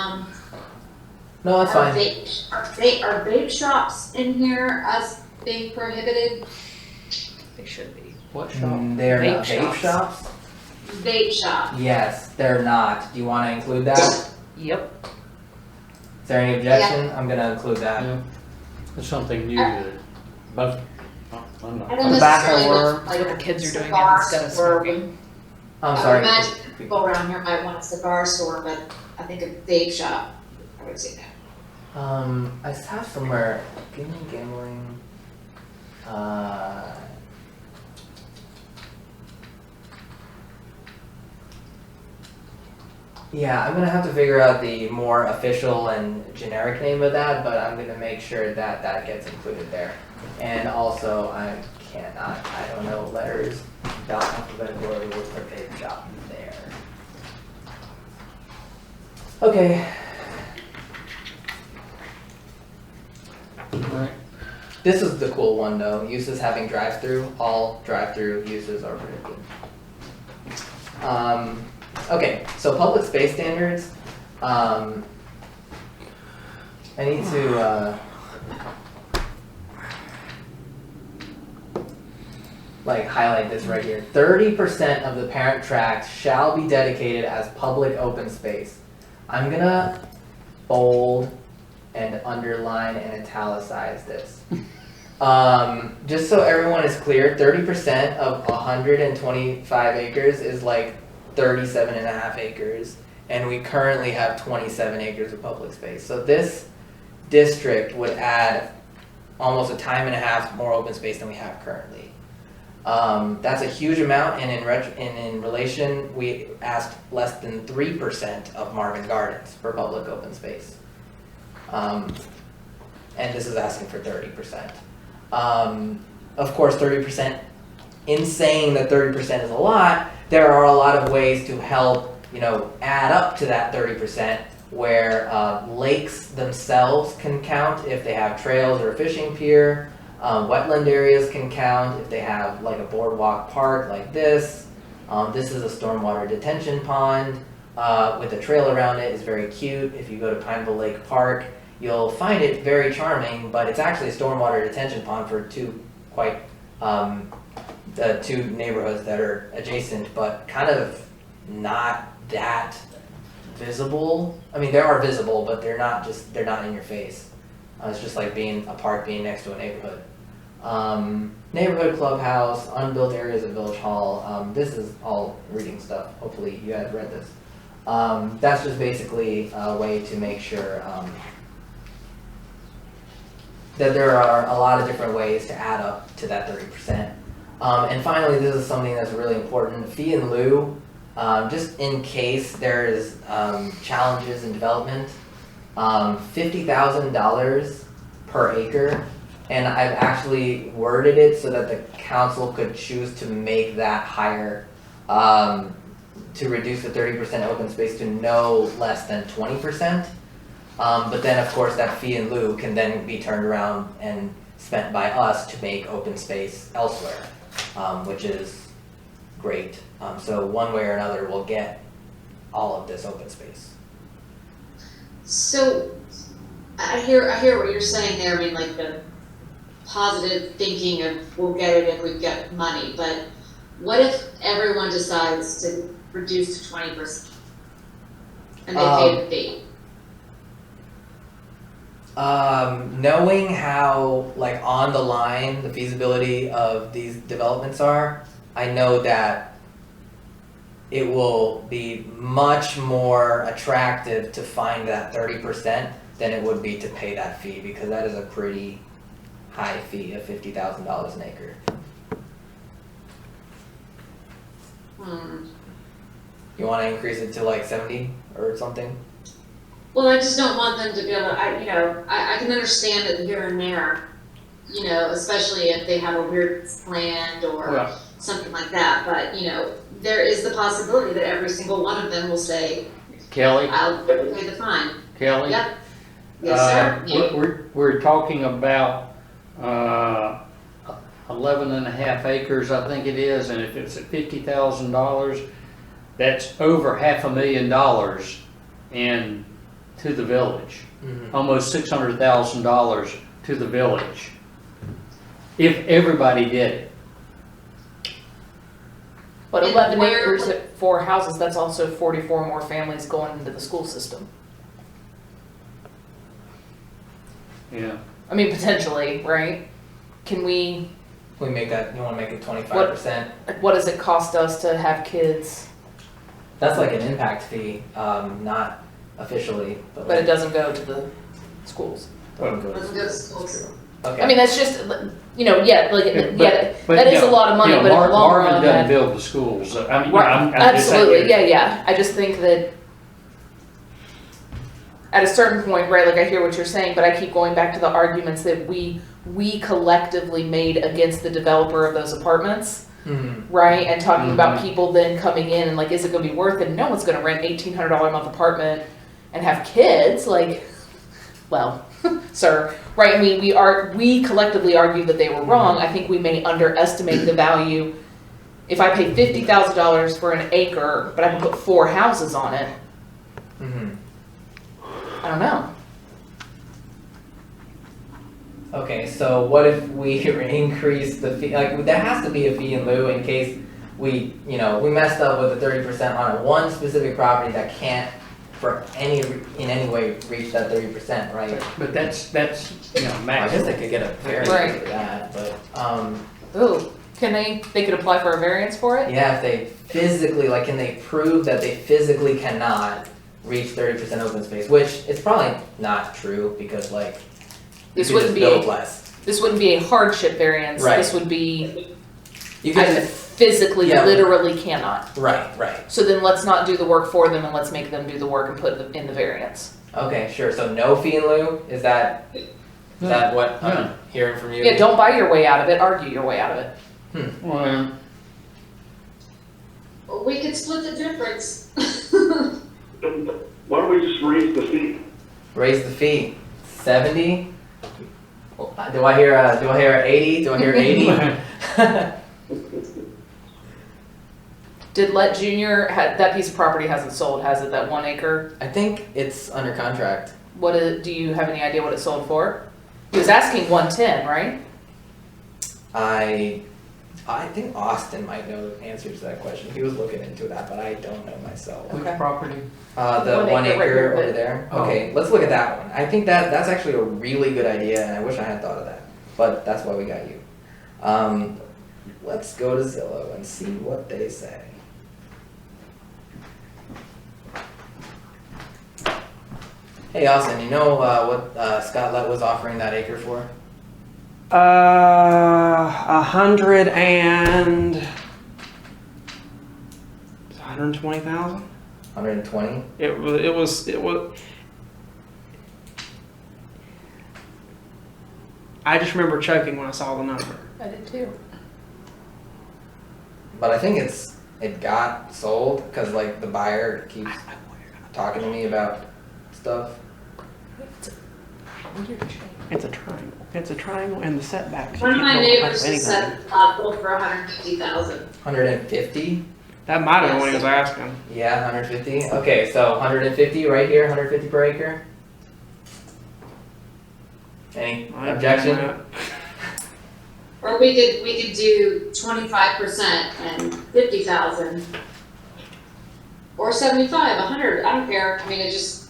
No, that's fine. Are vape shops in here as being prohibited? They should be. What shop? They're Vape not vape shops. shops? Vape shop. Yes, they're not. Do you want to include that? Yep. Is there any objection? I'm gonna include that. Yeah. It's something new that both, I'm not. I don't Tobacco necessarily or- want, like, So the kids are doing it cigar instead of store. smoking. I'm I sorry. would imagine people around here might want a cigar store, but I think a vape shop, I would say no. I have somewhere, gaming, gambling, yeah, I'm gonna have to figure out the more official and generic name of that, but I'm gonna make sure that that gets included there. And also, I don't know letters, dot alphabetical order, we'll put vape shop there. Okay. Right. This is the cool one though, uses having drive-through, all drive-through uses are prohibited. Okay, so public space standards, I need to, like highlight this right here. 30% of the parent tract shall be dedicated as public open space. I'm gonna bold and underline and italicize this. Just so everyone is clear, 30% of 125 acres is like 37 and a half acres, and we currently have 27 acres of public space. So this district would add almost a time and a half more open space than we have currently. That's a huge amount, and in relation, we asked less than 3% of Marvin Gardens for public open space. And this is asking for 30%. Of course, 30%, in saying that 30% is a lot, there are a lot of ways to help, add up to that 30%, where lakes themselves can count if they have trails or a fishing pier. Wetland areas can count if they have like a boardwalk park like this. This is a stormwater detention pond with a trail around it. It's very cute. If you go to Pineville Lake Park, you'll find it very charming, but it's actually a stormwater detention pond for the two neighborhoods that are adjacent, but kind of not that visible. I mean, they are visible, but they're not in your face. It's just like being a park being next to a neighborhood. Neighborhood clubhouse, unbuilt areas of Village Hall. This is all reading stuff. Hopefully you guys read this. That's just basically a way to make sure that there are a lot of different ways to add up to that 30%. And finally, this is something that's really important, fee in lieu, just in case there's challenges in development, $50,000 per acre. And I've actually worded it so that the council could choose to make that higher, to reduce the 30% open space to no less than 20%. But then of course that fee in lieu can then be turned around and spent by us to make open space elsewhere, which is great. So one way or another we'll get all of this open space. So, I hear what you're saying there, I mean, like the positive thinking of we'll get it if we get money, but what if everyone decides to reduce to 20% and they pay the fee? Knowing how like on the line the feasibility of these developments are, I know that it will be much more attractive to find that 30% than it would be to pay that fee, because that is a pretty high fee of $50,000 an acre. You want to increase it to like 70 or something? Well, I just don't want them to be able to, I can understand it here and there, especially if they have a weird land or Well, something like that, but, there is the possibility that every single one of them will say, Kelly, I'll pay the fine. Kelly? Yep. Yes, sir. Yeah. We're talking about, 11 and a half acres, I think it is, and if it's at $50,000, that's over $500,000 in, to the village. Mhm. Almost $600,000 to the village. If everybody did it. But And 11 where- acres at 4 houses, that's also 44 more families going into the school system. Yeah. I mean, potentially, right? Can we, We make that, you wanna make it 25%? what does it cost us to have kids, That's like an impact fee, not officially, but but it like, doesn't go to the schools? doesn't go to Doesn't go to schools. Okay. I mean, that's just, yeah, like, Yeah, yeah, but, that is a yeah, lot of money, yeah, but in the long Marvin run, doesn't that. build the schools. I mean, Right, I'm just saying. absolutely, yeah. I just think that at a certain point, right, like I hear what you're saying, but I keep going back to the arguments that we collectively made against the developer of those apartments, Mhm. right? And talking about Mhm. people then coming in and like, is it gonna be worth it? No one's gonna rent $1,800 a month apartment and have kids, like, well, sir, right? I mean, we collectively argued that they were wrong. I think we may underestimate the value. If I pay $50,000 for an acre, but I can put 4 houses on it, Mhm. I don't know. Okay, so what if we increase the fee, like, there has to be a fee in lieu in case we, we messed up with the 30% on one specific property that can't in any way reach that 30%, right? But that's, I guess maximum. they could get a variance Right. for that, but, Ooh, they could apply for a variance for it? yeah, if they physically, like, can they prove that they physically cannot reach 30% open space, which is probably not true, because, like, you This could wouldn't just build be less. this wouldn't be a hardship variance. Right. This would be, You I could just, physically, Yeah. literally cannot. right. So then let's not do the work for them and let's make them do the work and put it in the variance. Okay, sure, so no fee in lieu, is that what Yeah. I'm hearing from you? Yeah, don't buy your way out of it, argue your way out of it. Well, Well, we could split the difference. Why don't we just raise the fee? Raise the fee, 70? Do I hear 80? Do I hear 80? Did Let Junior, that piece of property hasn't sold, has it, that 1 acre? I think it's under contract. Do you have any idea what it sold for? He was asking 110, right? I think Austin might know the answer to that question. He was looking into that, but I don't know myself. which Okay. property? The 1 1 acre right here, acre over but- there. Oh. Okay, let's look at that one. I think that's actually a really good idea, and I wish I had thought of that. But that's why we got you. Let's go to Zillow and see what they say. Hey Austin, you know what Scott Lett was offering that acre for? 120,000. 120? It was. I just remember choking when I saw the number. I did too. But I think it got sold because like the buyer keeps talking to me about stuff. It's a triangle. It's a triangle, and the setbacks. One of you my can't build neighbors anything. just said, sold for 150,000. 150? That might have been what he was asking. Yeah, 150. Okay, so 150 right here, 150 per acre. Any I objection? understand Or we could do 25% and 50,000. Or 75, 100, I don't care, I mean, it just,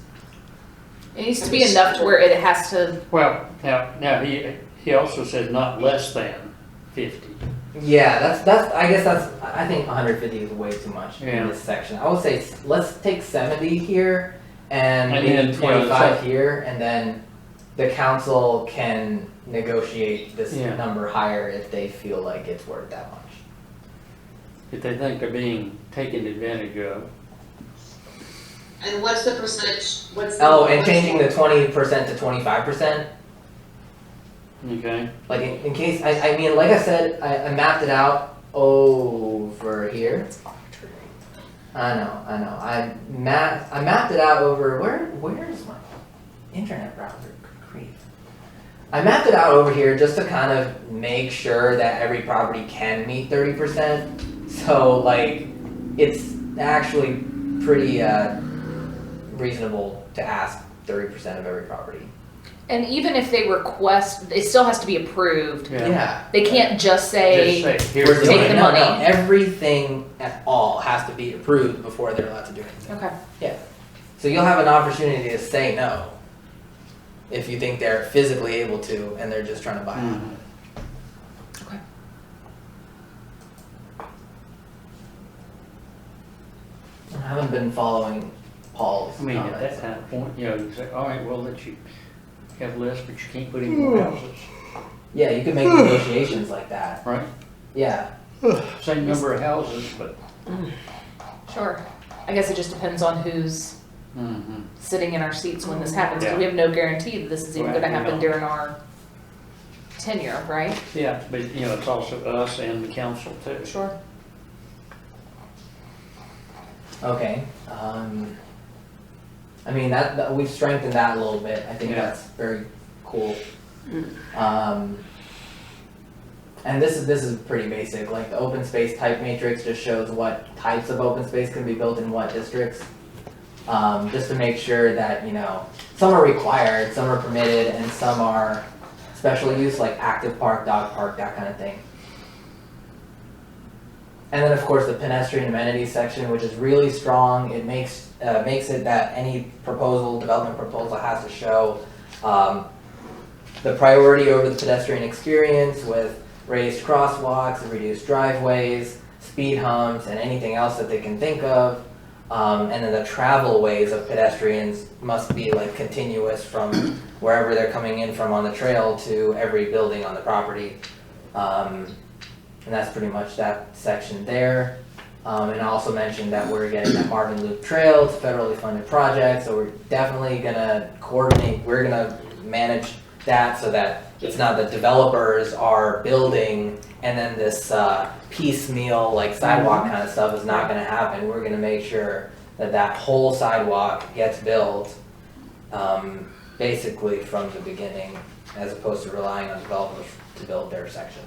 It needs to be enough to where it has to, Well, now he also said not less than 50. Yeah, I think 150 is way too much Yeah. in this section. I would say let's take 70 here and And maybe then, 25 here, and then the council can negotiate this Yeah. number higher if they feel like it's worth that much. If they think they're being taken advantage of. And what's the percentage, what's the? Oh, and what's changing the 20% to 25%. Okay. Like in case, I mean, like I said, I mapped it out over here. I know. I mapped it out over, where's my internet browser? Good grief. I mapped it out over here just to kind of make sure that every property can meet 30%. So like, it's actually pretty reasonable to ask 30% of every property. And even if they request, it still has to be approved. Yeah. They can't just say, Just say, We're here's doing Take the it. No, money. no, everything at all has to be approved before they're allowed to do anything. okay, So you'll have an opportunity to say no if you think they're physically able to and they're just trying to buy it. Mhm. I haven't been following Paul's I mean, at comments. that kind of point, you say, all right, we'll let you have less, but you can't put any more houses, Yeah, you could make negotiations like that. right? Yeah. Same number of houses, but. sure. I guess it just depends on who's Mhm. sitting in our seats when this happens. 'Cause Yeah. we have no guarantee that this is even Right, gonna we happen don't. during our tenure, right? Yeah, but it's also us and the council too. Sure. Okay. I mean that we've strengthened that a little bit. I think Yeah. that's very cool. And this is pretty basic. Like the open space type matrix just shows what types of open space can be built in what districts. Just to make sure that some are required, some are permitted, and some are special use, like active park, dog park, that kind of thing. And then of course the pedestrian amenities section, which is really strong. It makes it that any development proposal has to show the priority over the pedestrian experience with raised crosswalks, reduced driveways, speed humps, and anything else that they can think of. And then the travel ways of pedestrians must be like continuous from wherever they're coming in from on the trail to every building on the property. And that's pretty much that section there. And I also mentioned that we're getting that Marvin Loop Trail. It's a federally funded project, so we're definitely gonna coordinate, we're gonna manage that so that it's not that developers are building and then this piecemeal like sidewalk kind of stuff is not gonna happen. We're gonna make sure that that whole sidewalk gets built basically from the beginning, as opposed to relying on developers to build their section.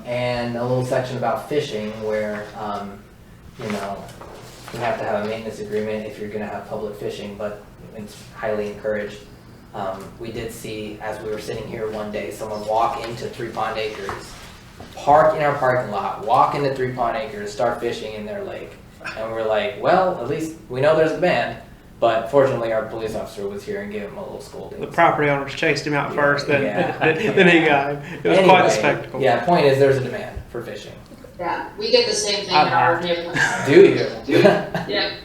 And a little section about fishing where, you have to have a maintenance agreement if you're gonna have public fishing, but it's highly encouraged. We did see, as we were sitting here one day, someone walk into 3 Pond Acres, park in our parking lot, walk into 3 Pond Acres, start fishing in their lake. And we're like, well, at least we know there's a ban, but fortunately our police officer was here and gave him a little scolding. The property owners chased him out first, then Yeah. then he got him. It was quite Anyway, the spectacle. Yeah, point is there's a demand for fishing. Yeah, we get the same thing in our neighborhood. Do you? Yeah,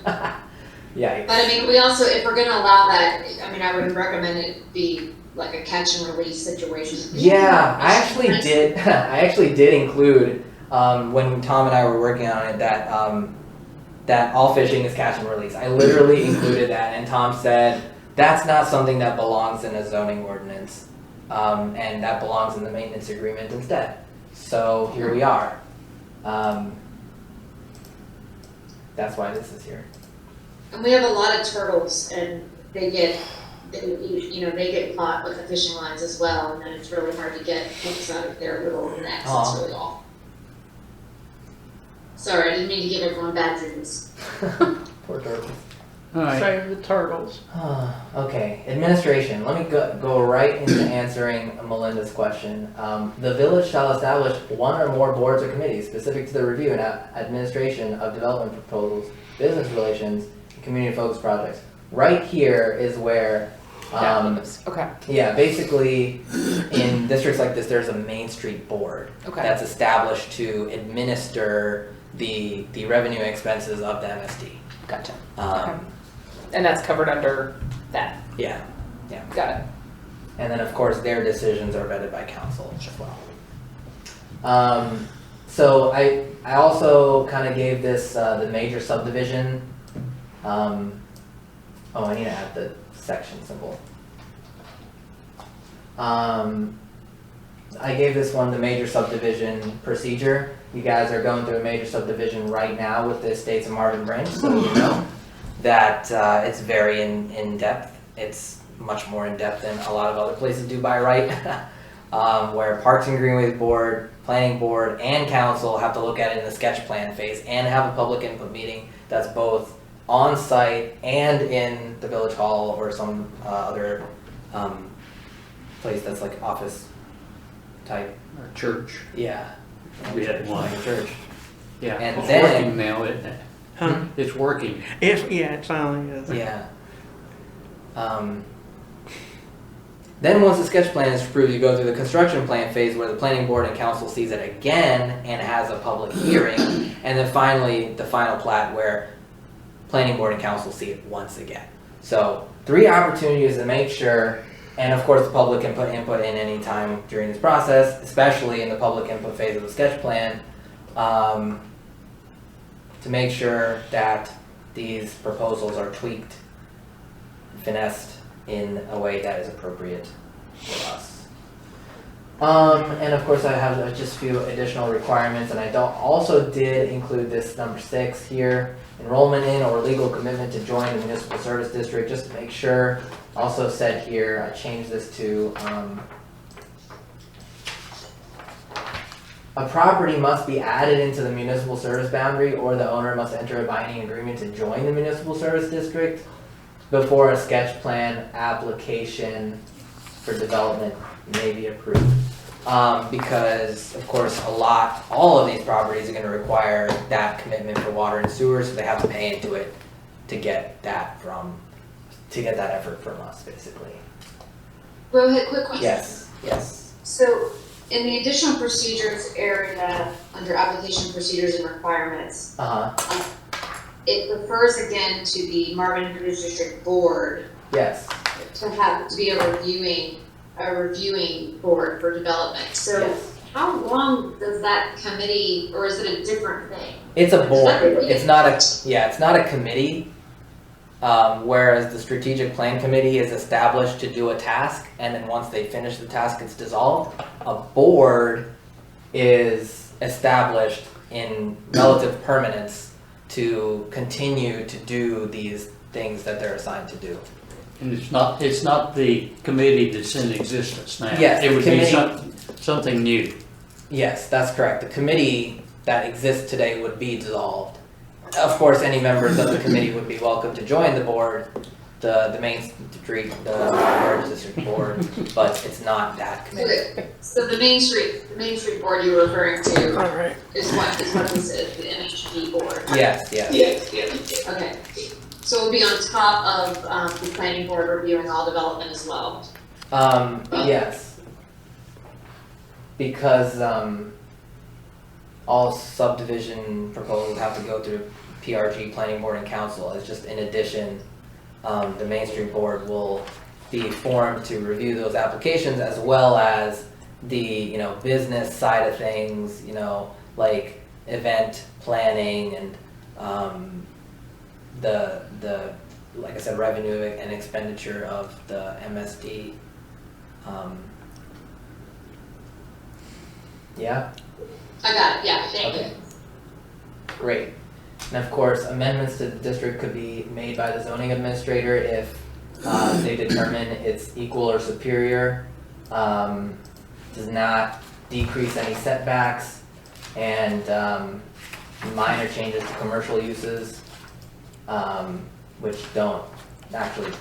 Yeah. but I mean, we also, if we're gonna allow that, I mean, I would recommend it be like a catch and release situation. Yeah, I actually did include, when Tom and I were working on it, that all fishing is catch and release. I literally included that, and Tom said, that's not something that belongs in a zoning ordinance, and that belongs in the maintenance agreement instead. So here we are. That's why this is here. And we have a lot of turtles, and they get caught with the fishing lines as well, and then it's really hard to get hooks out of their little necks. Aw. It's really awful. Sorry, I didn't mean to give everyone bad dreams. Poor turtles. All right, Save the turtles. Okay, administration. Let me go right into answering Melinda's question. The village shall establish one or more boards or committees specific to the review and administration of development proposals, business relations, and community-focused projects. Right here is where, Okay, yeah, basically, in districts like this, there's a Main Street board okay. that's established to administer the revenue expenses of the MSD. Gotcha. Um, And that's covered under that. Yeah. Got it. And then, of course, their decisions are vetted by council as well. So I also kind of gave this the major subdivision Oh, I need to add the section symbol. I gave this one the major subdivision procedure. You guys are going through a major subdivision right now with the estates of Marvin Branch, so you know that it's very in depth. It's much more in depth than a lot of other places do by right, where Parks and Greenways Board, Planning Board, and Council have to look at it in the sketch plan phase and have a public input meeting that's both on site and in the village hall or some other place that's like office type. Our church. Yeah. We had one. Like a church. Yeah, And it's then- working now, isn't it? Huh? It's working. Yeah, it finally is. Yeah. Then once the sketch plan is approved, you go through the construction plan phase where the planning board and council sees it again and has a public hearing. And then finally, the final plat where planning board and council see it once again. So 3 opportunities to make sure, and of course the public can put input in any time during this process, especially in the public input phase of the sketch plan, to make sure that these proposals are tweaked, finessed in a way that is appropriate for us. And of course I have just a few additional requirements, and I also did include this number 6 here, enrollment in or legal commitment to join the municipal service district, just to make sure. Also said here, I changed this to, a property must be added into the municipal service boundary or the owner must enter a binding agreement to join the municipal service district before a sketch plan application for development may be approved. Because of course all of these properties are gonna require that commitment for water and sewer, so they have to pay into it to get that effort from us, basically. Rohit, quick question. Yes. So in the additional procedures area, under application procedures and requirements, it refers again to the Marvin Heritage District Board Yes. to be a reviewing board for development. So Yes. how long does that committee, or is it a different thing? It's a board. That would be It's not a committee. Whereas the strategic plan committee is established to do a task, and then once they finish the task, it's dissolved. A board is established in relative permanence to continue to do these things that they're assigned to do. And it's not the committee that's in existence now. Yes, It the would be committee- something new. Yes, that's correct. The committee that exists today would be dissolved. Of course, any members of the committee would be welcome to join the board, the Main Street, the Heritage District Board, but it's not that committee. Okay, so the Main Street board you were referring to All right. is what this is, the MHD board. Yes. Okay, so it would be on top of the planning board reviewing all development as well. Yes. Because, all subdivision proposals have to go through PRG, Planning Board, and Council. It's just in addition, the Main Street Board will be formed to review those applications as well as the, business side of things, like event planning and, the like I said, revenue and expenditure of the MSD. Yeah? I got it, yeah, thank you. Okay. Great. And of course, amendments to the district could be made by the zoning administrator if they determine it's equal or superior, does not decrease any setbacks, and minor changes to commercial uses, which don't actually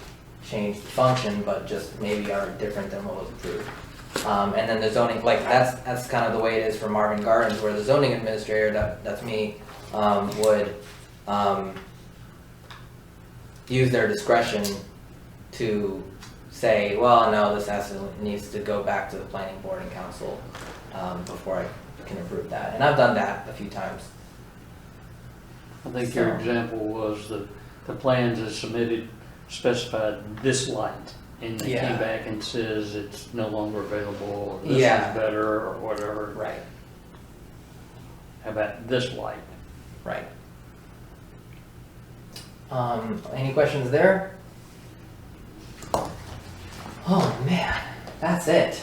change the function, but just maybe are different than what was approved. And then the zoning, that's kind of the way it is for Marvin Gardens, where the zoning administrator, that's me, would use their discretion to say, well, no, this needs to go back to the planning board and council before I can approve that. And I've done that a few times. I think your example was the plans as submitted specified this light, and they Yeah. came back and says it's no longer available, or this Yeah. is better, or whatever. Right, How about this light? right. Any questions there? Oh man, that's it.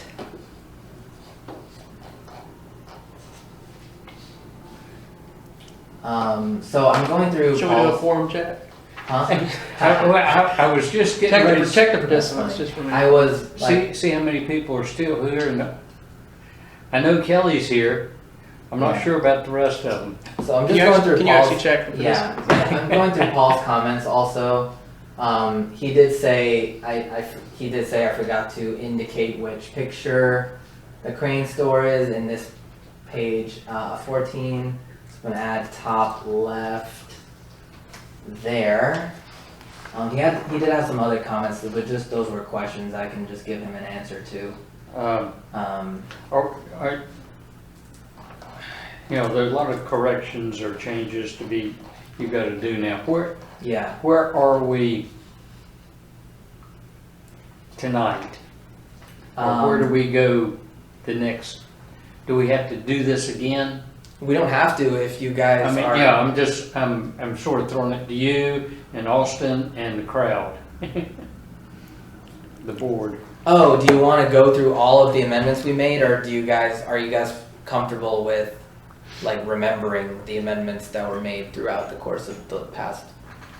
So I'm going through Should we do a Paul's, forum check? huh? I was just getting ready to Check the participants, just for a minute. I was like, see how many people are still here. And I know Kelly's here. I'm not Yeah. sure about the rest of them. so I'm Can just you going actually, through can you Paul's. actually check the Yeah, participants? I'm going through Paul's comments also. He did say, he did say I forgot to indicate which picture the crane store is in this page 14. So I'm gonna add top left there. He did have some other comments, but just those were questions I can just give him an answer to. You know, there's a lot of corrections or changes you got to do now. Yeah. Where are we tonight? Or where do we go the next? Do we have to do this again? We don't have to if you guys I mean, are. yeah, I'm sort of throwing it to you and Austin and the crowd. The board. Oh, do you want to go through all of the amendments we made, or are you guys comfortable with like remembering the amendments that were made throughout the course of the past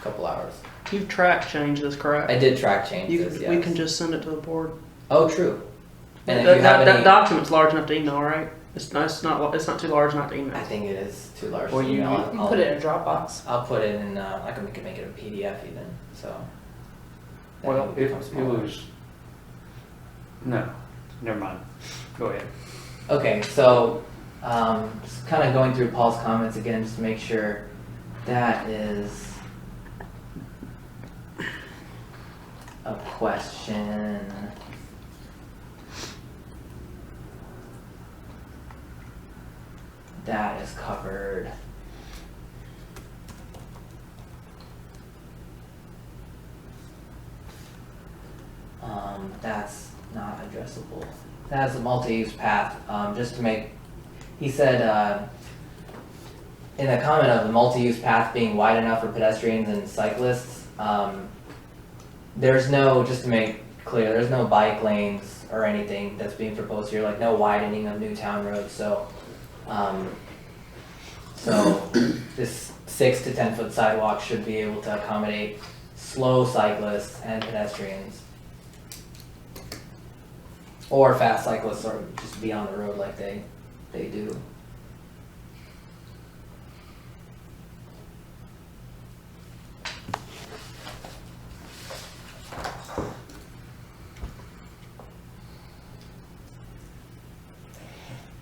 couple hours? You've track changes, correct? I did track You, changes. Yes. We can just send it to the board. Oh, true. And if That, you have that any, document's large enough to email, right? It's not too large not to email. I think it is too large. Well, to you- email. You can put it in a Dropbox. I'll put it in. I can make it a PDF even. So. that Well, will it become smaller. was, no, never mind. Go ahead. Okay, so just kind of going through Paul's comments again, just to make sure that is a question. That is covered. That's not addressable. That's a multi-use path, just to make, he said, in the comment of the multi-use path being wide enough for pedestrians and cyclists, there's no, just to make clear, there's no bike lanes or anything that's being proposed here, like no widening of Newtown Road, so this 6 to 10 foot sidewalk should be able to accommodate slow cyclists and pedestrians. Or fast cyclists, or just be on the road like they do.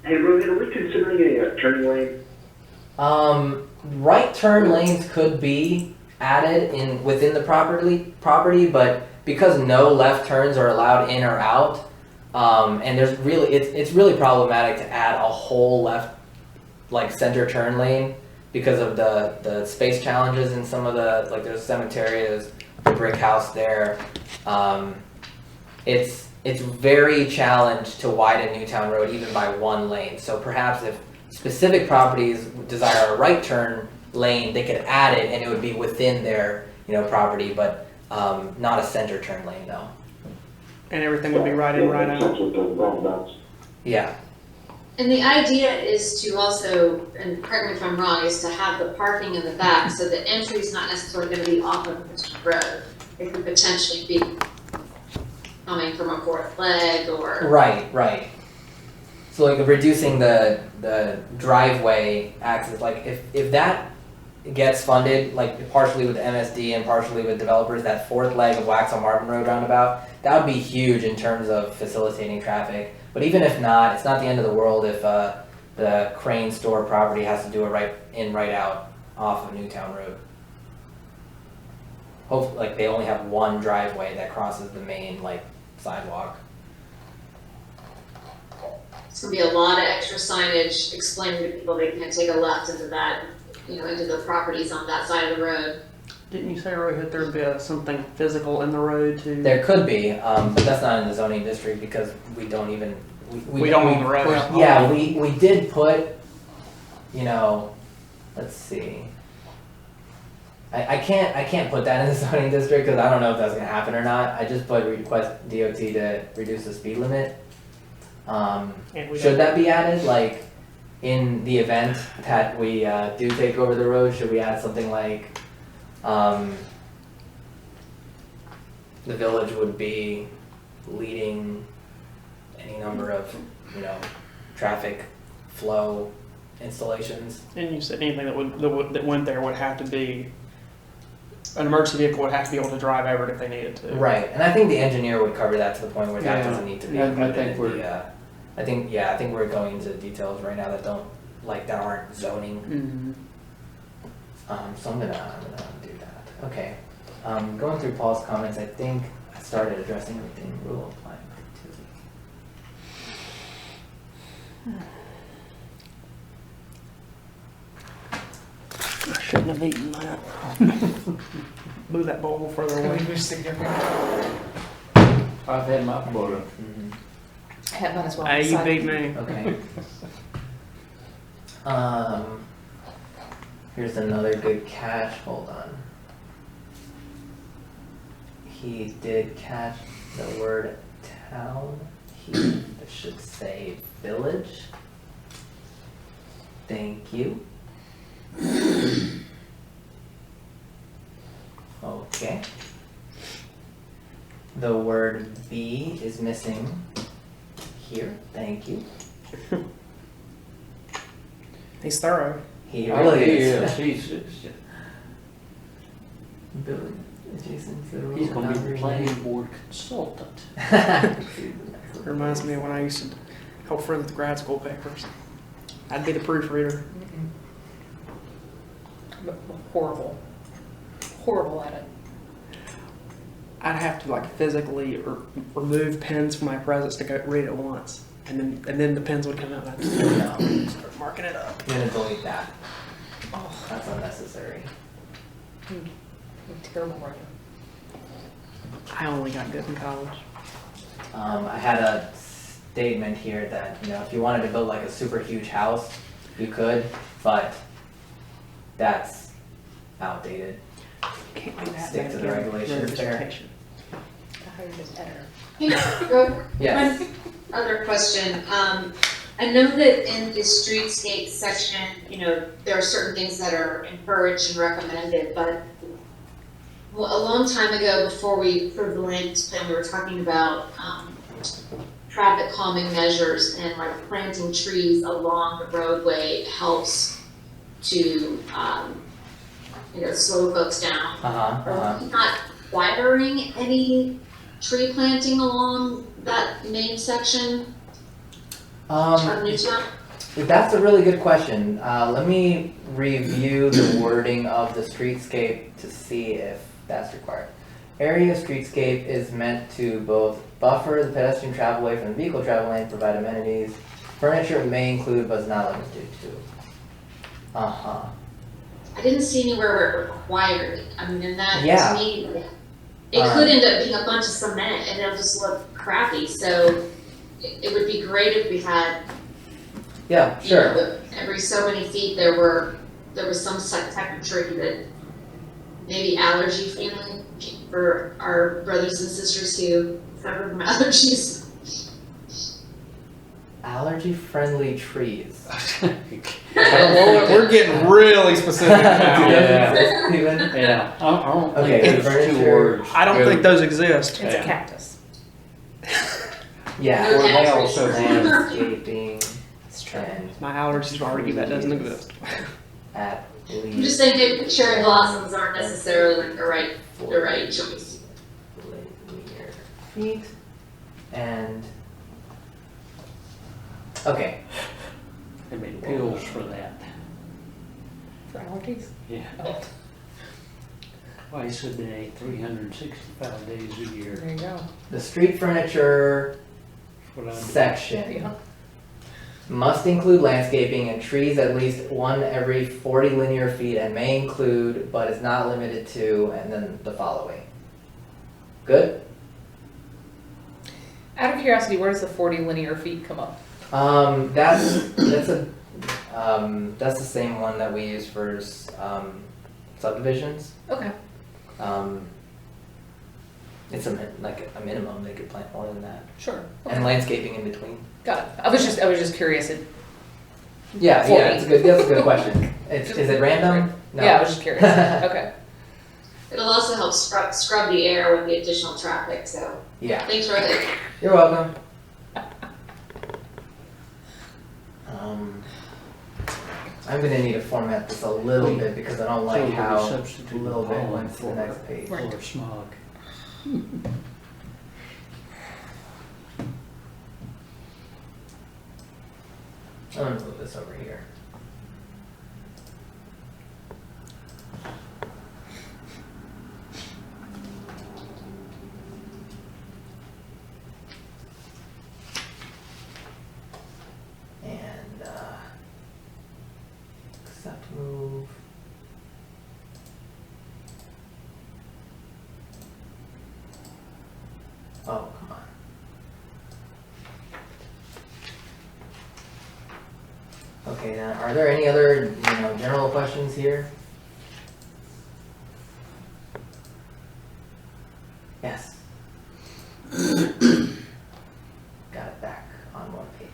Hey, Rohit, are we considering a turning lane? Right turn lanes could be added within the property, but because no left turns are allowed in or out, and it's really problematic to add a whole left, like center turn lane because of the space challenges in some of the, like there's a cemetery, there's a brick house there. It's very challenged to widen Newtown Road even by one lane. So perhaps if specific properties desire a right turn lane, they could add it and it would be within their, property, but not a center turn lane though. And everything would be right in, right That's out. what the roundabouts. Yeah. And the idea is to also, and correct me if I'm wrong, is to have the parking in the back, so the entry is not necessarily gonna be off of the road. It could potentially be coming from a fourth leg or. Right. So like reducing the driveway access, like if that gets funded, like partially with MSD and partially with developers, that fourth leg of Waxaw Marvin Road roundabout, that would be huge in terms of facilitating traffic. But even if not, it's not the end of the world if the Crane store property has to do a right in, right out off of Newtown Road. Hopefully, like they only have one driveway that crosses the main like sidewalk. It's gonna be a lot of extra signage explaining to people they can't take a left into that, into the properties on that side of the road. Didn't you say, Rohit, there'd be something physical in the road too? There could be, but that's not in the zoning district because we don't even We don't own the road. Yeah, we did put, let's see. I can't put that in the zoning district because I don't know if that's gonna happen or not. I just put request DOT to reduce the speed limit. And we Should that be added, like, in the event that we, do take over the road, should we add something like, the village would be leading any number of, traffic flow installations? And you said anything that went there would have to be, an emergency vehicle would have to be able to drive over it if they needed to. Right, and I think the engineer would cover that to the point where that Yeah. doesn't need to be Yeah, I included think in the, I think we're going into details right now that aren't zoning. So I'm gonna do that. Okay. Going through Paul's comments, I think I started addressing everything rule applying I shouldn't have eaten that. Move that bowl further away. I've had my quota. activity. I had mine as well. Hey, you beat me. Okay. Here's another good catch. Hold on. He did catch the word town. He should say village. Thank you. Okay. The word be is missing here. Thank you. He's thorough. He really is. He's Billy, adjacent to the he's rural gonna be the boundary planning line. board consultant. Reminds me of when I used to help friends with grad school papers. I'd be the proofreader. Horrible. Horrible at it. I'd have to like physically remove pens from my presence to go read it once, and then the pens would come out. And I'd just No, start marking it up. I'm gonna delete that. Oh, That's unnecessary. I'm terrible writing. I only got good in college. I had a statement here that, if you wanted to build like a super huge house, you could, but that's outdated. Can't do that. Stick to the regulations there. I hired this editor. Hey, Rob, Yes. one other question. I know that in the streetscape section, there are certain things that are encouraged and recommended, but a long time ago, before we approved the land plan, we were talking about, traffic calming measures and like planting trees along the roadway helps to, slow folks down. Are we not requiring any tree planting along that main section of Newtown? That's a really good question. Let me review the wording of the streetscape to see if that's required. Area streetscape is meant to both buffer the pedestrian travelway from the vehicle travel lane, provide amenities. Furniture may include but is not limited to. I didn't see anywhere where it required it. I mean, and that Yeah. to me, it could end up being a bunch of cement and it'll just look crappy. So it would be great if we had, Yeah, sure. every so many feet there was some type of tree that maybe allergy friendly for our brothers and sisters who suffer from allergies. Allergy-friendly trees. We're getting really specific now. Yeah. Steven? Yeah, I don't Okay, think there's two furniture. words. I don't think those exist. It's Yeah. a cactus. Yeah. No Well, they allergies. also Landscaping It's true. and My allergies would argue that doesn't exist. at I'm just least saying that cherry blossoms aren't necessarily the right choice. linear feet and okay. They made pills for that. For allergies? Yeah. Twice a day, 365 days a year. There you go. The street furniture That's what I do. section Yeah. must include landscaping and trees at least one every 40 linear feet and may include but is not limited to, and then the following. Good? Out of curiosity, where does the 40 linear feet come up? That's the same one that we use for subdivisions. Okay, It's like a minimum, they could plant more than that. sure. And landscaping in between. Got it. I was just curious. Yeah, For yeah, me. that's a good question. Is it random? No. Yeah, I was just curious. Okay. It'll also help scrub the air with the additional traffic, so Yeah, thanks, Rohit. you're welcome. I'm gonna need to format this a little bit because I don't like So how we a substitute little bit pollen went to the next page. for smog. I'm gonna move this over here. And, accept move. Oh, come on. Okay, then, are there any other, general questions here? Yes. Got it back on one page.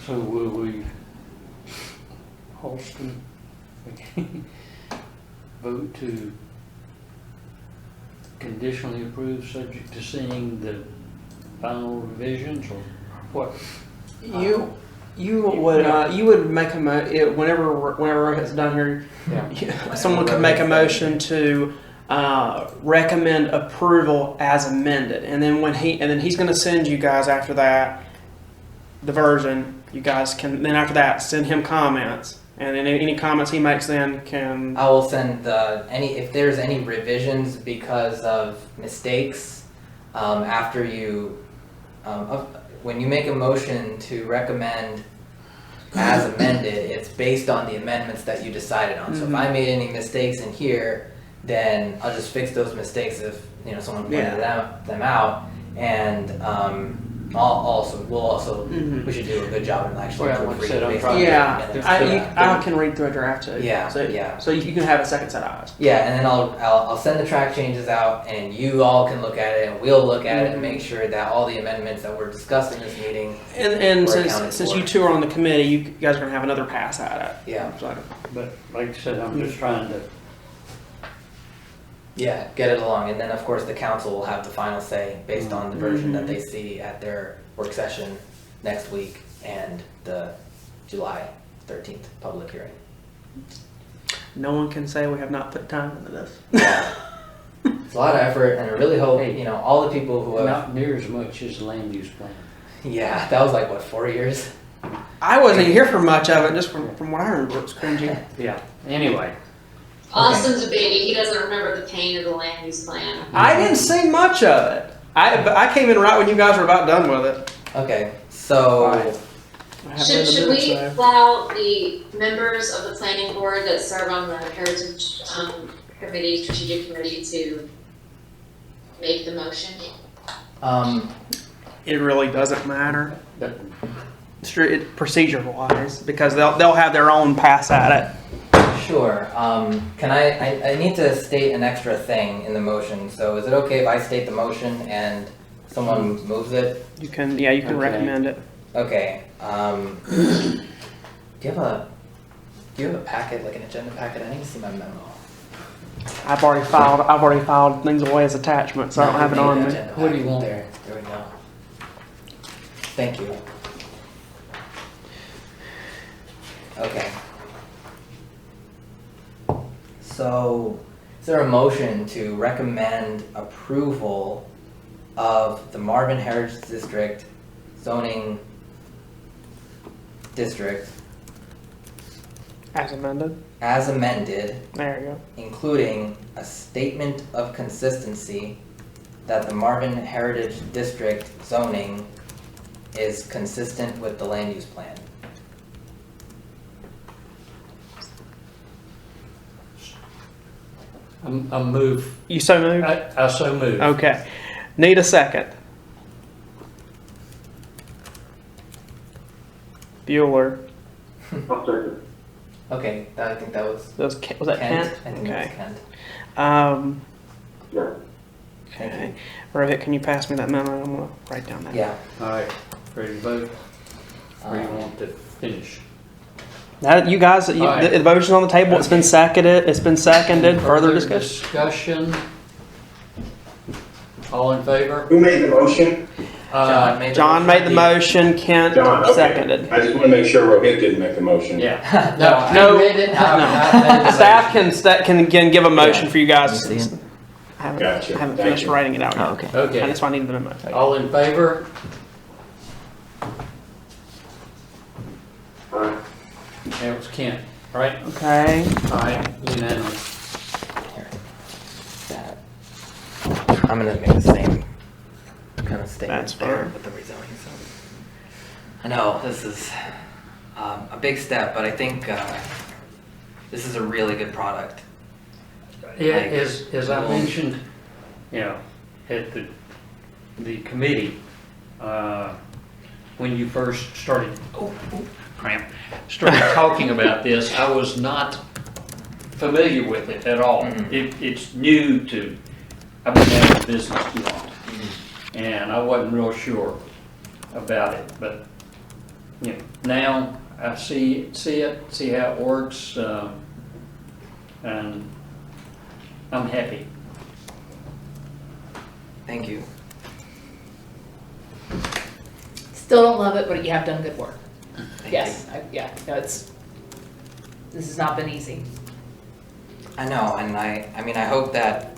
So will we, Holston, vote to conditionally approve subject to seeing the final revisions or what? You would make whenever Rohit's done here, someone could make a motion to recommend approval as amended, and then he's going to send you guys after that the version. You guys can then after that send him comments, and then any comments he makes then can. I will send if there's any revisions because of mistakes, after you, when you make a motion to recommend as amended, it's based on the amendments that you decided on. So if I made any mistakes in here, then I'll just fix those mistakes if someone pointed them out, and we should do a good job in actually Well, like I said, I'm based trying on to- the Yeah, amendments. I can read through a draft too. Yeah, So, yeah. So you can have a second set of eyes. Yeah, and then I'll send the track changes out, and you all can look at it, and we'll look at it and make sure that all the amendments that were discussed in this meeting. And We're accounted since for. you two are on the committee, you guys are gonna have another pass at it. Yeah, So, But like I said, I'm just trying to, yeah, get it along, and then of course the council will have the final say based on the version that they see at their work session next week and the July 13th public hearing. no one can say we have not put time into this. It's a lot of effort, and I really hope Hey. all the people who have. not near as much as the land use plan. Yeah, that was like what, 4 years? I wasn't even here for much of it, just from what I remember, it was cringy. Yeah, anyway, Austin's a baby, he doesn't remember the pain of the land use plan. I didn't see much of it. But I came in right when you guys were about done with it. Okay, so. I haven't read the Should minutes, we though. allow the members of the planning board that serve on the heritage committee, strategic committee to make the motion? It really doesn't matter, but procedure wise, because they'll have their own pass at it. Sure. Can I need to state an extra thing in the motion. So is it okay if I state the motion and someone moves it? You can Okay. recommend it. Okay. Do you have a packet, like an agenda packet? I need to see my memo. I've already filed things away as attachments, so I don't have it Maybe on the me. agenda What do you packet want? There we go. Thank you. Okay. So, is there a motion to recommend approval of the Marvin Heritage District zoning district As amended. as amended, There you go. including a statement of consistency that the Marvin Heritage District zoning is consistent with the land use plan? I move, You so moved? I so move. Okay. Need a second. Bueller. I'll second. Okay, I think that was Was that Kent? I think that was Okay. Kent. Yeah. Thank Okay. you. Rohit, can you pass me that memo? I'm gonna write down that. Yeah. All right, ready to vote? Or you Um, want to finish? That, you guys, All right. the motion's on the table. It's been seconded. It's been seconded. Further discussion? Discussion? All in favor? Who made the motion? John made the John made the motion. Kent John, okay. seconded. I just want to make sure Rohit didn't make the motion. Yeah. No, No, you made it. I made the Staff motion. can give a motion for you guys. Let me see it. I haven't, Gotcha. haven't Thank finished you. writing it out yet. Oh, okay. Okay, And that's why I needed the memo. all in favor? All right. That was Kent, right? Okay. All right, unanimous. That. I'm gonna make the same kind of statement That's there fine. with the rezoning. So. I know this is a big step, but I think this is a really good product. Yeah, Like, as I well- mentioned, at the committee, when you first started, started talking about this, I was not familiar with it at all. Mhm. It's new to, I've been out of business too long, and I wasn't real sure about it, but, now I see how it works, and I'm happy. Thank you. Still don't love it, but you have done good work. Thank Yes, no, this has not been easy. you. I know, and I mean, I hope that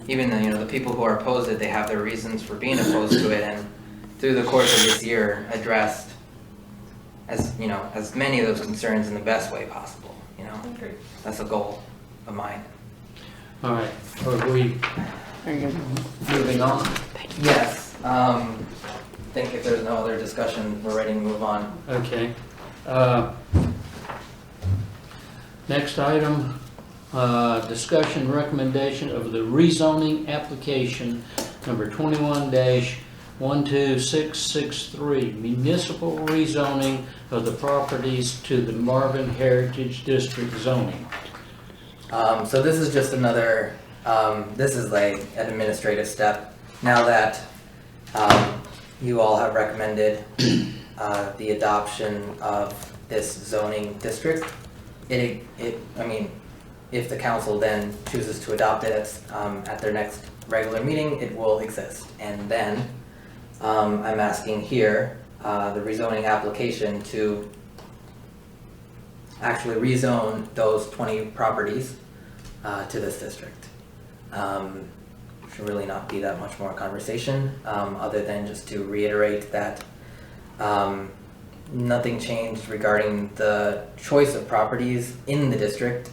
even the people who are opposed to it, they have their reasons for being opposed to it, and through the course of this year, addressed as many of those concerns in the best way possible. That's a goal of mine. All right, are we There you go. moving on? Yes. I think if there's no other discussion, we're ready to move on. Okay. Next item, discussion recommendation of the rezoning application number 21-12663, municipal rezoning of the properties to the Marvin Heritage District zoning. So this is just another, this is like an administrative step. Now that you all have recommended the adoption of this zoning district, I mean, if the council then chooses to adopt it at their next regular meeting, it will exist. And then I'm asking here the rezoning application to actually rezone those 20 properties to this district. Should really not be that much more conversation, other than just to reiterate that nothing changed regarding the choice of properties in the district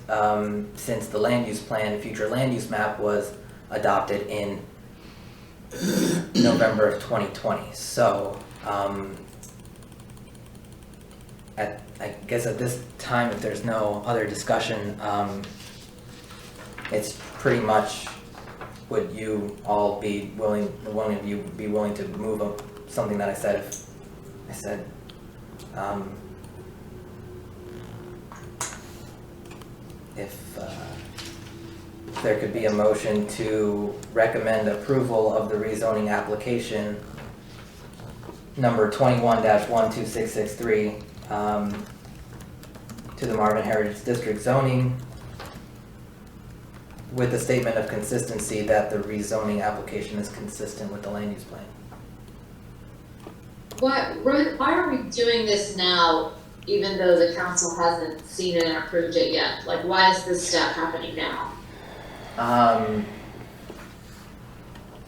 since the land use plan, future land use map was adopted in November of 2020. So I guess at this time, if there's no other discussion, it's pretty much, would you all be willing, one of you be willing to move up something that I said? If I said, if there could be a motion to recommend approval of the rezoning application number 21-12663 to the Marvin Heritage District zoning, with a statement of consistency that the rezoning application is consistent with the land use plan. Why are we doing this now, even though the council hasn't seen it and approved it yet? Like, why is this step happening now?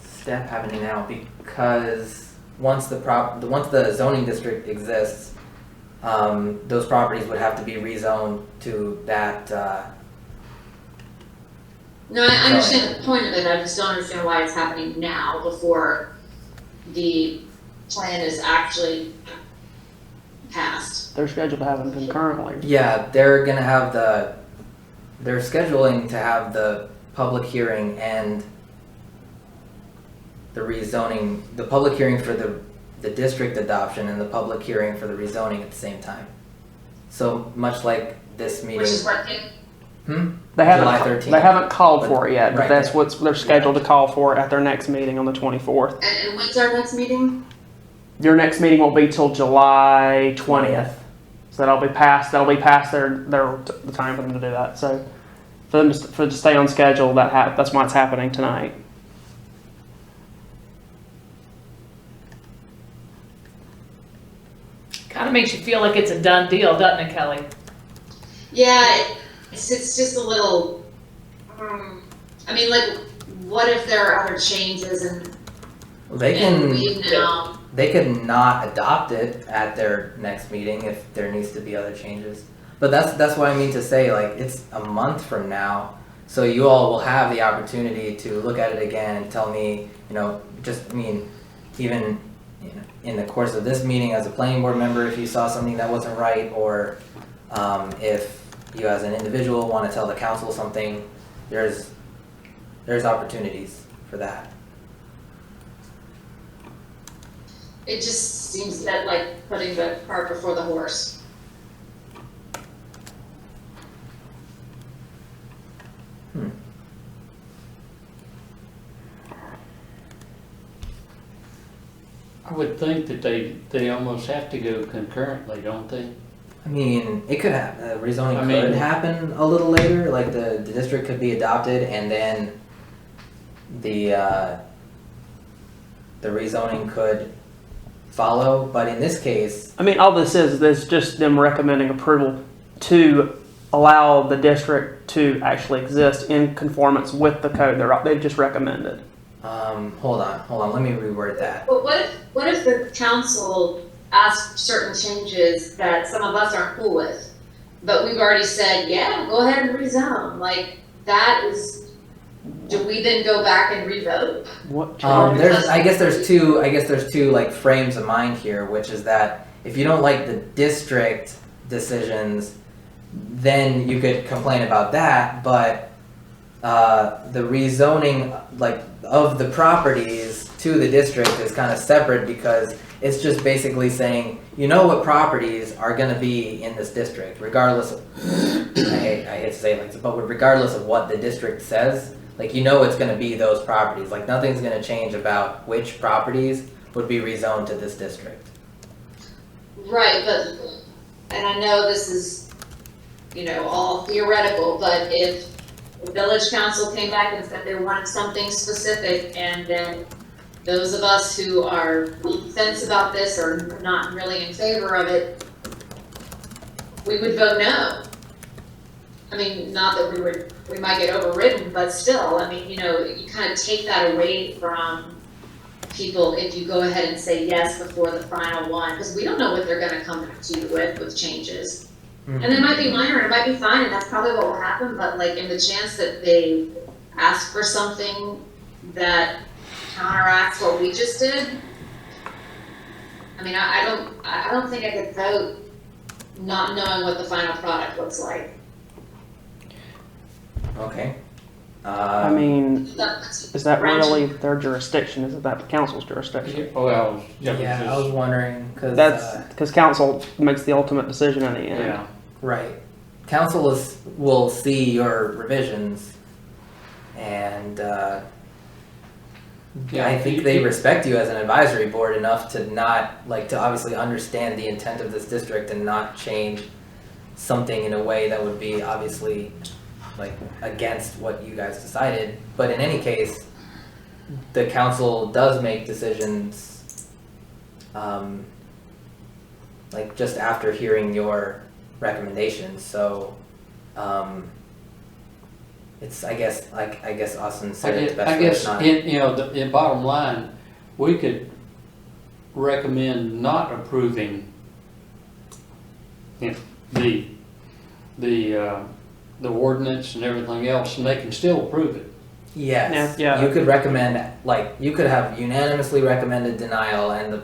Step happening now because once the zoning district exists, those properties would have to be rezoned to that. No, I understand the point of it, I just don't understand why it's happening now, before the plan is actually passed. They're scheduled to have them concurrently. Yeah, they're scheduling to have the public hearing and the rezoning, the public hearing for the district adoption and the public hearing for the rezoning at the same time. So much like this meeting. Which is what they, They July haven't, 13th. they haven't called for it yet, but Right. that's what they're scheduled to call for at their next meeting on the 24th. and when's our next meeting? Your next meeting won't be till July 20th. So that'll be past their the time for them to do that. So for them to stay on schedule, that's why it's happening tonight. Kind of makes you feel like it's a done deal, doesn't it, Kelly? Yeah, it's just a little, I mean, like, what if there are other changes and They and can, we know? they could not adopt it at their next meeting if there needs to be other changes. But that's what I mean to say, like, it's a month from now, so you all will have the opportunity to look at it again and tell me, just, I mean, even, in the course of this meeting as a planning board member, if you saw something that wasn't right, or if you as an individual want to tell the council something, there's opportunities for that. It just seems that like putting the cart before the horse. I would think that they almost have to go concurrently, don't they? I mean, it could happen. Rezoning I mean- could happen a little later. Like the district could be adopted, and then the rezoning could follow. But in this case, I mean, all this is just them recommending approval to allow the district to actually exist in conformance with the code. They've just recommended. hold on. Let me reword that. But what if the council asked certain changes that some of us aren't cool with? But we've already said, yeah, go ahead and rezone, like, that is, do we then go back and revote? What? I guess there's two like frames of mind here, which is that if you don't like the district decisions, then you could complain about that, but the rezoning like of the properties to the district is kind of separate, because it's just basically saying, what properties are going to be in this district, regardless of, I hate to say it like this, but regardless of what the district says, like, it's going to be those properties. Like, nothing's going to change about which properties would be rezoned to this district. Right, but, and I know this is, all theoretical, but if the village council came back and said they wanted something specific, and then those of us who are on the fence about this or not really in favor of it, we would vote no. I mean, not that we might get overridden, but still, I mean, you kind of take that away from people if you go ahead and say yes before the final one, because we don't know what they're gonna come to you with changes. And it might be minor, it might be fine, and that's probably what will happen, but like in the chance that they ask for something that counteracts what we just did, I mean, I don't think I could vote not knowing what the final product looks like. Okay. I mean, That's is that really their jurisdiction? Is that the council's jurisdiction? Well, Yeah, I was wondering, because That's because council makes the ultimate decision in the end. yeah. right, council will see your revisions, and I think they respect you as an advisory board enough to not, to obviously understand the intent of this district and not change something in a way that would be obviously against what you guys decided. But in any case, the council does make decisions just after hearing your recommendations. So it's I guess Austin said it best. I guess the bottom line, we could recommend not approving the ordinance and everything else, and they can still approve it. Yes. Yeah. You could recommend, you could have unanimously recommended denial, and the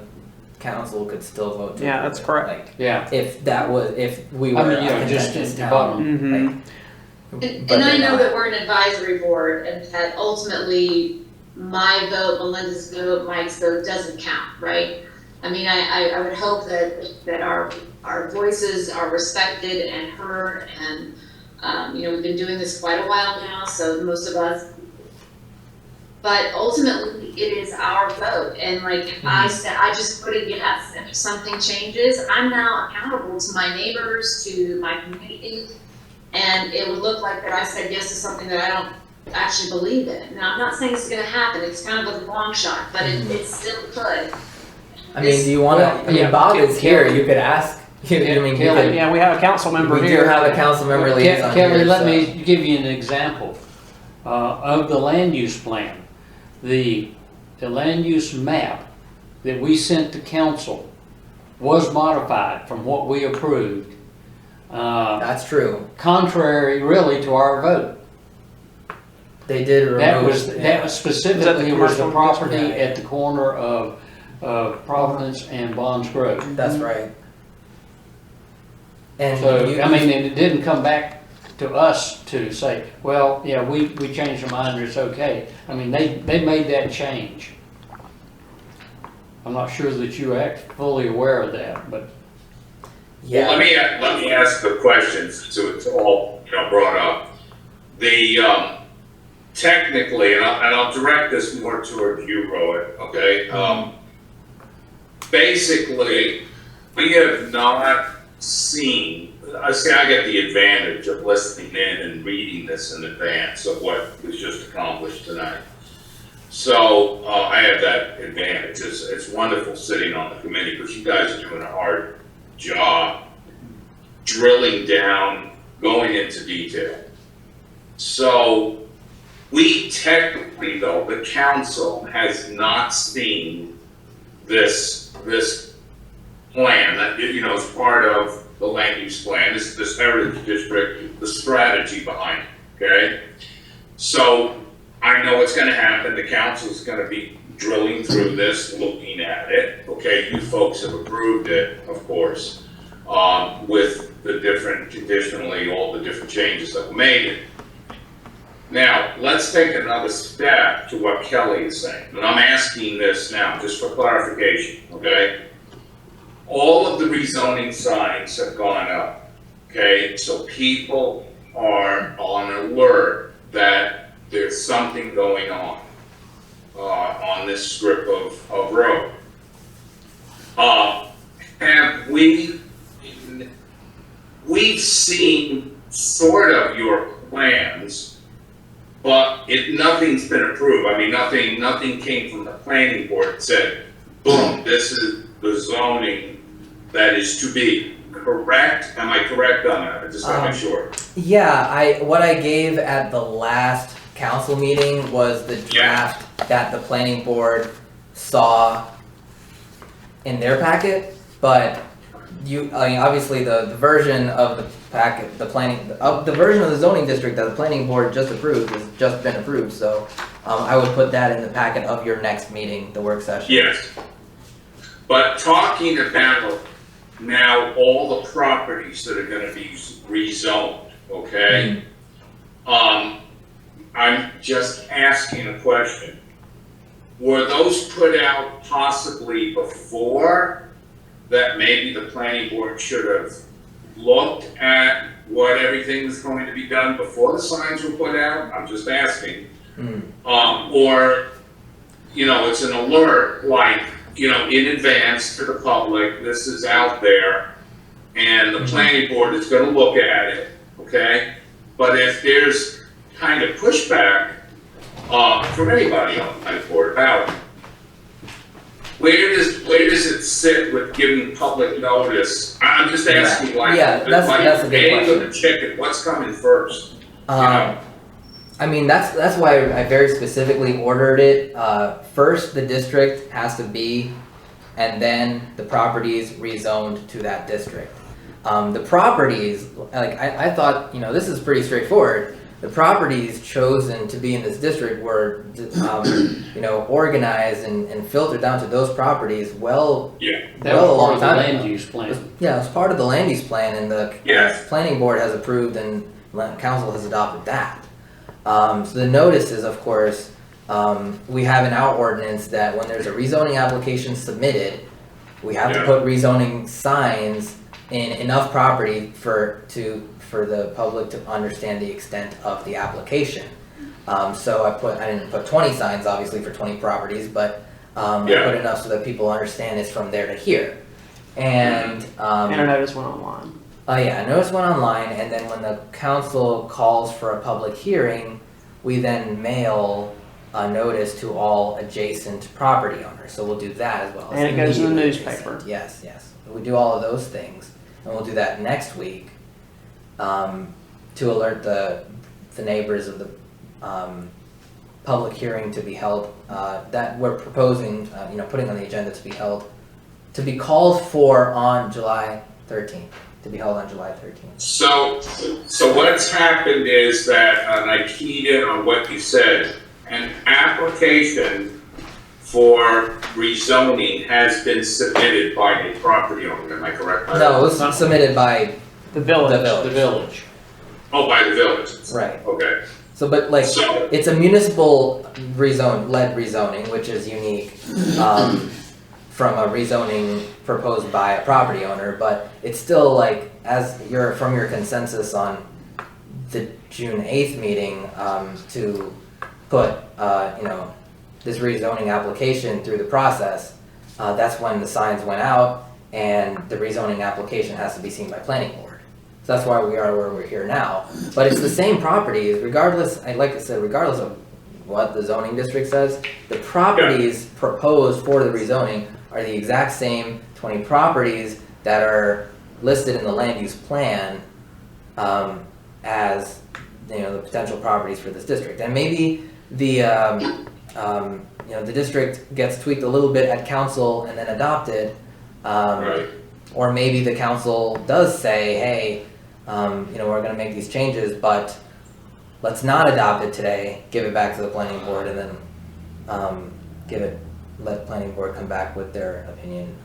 council could still vote to Yeah, approve that's it. correct. Yeah. If we I were mean, a just contentious in the town. bottom. Mhm. And But I they're know not. that we're an advisory board and that ultimately my vote, Melinda's vote, Mike's vote doesn't count, right? I mean, I would hope that our voices are respected and heard and, you know, we've been doing this quite a while now, so most of us. But ultimately, it is our vote and like I said, I just put a yes. If something changes, I'm now accountable to my neighbors, to my community. And it would look like that I said yes to something that I don't actually believe in. Now, I'm not saying it's gonna happen, it's kind of a long shot, but it still could. I mean, do you want to? I mean, Yeah, Bob is here. Kelly- You could ask. I mean, you Kelly, could, Yeah, we have a council member we here. do have a council member liaison Kelly, here, let so- me give you an example of the land use plan. The land use map that we sent to council was modified from what we approved, That's true. contrary really to our vote. They did remove. That was Is specifically that the was the commercial property district? at the corner of Providence and Bonds Grove. That's right. And So, you, I mean, and it didn't come back to us to say, well, yeah, we changed our mind, it's okay. I mean, they made that change. I'm not sure that you are fully aware of that, but yeah. Well, let me ask the questions, so it's all, brought up. The, technically, and I'll direct this more toward you, Rohit, okay? Basically, we have not seen, I get the advantage of listening in and reading this in advance of what was just accomplished tonight. So, I have that advantage. It's wonderful sitting on the committee, because you guys are doing a hard job drilling down, going into detail. So, we technically, though, the council has not seen this plan that, is part of the land use plan, this heritage district, the strategy behind it, okay? So, I know it's gonna happen, the council's gonna be drilling through this, looking at it, okay? You folks have approved it, of course, with the different, conditionally, all the different changes that were made. Now, let's take another step to what Kelly is saying, and I'm asking this now, just for clarification, okay? All of the rezoning signs have gone up, okay? So people are on alert that there's something going on this strip of road. Have we've seen sort of your plans, but nothing's been approved. I mean, nothing came from the planning board and said, boom, this is the zoning that is to be. Correct? Am I correct on that? I just want to make sure. Yeah, what I gave at the last council meeting was the draft that the planning board saw in their packet, but obviously the version of the packet, the version of the zoning district that the planning board just approved has just been approved, so I would put that in the packet of your next meeting, the work session. Yes. But talking about now all the properties that are gonna be rezoned, okay? I'm just asking a question. Were those put out possibly before that maybe the planning board should have looked at what everything was going to be done before the signs were put out? I'm just asking. Or, it's an alert, like, in advance to the public, this is out there, and the planning board is gonna look at it, okay? But if there's kind of pushback, from anybody on the planning board about it, where does it sit with giving public notice? I'm just asking, like, that's a good egg or question. the chicken, what's coming first? I mean, that's why I very specifically ordered it. First, the district has to be, and then the properties rezoned to that district. The properties, like I thought, this is pretty straightforward. The properties chosen to be in this district were, organized and filtered down to those properties that well was a part long of the time land ago. use plan. Yeah, it's part of the land use plan, and the Yes. planning board has approved and council has adopted that. So the notices, of course, we have in our ordinance that when there's a rezoning application submitted, we have to Yeah. put rezoning signs in enough property for the public to understand the extent of the application. So I didn't put 20 signs obviously for 20 properties, but I Yeah. put enough so that people understand it's from there to here. And And a notice went online. oh yeah, a notice went online, and then when the council calls for a public hearing, we then mail a notice to all adjacent property owners. So we'll do that as well. And it goes in the Immediately newspaper. adjacent. Yes, yes. We do all of those things, and we'll do that next week to alert the neighbors of the public hearing to be held that we're proposing, putting on the agenda to be called for on July 13th. To be held on July 13th. So what's happened is that, and I keyed in on what you said, an application for rezoning has been submitted by a property owner, am I correct? No, it was submitted by The village. the village. The village. Oh, by the village, Right. okay. So, but like, So, it's a municipal led rezoning, which is unique from a rezoning proposed by a property owner, but it's still like, from your consensus on the June 8th meeting, to put, this rezoning application through the process, that's when the signs went out and the rezoning application has to be seen by planning board. So that's why we are where we're here now. But it's the same properties, regardless, like I said, regardless of what the zoning district says, the properties proposed for the rezoning are the exact same 20 properties that are listed in the land use plan as the potential properties for this district. And maybe the district gets tweaked a little bit at council and then adopted. right, Or maybe the council does say, hey, we're gonna make these changes, but let's not adopt it today, give it back to the planning board, and then let planning board come back with their opinion.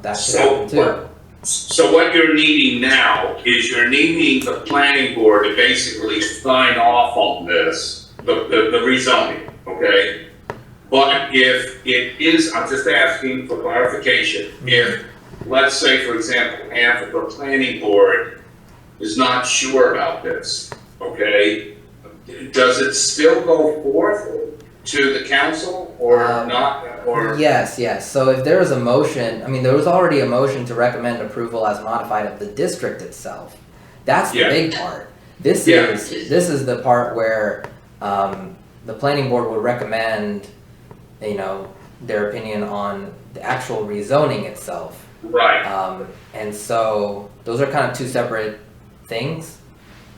That should happen too. So what you're needing now is you're needing the planning board to basically sign off on this, the rezoning, okay? But if it is, I'm just asking for clarification, if, let's say, for example, half of the planning board is not sure about this, okay? Does it still go forth to the council or not, or? Yes. So if there is a motion, there was already a motion to recommend approval as modified of the district itself. That's the Yeah. big part. This Yeah. is the part where the planning board would recommend, their opinion on the actual rezoning itself. Right, And so those are kind of two separate things.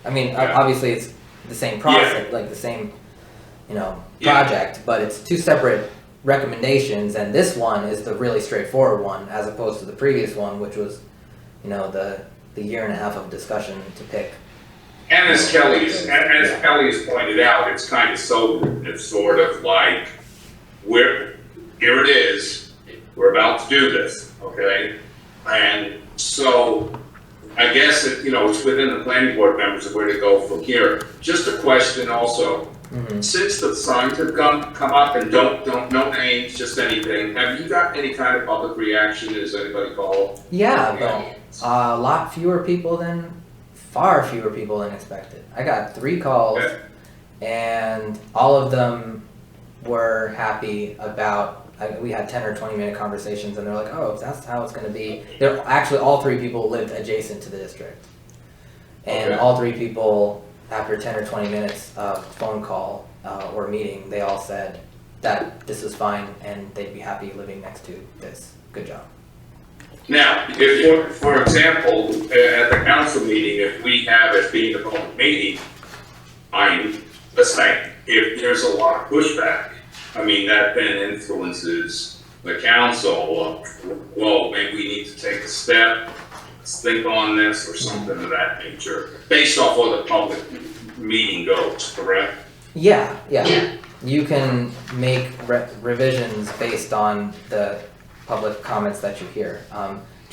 Yeah. Obviously it's the same process, like the same, project, but it's two separate recommendations, and this one is the really straightforward one, as opposed to the previous one, which was, the year and a half of discussion to pick. and as Kelly's pointed out, it's kind of sobering, it's sort of like, here it is, we're about to do this, okay? And so, I guess it's within the planning board members of where to go from here. Just a question also, since the signs have come up and don't no names, just anything, have you got any kind of public reaction? Has anybody called? Yeah, but far fewer people than expected. I got 3 calls, Yeah. and all of them were happy about. We had 10 or 20 minute conversations, and they're like, "Oh, if that's how it's going to be." They're actually all 3 people lived adjacent to the district, and Okay. all 3 people, after 10 or 20 minutes of phone call or meeting, they all said that this is fine and they'd be happy living next to this. Good job. Now, if, for example, at the council meeting, if we have it being a public meeting, I'm the same. If there's a lot of pushback, that then influences the council, well, maybe we need to take a step, let's think on this, or something of that nature, based off what the public meeting goes, correct? Yeah. You can make revisions based on the public comments that you hear.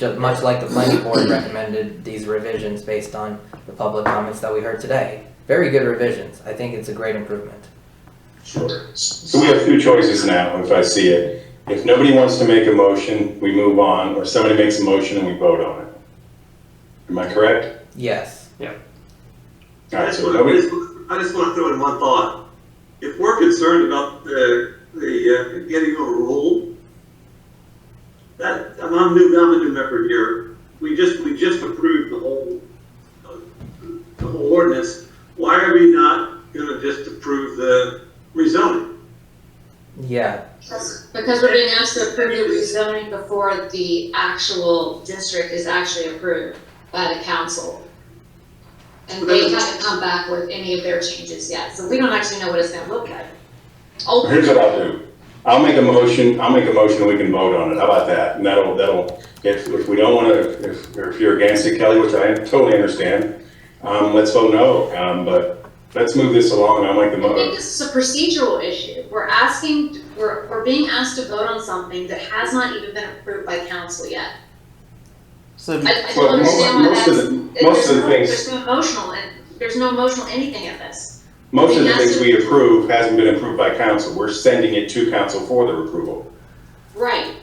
just much like the planning board recommended these revisions based on the public comments that we heard today. Very good revisions. I think it's a great improvement. Sure. So we have two choices now, if I see it. If nobody wants to make a motion, we move on, or somebody makes a motion and we vote on it. Am I correct? Yes. All I right, just so want nobody, to throw in one thought. If we're concerned about the getting overruled, I'm a new member here. We just approved the whole ordinance. Why are we not going to just approve the rezoning? Yeah. Because we're being asked to approve the rezoning before the actual district is actually approved by the council. And they haven't come back with any of their changes yet, so we don't actually know what it's gonna look like. here's what I'll do. I'll make a motion and we can vote on it. How about that? And that'll, if we don't want to, if you're against it, Kelly, which I totally understand, let's vote no. But let's move this along. I'll make the I think motion. this is a procedural issue. We're being asked to vote on something that has not even been approved by council yet. So, I don't Well, understand why most of that's, the things, there's no emotional anything in this. most of the things we approve hasn't been approved by council. We're sending it to council for their approval. Right,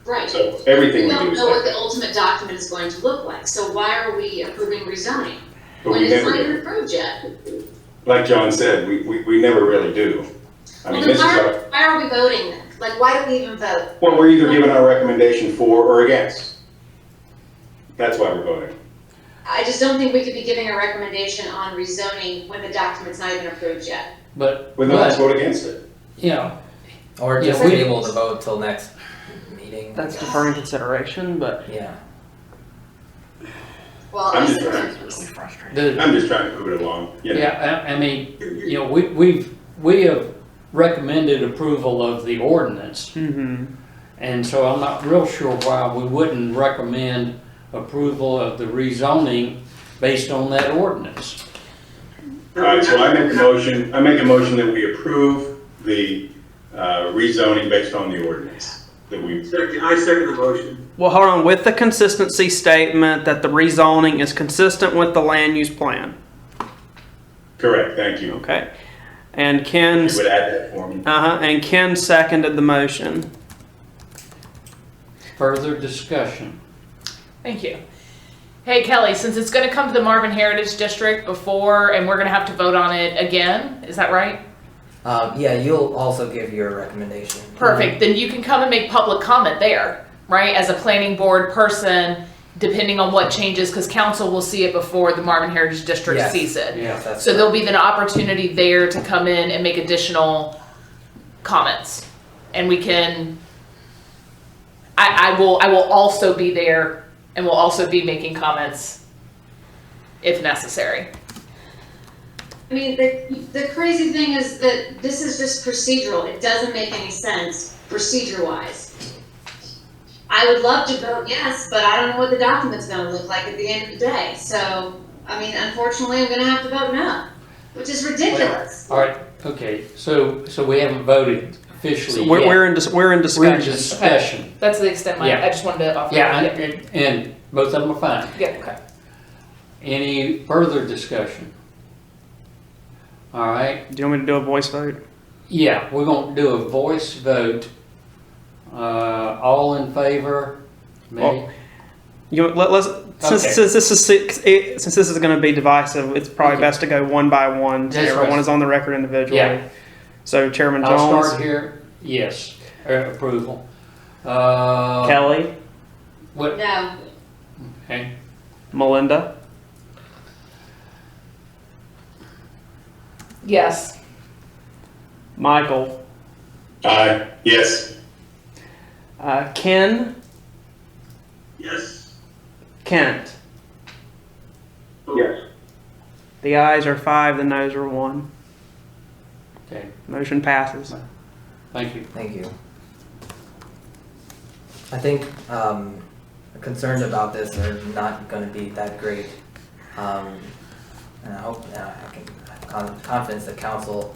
right. So everything We we do don't is know what like the that. ultimate document is going to look like, so why are we approving rezoning? But When we it's never not even do. approved yet. Like John said, we never really do. I Well, mean, then this is why are we voting then? Like, why do we even vote? well, we're either giving our recommendation for or against. That's why we're voting. I just don't think we could be giving a recommendation on rezoning when the document's not even approved yet. But, Well, then let's vote against it. you know, Or Yeah, just we- table the vote till next meeting. that's deferring consideration, but Yeah. Well, I'm I just said- trying, the, I'm just trying to move it along, you know. yeah, I mean, you know, we have recommended approval of the ordinance. And so I'm not real sure why we wouldn't recommend approval of the rezoning based on that ordinance. All right, so I make a motion that we approve the rezoning based on the ordinance that we, I second the motion. well, hold on. With the consistency statement that the rezoning is consistent with the land use plan. correct, thank you. Okay. And Ken, You would add that for me. and Ken seconded the motion. Further discussion. Thank you. Hey Kelly, since it's gonna come to the Marvin Heritage District before, and we're gonna have to vote on it again, is that right? Yeah, you'll also give your recommendation. Perfect, then you can come and make public comment there, right, as a planning board person, depending on what changes, because council will see it before the Marvin Heritage District Yes. sees it. Yeah. That's So there'll be an opportunity there to come in and make additional comments. And we can, I will also be there and will also be making comments if necessary. I mean, the crazy thing is that this is just procedural. It doesn't make any sense procedure-wise. I would love to vote yes, but I don't know what the document's gonna look like at the end of the day. So, I mean, unfortunately, I'm gonna have to vote no, which is ridiculous. All right, okay, so we haven't voted officially So yet. we're in We're in discussion. discussion. That's the extent Yeah. I just wanted to offer. Yeah, and both of them are fine. Yeah, okay. Any further discussion? All right, Do you want me to do a voice vote? yeah, we're gonna do a voice vote. All in favor? Me? Well, let's since Okay. since this is going to be divisive, it's probably Okay. best to go one by one. So That's everyone right. is on the record individually. Yeah. So Chairman I'll Jones, start here. Yes, approval. Kelly, What, No, okay, Melinda, Yes. Michael, Aye, yes. Ken, Yes. Kent. Yes. The ayes are 5, the noes are 1. okay, Motion passes. thank you. Thank you. I think concerned about this are not going to be that great, and I hope I can have confidence that council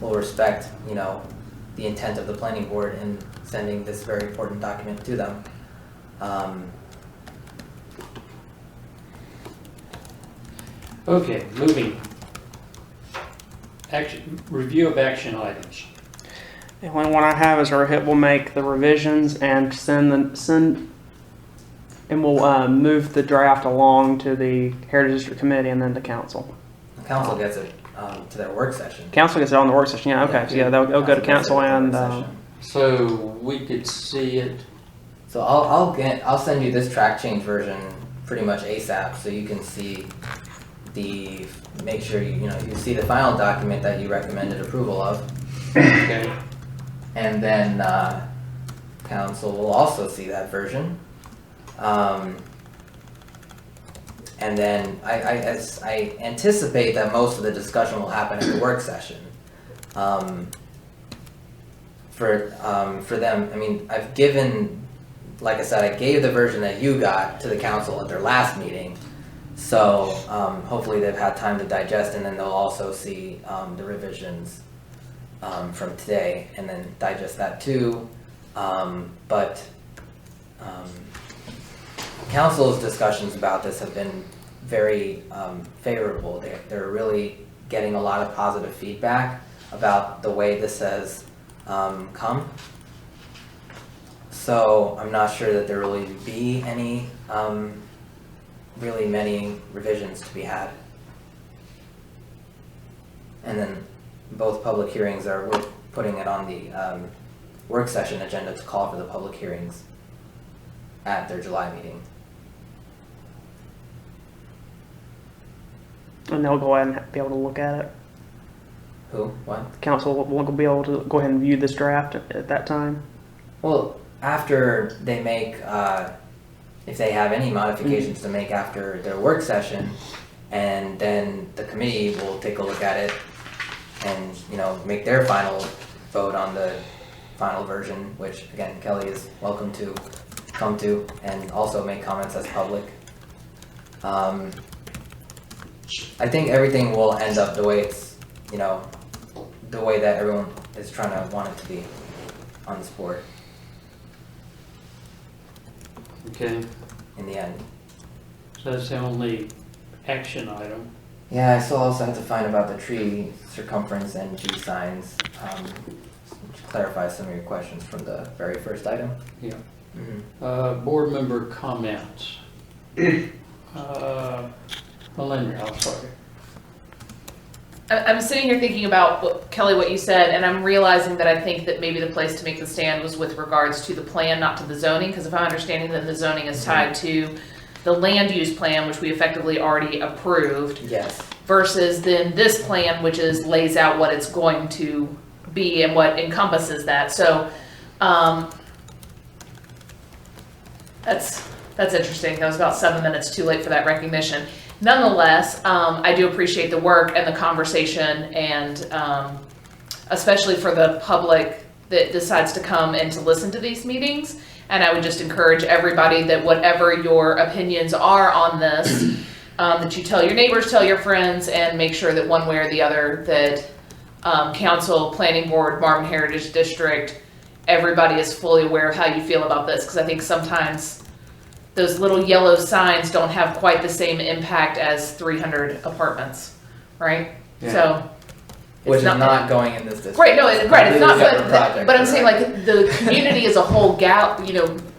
will respect, the intent of the planning board in sending this very important document to them. Okay, moving. Action, review of action items. The only one I have is Rohit will make the revisions and and we'll move the draft along to the Heritage District Committee and then to council. The council gets it to their work session. Council gets it on the work session. Yeah, okay. So yeah, they'll go to council and So we could see it. So I'll send you this track change version pretty much ASAP, so you can see make sure you see the final document that you recommended approval of. Okay. And then council will also see that version. And then I anticipate that most of the discussion will happen at the work session. For them, I mean, like I said, I gave the version that you got to the council at their last meeting. So hopefully they've had time to digest, and then they'll also see the revisions from today and then digest that too. But council's discussions about this have been very favorable. They're really getting a lot of positive feedback about the way this has come. So I'm not sure that there will really be any really many revisions to be had. And then both public hearings we're putting it on the work session agenda to call for the public hearings at their July meeting. and they'll go ahead and be able to look at it. Who? What? Council will be able to go ahead and view this draft at that time. Well, after they make, if they have any modifications to make after their work session, and then the committee will take a look at it and, make their final vote on the final version, which again, Kelly is welcome to come to and also make comments as public. I think everything will end up the way it's, the way that everyone is trying to want it to be on this board Okay, in the end. so that's the only action item. Yeah, I still also have to find about the tree circumference and G signs, which clarifies some of your questions from the very first item. Yeah. Mm-hmm. Board member comments. Melinda, I'm sorry. I'm sitting here thinking about, Kelly, what you said, and I'm realizing that I think that maybe the place to make the stand was with regards to the plan, not to the zoning, because if I'm understanding that the zoning is tied to the land use plan, which we effectively already approved, Yes. versus then this plan, which lays out what it's going to be and what encompasses that. So, that's interesting. That was about 7 minutes too late for that recognition. Nonetheless, I do appreciate the work and the conversation, and especially for the public that decides to come and to listen to these meetings. And I would just encourage everybody that whatever your opinions are on this, that you tell your neighbors, tell your friends, and make sure that one way or the other that council, planning board, Marvin Heritage District, everybody is fully aware of how you feel about this. Because I think sometimes those little yellow signs don't have quite the same impact as 300 apartments, right? Yeah. So, Which is not going in this district. right, no, it's not, Separate project, but I'm saying like the community as a whole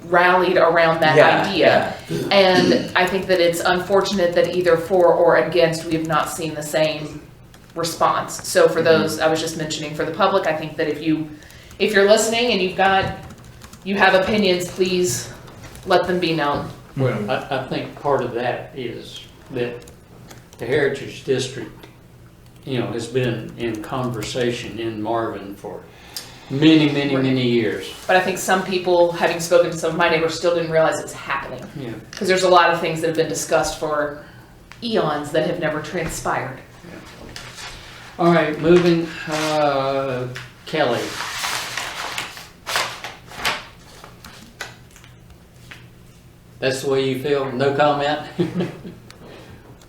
rallied around that idea. Yeah. And I think that it's unfortunate that either for or against, we have not seen the same response. So for those, I was just mentioning for the public, I think that if you're listening and you have opinions, please let them be known. Well, I think part of that is that the Heritage District, has been in conversation in Marvin for many years. But I think some people, having spoken to some of my neighbors, still didn't realize it's happening. Yeah. Because there's a lot of things that have been discussed for eons that have never transpired. All right, moving, Kelly. That's the way you feel? No comment?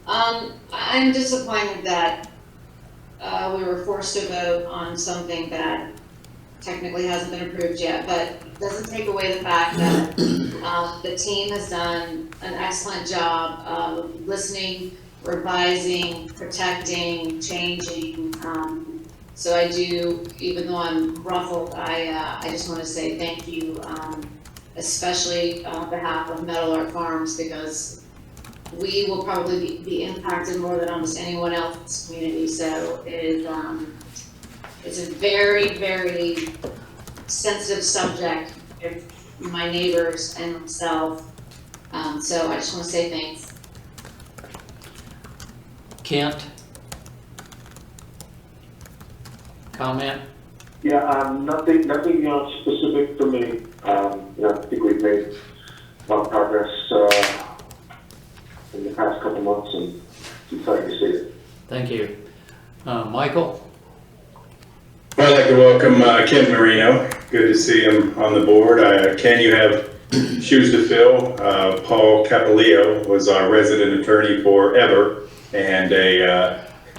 I'm disappointed that we were forced to vote on something that technically hasn't been approved yet, but it doesn't take away the fact that the team has done an excellent job of listening revising, protecting, changing. So I do, even though I'm ruffled, I just want to say thank you, especially on behalf of Metal Art Farms, because we will probably be impacted more than almost anyone else in this community. So it's a very, very sensitive subject for my neighbors and myself. So I just want to say thanks. Kent? Comment? Yeah, nothing specific for me. I think we've made a lot of progress in the past couple months, and it's exciting to see it. Thank you. Michael? I'd like to welcome Ken Marino. Good to see him on the board. Ken, you have shoes to fill. Paul Capilio was our resident attorney forever, and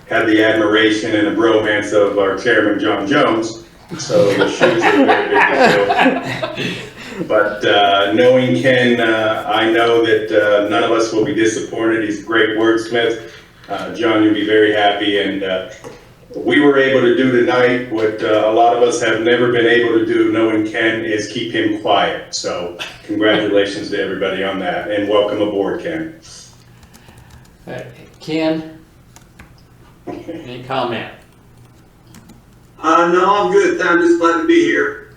had the admiration and a bromance of our chairman, John Jones. So the shoes are very big to fill. But knowing Ken, I know that none of us will be disappointed. He's a great wordsmith. John, you'll be very happy. And we were able to do tonight what a lot of us have never been able to do, knowing Ken, is keep him quiet. So congratulations to everybody on that, and welcome aboard, Ken. Ken? Any comment? No, I'm good. I'm just glad to be here.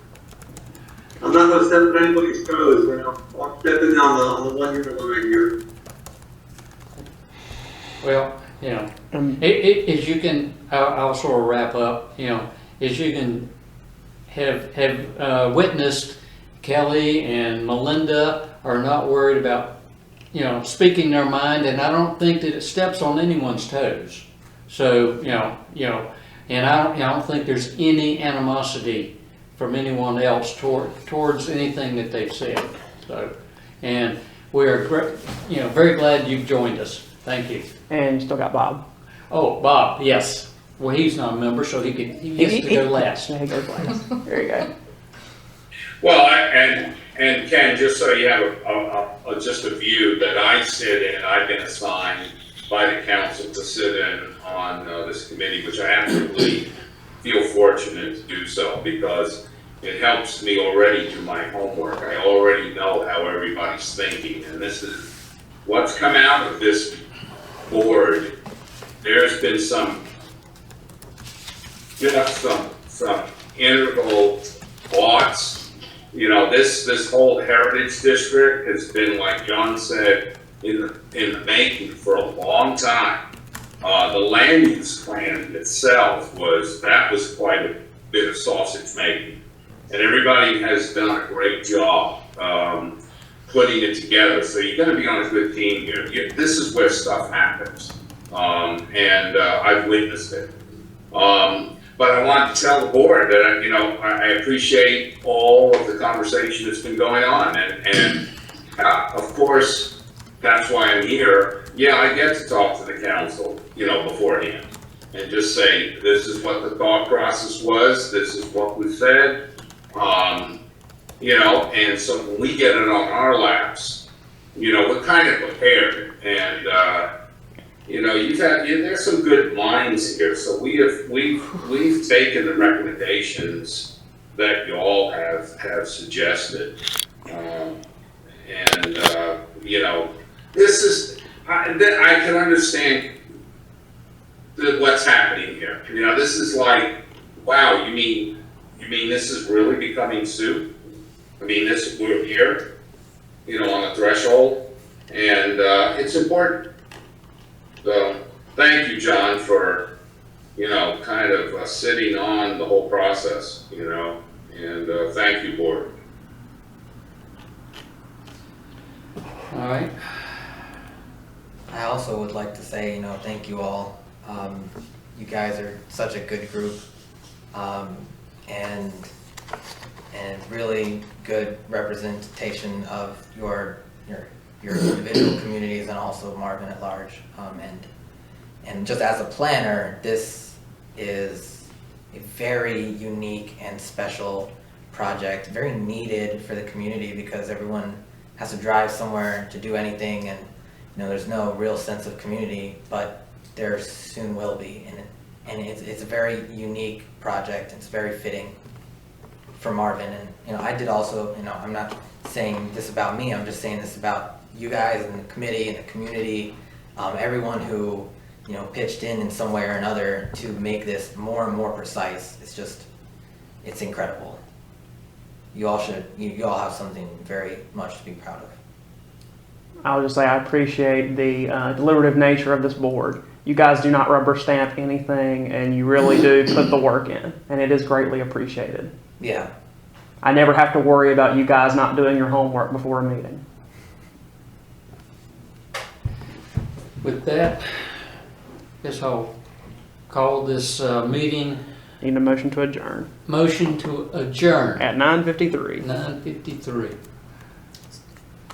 I'm not gonna step on anybody's toes, I'm stepping on the 1 year line here. Well, as you can, I'll sort of wrap up, as you can have witnessed, Kelly and Melinda are not worried about, speaking their mind, and I don't think that it steps on anyone's toes. So, and I don't think there's any animosity from anyone else towards anything that they've said. So, and we're very glad you've joined us. Thank you. And you still got Bob. Oh, Bob, yes. Well, he's not a member, so he gets to go last. Yeah, he goes last. There you go. Well, and Ken, just so you have just a view that I sit in, I've been assigned by the council to sit in on this committee, which I absolutely feel fortunate to do so, because it helps me already do my homework. I already know how everybody's thinking, and this is what's come out of this board. There's been some integral thoughts. This whole heritage district has been, like John said, in the making for a long time. The land use plan itself was quite a bit of sausage making, and everybody has done a great job putting it together. So you're going to be on a good team here. This is where stuff happens, and I've witnessed it. But I want to tell the board that I appreciate all of the conversation that's been going on, and of course that's why I'm here. Yeah, I get to talk to the council, beforehand, and just say this is what the thought process was. This is what we said. And so when we get it on our laps, we're kind of prepared, and there's some good minds here. So we've taken the recommendations that you all have suggested, this is I can understand what's happening here. This is like, wow, you mean this is really becoming soup? We're here, on the threshold, and it's important. So thank you, John, for, kind of sitting on the whole process, and thank you, board. All right. I also would like to say, thank you all. You guys are such a good group, and really good representation of your individual communities and also Marvin at large. And just as a planner, this is a very unique and special project, very needed for the community, because everyone has to drive somewhere to do anything, and there's no real sense of community, but there soon will be, and it's a very unique project. It's very fitting for Marvin, and I did also, I'm not saying this about me. I'm just saying this about you guys and the committee and the community, everyone who pitched in some way or another to make this more and more precise. It's incredible. You all have something very much to be proud of. I'll just say I appreciate the deliberative nature of this board. You guys do not rubber stamp anything, and you really do put the work in, and it is greatly appreciated. Yeah. I never have to worry about you guys not doing your homework before a meeting. With that, guess I'll call this meeting, Need a motion to adjourn motion to adjourn at 9:53. 9:53.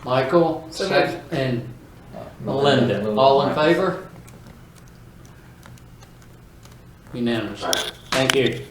Michael, So second, and Melinda, all in favor? Unanimous. Thank you.